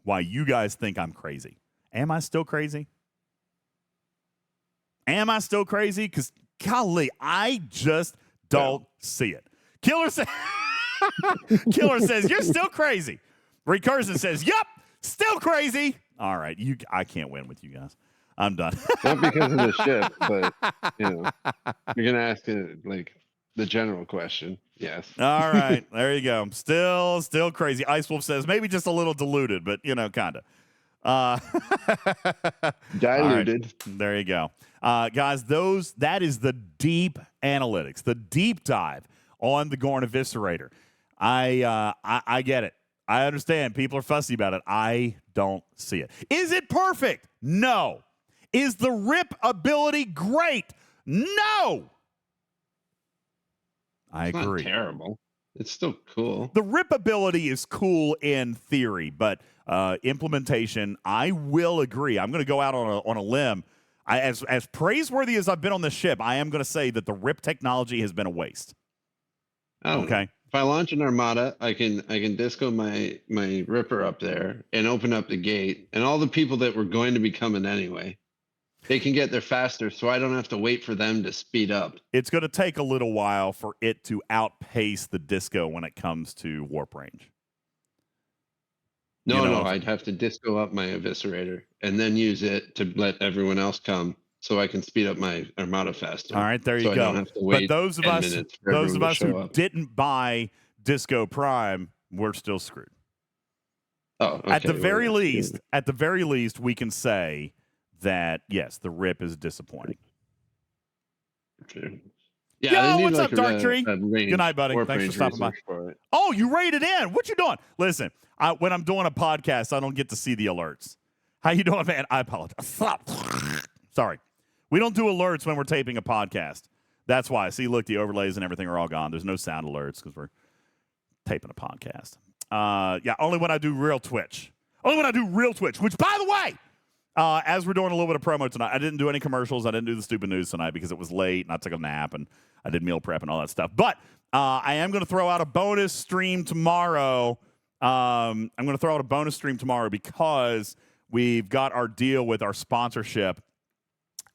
why you guys think I'm crazy. Am I still crazy? Because, golly, I just don't see it. Killer says, you're still crazy. Recursion says, yep, still crazy. All right, I can't win with you guys. I'm done. Not because of the ship, but, you're going to ask like the general question. Yes. All right, there you go. Still crazy. Ice Wolf says, maybe just a little diluted, but, kind of. Diluted. Right, there you go. Guys, that is the deep analytics, the deep dive on the Gorn Eviscerator. I get it. I understand. People are fussy about it. I don't see it. Is it perfect? No. Is the rip ability great? No. I It's agree. Not terrible. It's still cool. The rip ability is cool in theory, but implementation, I will agree. I'm going to go out on a limb. As praiseworthy as I've been on this ship, I am going to say that the rip technology has been a waste. Oh, okay. If I launch an armada, I can disco my ripper up there and open up the gate, and all the people that were going to be coming anyway, they can get there faster, so I don't have to wait for them to speed up. It's going to take a little while for it to outpace the disco when it comes to warp range. No, I'd have to disco up my Eviscerator and then use it to let everyone else come, so I can speed up my armada faster. All right, there you so go. I don't have to wait but those of us who didn't buy Disco Prime, we're still screwed. Oh, okay. At the very least, we can say that yes, the rip is disappointing. Okay. Yeah, yo, what's up, Dark Tree? Good night, buddy. Thanks for stopping by. Oh, you rated in. What you doing? Listen, when I'm doing a podcast, I don't get to see the alerts. How you doing, man? I apologize. Sorry. We don't do alerts when we're taping a podcast. That's why. See, look, the overlays and everything are all gone. There's no sound alerts because we're taping a podcast. Yeah, only when I do real Twitch. Which, by the way, as we're doing a little bit of promo tonight, I didn't do any commercials. I didn't do the stupid news tonight because it was late and I took a nap and I did meal prep and all that stuff. But I am going to throw out a bonus stream tomorrow. I'm going to throw out a bonus stream tomorrow because we've got our deal with our sponsorship.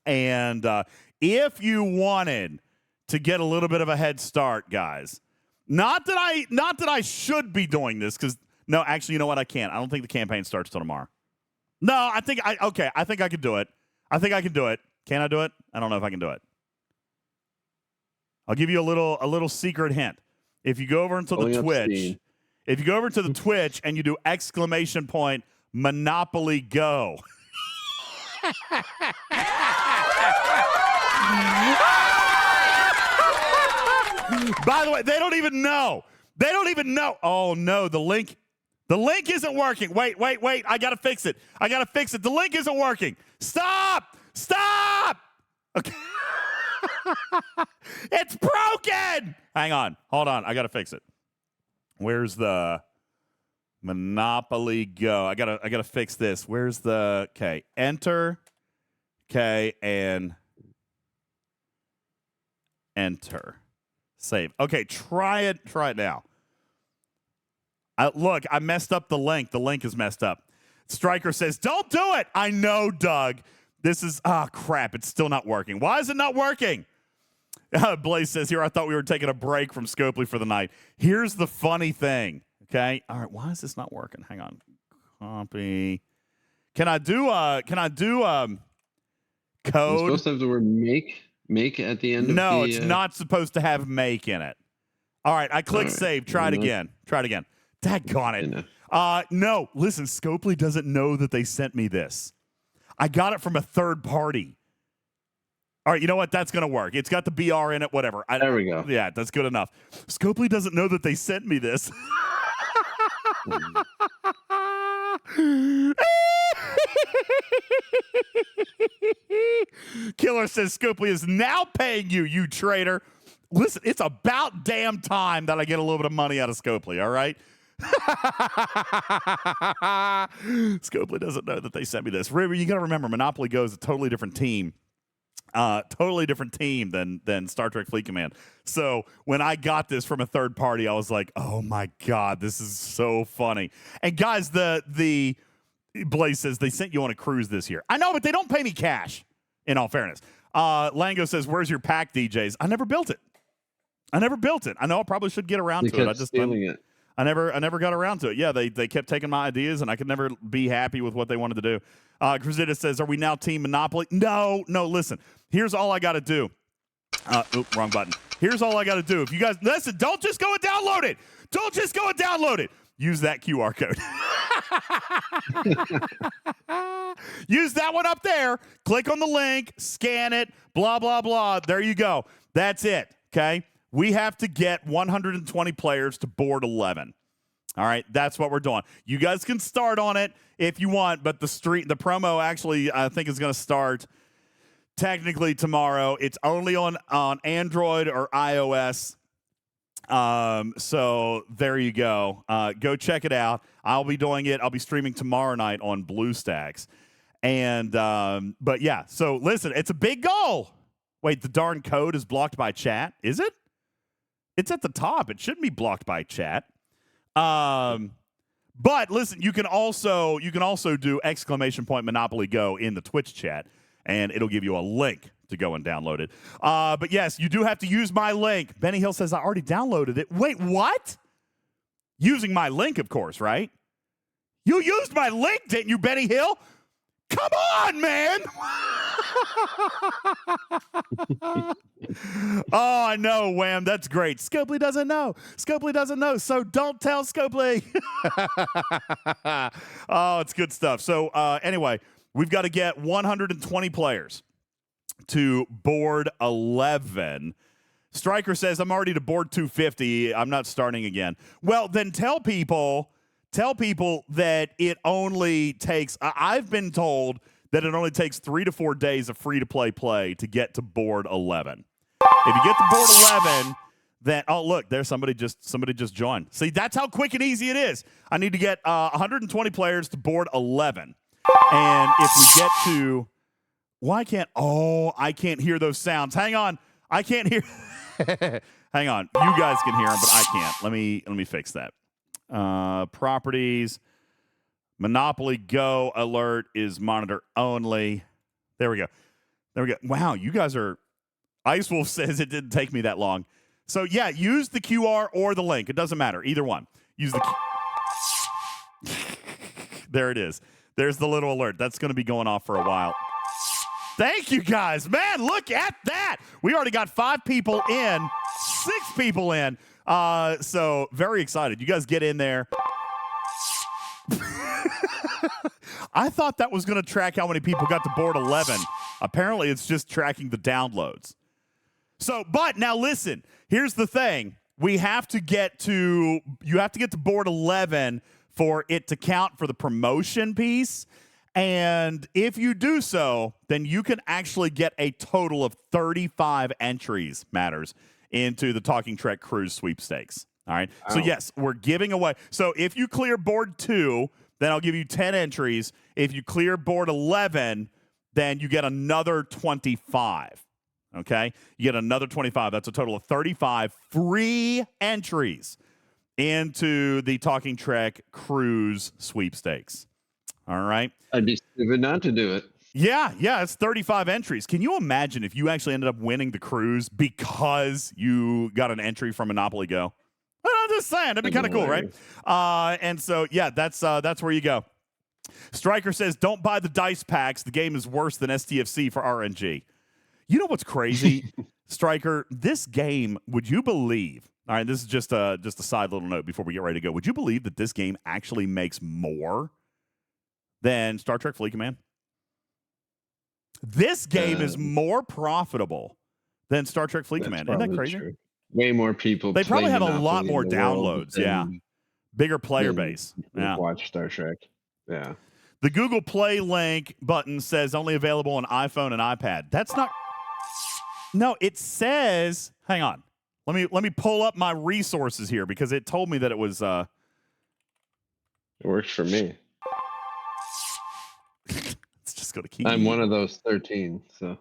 And if you wanted to get a little bit of a head start, guys, not that I should be doing this because No, actually, you know what? I can't. I don't think the campaign starts till tomorrow. No, I think I think I could do it. I think I can do it. Can I do it? I don't know if I can do it. I'll give you a little secret hint. If you go over into the Twitch, if you go over to the Twitch and you do exclamation point Monopoly Go. By the way, they don't even know. They don't even know. Oh no, the link isn't working. Wait. I gotta fix it. The link isn't working. Stop. Okay. It's broken. Hang on. Hold on. I gotta fix it. Where's the Monopoly Go? I gotta fix this. Where's the enter. And enter. Save. Okay, try it now. Look, I messed up the link. The link is messed up. Stryker says, don't do it. I know, Doug. This is, crap. It's still not working. Why is it not working? Blaze says here, I thought we were taking a break from Scopely for the night. Here's the funny thing. Okay. All right. Why is this not working? Hang on. Copy. Can I do code? It's supposed to have the word make at the end. No, it's not supposed to have make in it. All right, I click save. Try it again. Daggone it. No, listen, Scopely doesn't know that they sent me this. I got it from a third party. All right, you know what? That's going to work. It's got the BR in it, whatever. There we go. Yeah, that's good enough. Scopely doesn't know that they sent me this. Killer says Scopely is now paying you, you traitor. Listen, it's about damn time that I get a little bit of money out of Scopely, all right? Scopely doesn't know that they sent me this. River, you got to remember, Monopoly Go is a totally different team. Than Star Trek Fleet Command. So when I got this from a third party, I was like, oh my God, this is so funny. And guys, the Blaze says they sent you on a cruise this year. I know, but they don't pay me cash, in all fairness. Lango says, where's your pack, DJs? I never built it. I know I probably should get around to it. I just stealing it. I never got around to it. Yeah, they kept taking my ideas, and I could never be happy with what they wanted to do. Cruzita says, are we now Team Monopoly? No, listen. Here's all I got to do. Wrong button. Here's all I got to do. If you guys, listen, don't just go and download it. Use that QR code. Use that one up there. Click on the link, scan it, blah, blah, blah. There you go. That's it, okay? We have to get 120 players to board 11. All right, that's what we're doing. You guys can start on it if you want, but the promo actually, I think, is going to start technically tomorrow. It's only on Android or iOS. So there you go. Go check it out. I'll be doing it. I'll be streaming tomorrow night on BlueStacks. And but yeah, so listen, it's a big goal. Wait, the darn code is blocked by chat. Is it? It's at the top. It shouldn't be blocked by chat. But listen, you can also do exclamation point Monopoly Go in the Twitch chat, and it'll give you a link to go and download it. But yes, you do have to use my link. Benny Hill says I already downloaded it. Wait, what? Using my link, of course, right? You used my link, didn't you, Benny Hill? Come on, man. Oh, I know, Wham. That's great. Scopely doesn't know. So don't tell Scopely. Oh, it's good stuff. So anyway, we've got to get 120 players to board 11. Stryker says, I'm already to board 250. I'm not starting again. Well, then tell people that it only takes, I've been told that it only takes 3 to 4 days of free-to-play play to get to board 11. If you get to board 11, then, oh, look, there's somebody just joined. See, that's how quick and easy it is. I need to get 120 players to board 11. And if we get to, I can't hear those sounds. Hang on. I can't hear. Hang on. You guys can hear them, but I can't. Let me fix that. Properties. Monopoly Go alert is monitor only. There we go. Wow, you guys are. Ice Wolf says it didn't take me that long. So yeah, use the QR or the link. It doesn't matter. Either one. Use the. There it is. There's the little alert. That's going to be going off for a while. Thank you, guys. Man, look at that. We already got 5 people in, 6 people in. So very excited. You guys get in there. I thought that was going to track how many people got to board 11. Apparently, it's just tracking the downloads. So, but now listen, here's the thing. You have to get to board 11 for it to count for the promotion piece. And if you do so, then you can actually get a total of 35 entries, Matters, into the Talking Trek Cruise sweepstakes. All right. Wow. So, yes, we're giving away. So, if you clear board 2, then I'll give you 10 entries. If you clear board 11, then you get another 25. Okay? You get another 25. That's a total of 35 free entries into the Talking Trek Cruise sweepstakes. All right? I'd be stupid not to do it. Yeah, it's 35 entries. Can you imagine if you actually ended up winning the cruise because you got an entry from Monopoly Go? Well, I'm just saying, that'd be kind of cool, right? And so, yeah, that's where you go. Stryker says, don't buy the dice packs. The game is worse than STFC for RNG. You know what's crazy, Stryker? This game, would you believe? All right, this is just a side little note before we get ready to go. Would you believe that this game actually makes more than Star Trek Fleet Command? This game is more profitable than Star Trek Fleet Command. Isn't that crazy? True. Way more people. They probably have a lot more in downloads. Yeah, bigger player base. Yeah, watch Star Trek. Yeah. The Google Play link button says only available on iPhone and iPad. That's not. No, it says. Hang on. Let me pull up my resources here because it told me that it was. It works for me. It's just gonna keep. I'm one of those 13, so.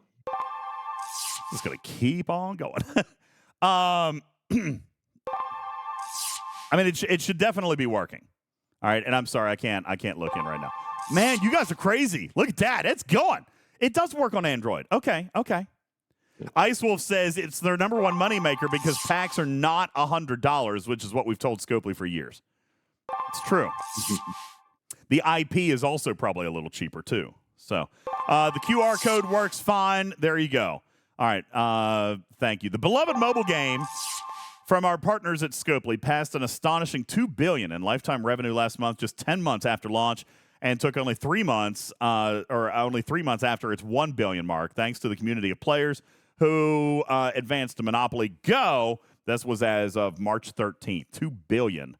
Just gonna keep on going. I mean, it should definitely be working. All right, and I'm sorry, I can't look in right now. Man, you guys are crazy. Look at that. It's going. It does work on Android. Okay. Ice Wolf says it's their number one moneymaker because packs are not $100, which is what we've told Scopely for years. It's true. The IP is also probably a little cheaper, too. So the QR code works fine. There you go. All right. Thank you. The beloved mobile game from our partners at Scopely passed an astonishing $2 billion in lifetime revenue last month, just 10 months after launch, and took only 3 months, only 3 months after its $1 billion mark, thanks to the community of players who advanced to Monopoly Go. This was as of March 13th, $2 billion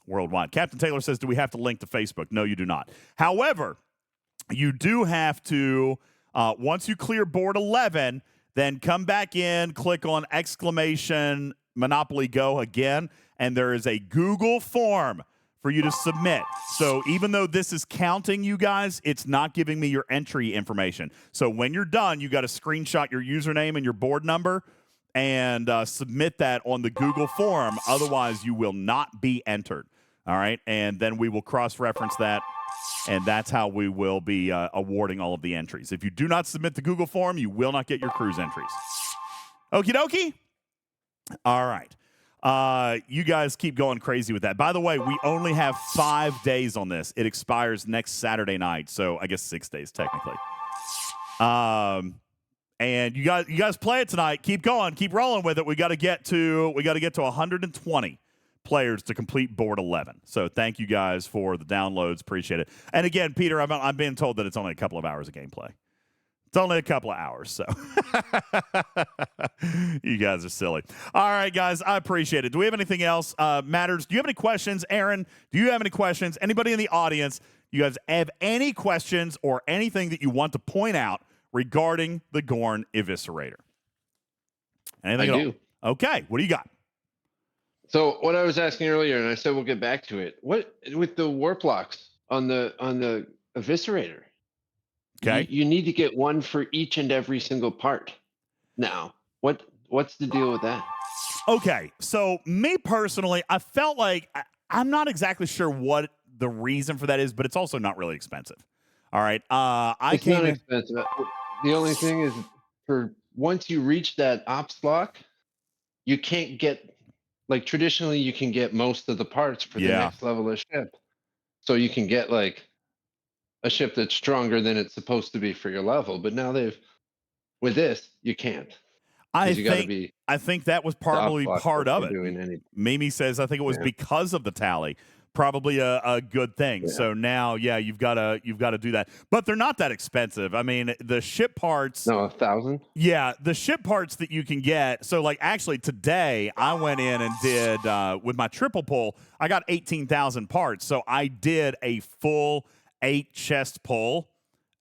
worldwide. Captain Taylor says, do we have to link to Facebook? No, you do not. However, you do have to, once you clear board 11, then come back in, click on exclamation Monopoly Go again, and there is a Google form for you to submit. So even though this is counting, you guys, it's not giving me your entry information. So when you're done, you got to screenshot your username and your board number and submit that on the Google form. Otherwise, you will not be entered. All right? And then we will cross-reference that, and that's how we will be awarding all of the entries. If you do not submit the Google form, you will not get your cruise entries. Okie dokie? All right. You guys keep going crazy with that. By the way, we only have 5 days on this. It expires next Saturday night, so I guess 6 days technically. And you guys play it tonight. Keep going, keep rolling with it. We got to get to 120 players to complete board 11. So thank you guys for the downloads. Appreciate it. And again, Peter, I'm being told that it's only a couple of hours of gameplay. It's only a couple of hours, so you guys are silly. All right, guys, I appreciate it. Do we have anything else? Matters, do you have any questions? Aaron, do you have any questions? Anybody in the audience, you guys have any questions or anything that you want to point out regarding the Gorn Eviscerator? Anything I do. Okay, what do you got? So what I was asking earlier, and I said we'll get back to it. What with the warp locks on the Eviscerator? Okay. You need to get one for each and every single part. Now, what's the deal with that? Okay, so me personally, I felt like I'm not exactly sure what the reason for that is, but it's also not really expensive. All right, It's not expensive. The only thing is, for once you reach that ops lock, you can't get, like traditionally you can get most of the parts for the next level of ship. So you can get like a ship that's stronger than it's supposed to be for your level. But now with this, you can't. I You got to think be I think that was probably stopwatch part if of you're it. doing any. Mimi says I think it was because of the tally. Probably a good thing. Yeah. So now, you've got to do that. But they're not that expensive. I mean, the ship parts. No, 1,000. Yeah, the ship parts that you can get. So, like, actually today I went in and did with my triple pull. I got 18,000 parts. So I did a full 8 chest pull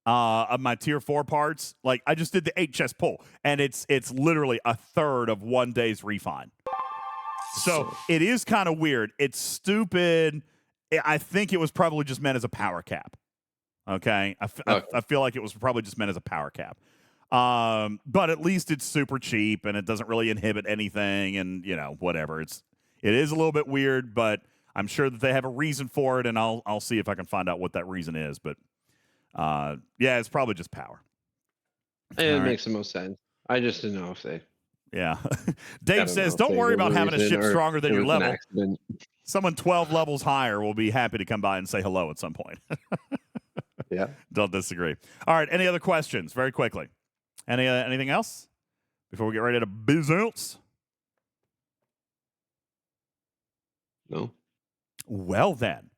of my tier 4 parts. Like, I just did the 8 chest pull, and it's literally a third of one day's refine. So it is kind of weird. It's stupid. I think it was probably just meant as a power cap. Okay? I feel like it was probably just meant as a power cap. But at least it's super cheap, and it doesn't really inhibit anything, and, whatever. It is a little bit weird, but I'm sure that they have a reason for it, and I'll see if I can find out what that reason is. But, it's probably just power. It makes the most sense. I just didn't know if they... Yeah. Dave says, don't worry about having a ship stronger than your level. Someone 12 levels higher will be happy to come by and say hello at some point. Yeah. Don't disagree. All right. Any other questions? Very quickly. Anything else before we get ready to bounce? No. Well, then.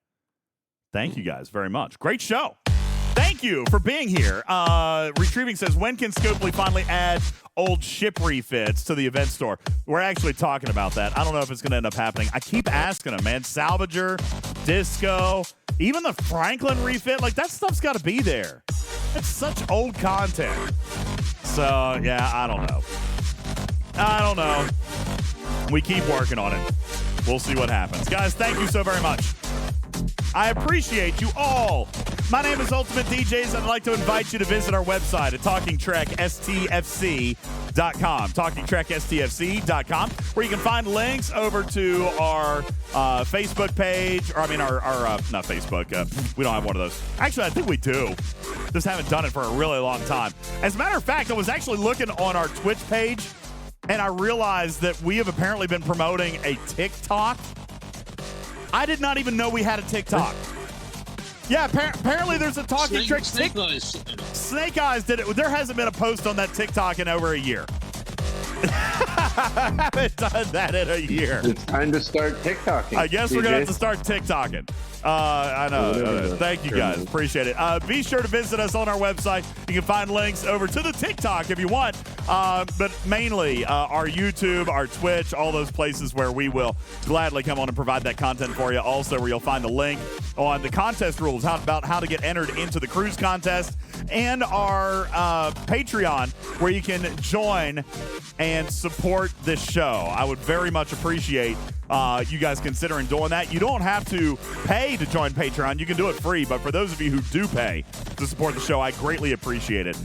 Thank you guys very much. Great show. Thank you for being here. Retrieving says, when can Scopely finally add old ship refits to the event store? We're actually talking about that. I don't know if it's going to end up happening. I keep asking them, man. Salvager, Disco, even the Franklin refit, like that stuff's got to be there. It's such old content. So, I don't know. We keep working on it. We'll see what happens. Guys, thank you so very much. I appreciate you all. My name is Ultimate DJs, and I'd like to invite you to visit our website at TalkingTrekSTFC.com. TalkingTrekSTFC.com, where you can find links over to our Facebook page, or not Facebook. We don't have one of those. Actually, I think we do. Just haven't done it for a really long time. As a matter of fact, I was actually looking on our Twitch page, and I realized that we have apparently been promoting a TikTok. I did not even know we had a TikTok. Yeah, apparently there's a Talking Trek. Snake Eyes did it. There hasn't been a post on that TikTok in over a year. I haven't done that in a year. It's time to start TikToking. I guess we're going to have to start TikToking. I know. Thank you, guys. Appreciate it. Be sure to visit us on our website. You can find links over to the TikTok if you want, but mainly our YouTube, our Twitch, all those places where we will gladly come on and provide that content for you. Also, where you'll find the link on the contest rules, about how to get entered into the cruise contest, and our Patreon, where you can join and support this show. I would very much appreciate you guys considering doing that. You don't have to pay to join Patreon. You can do it free, but for those of you who do pay to support the show, I greatly appreciate it.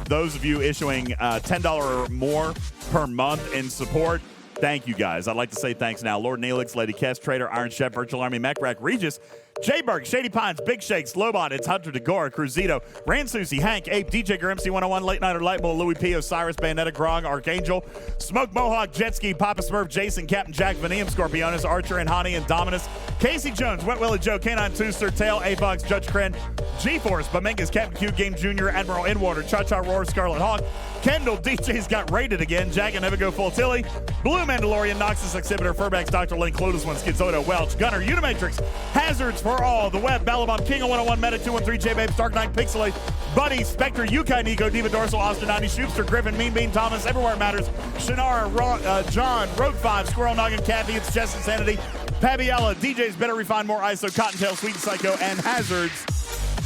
Those of you issuing $10 or more per month in support, thank you guys. I'd like to say thanks now. Lord Neelix, Lady Kess, Trader, Iron Chef, Virtual Army, Mechrack, Regis, Jayberg, Shady Pines, Big Shakes, Lobot, It's Hunter, Degora, Cruzito, Ransusi, Hank, Ape, DJ Grimsey 101, Late Nighter, Lightbull, Louis P, Osiris, Bayonetta, Grog, Archangel, Smoke Mohawk, Jetski, Papa Smurf, Jason, Captain Jack, Vanium, Scorpionus, Archer, and Honey, and Dominus, Casey Jones, Wet Willie Joe, Canine Tooster, Tail, A-Fox, Judge Kren, G-Force, Bamingas, Captain Q, Game Jr., Admiral Inwater, Cha-Cha Roar, Scarlet Hawk, Kendall, DJ's got rated again, Jack and Never Go Full Tilly, Blue Mandalorian, Noxus Exhibitor, Furbax, Dr. Link, Clotus One, Schizoida, Welch, Gunner, Unimatrix, Hazards for All, The Web, Balabom, King of 101, Meta 213, J-Babes, Dark Knight, Pixelate, Buddy, Spectre, Yukai, Nico, Diva Dorsal, Austin 90, Shoopster, Griffin, Mean Bean, Thomas, Everywhere It Matters, Shannara, John, Rogue 5, Squirrel Noggin, Kathy, It's Jess Insanity, Pabiella, DJ's Better Refine, More ISO, Cottontail, Sweet Psycho, and Hazards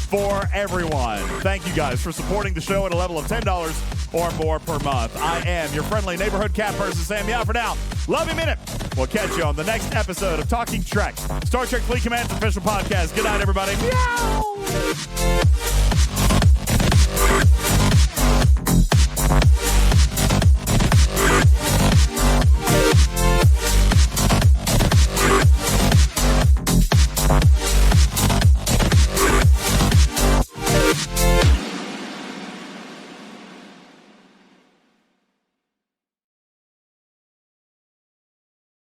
for everyone. Thank you guys for supporting the show at a level of $10 or more per month. I am your friendly neighborhood cat person, Sam. Meow for now. Love you, minute. We'll catch you on the next episode of Talking Trek, Star Trek Fleet Command's official podcast. Good night, everybody. Meow.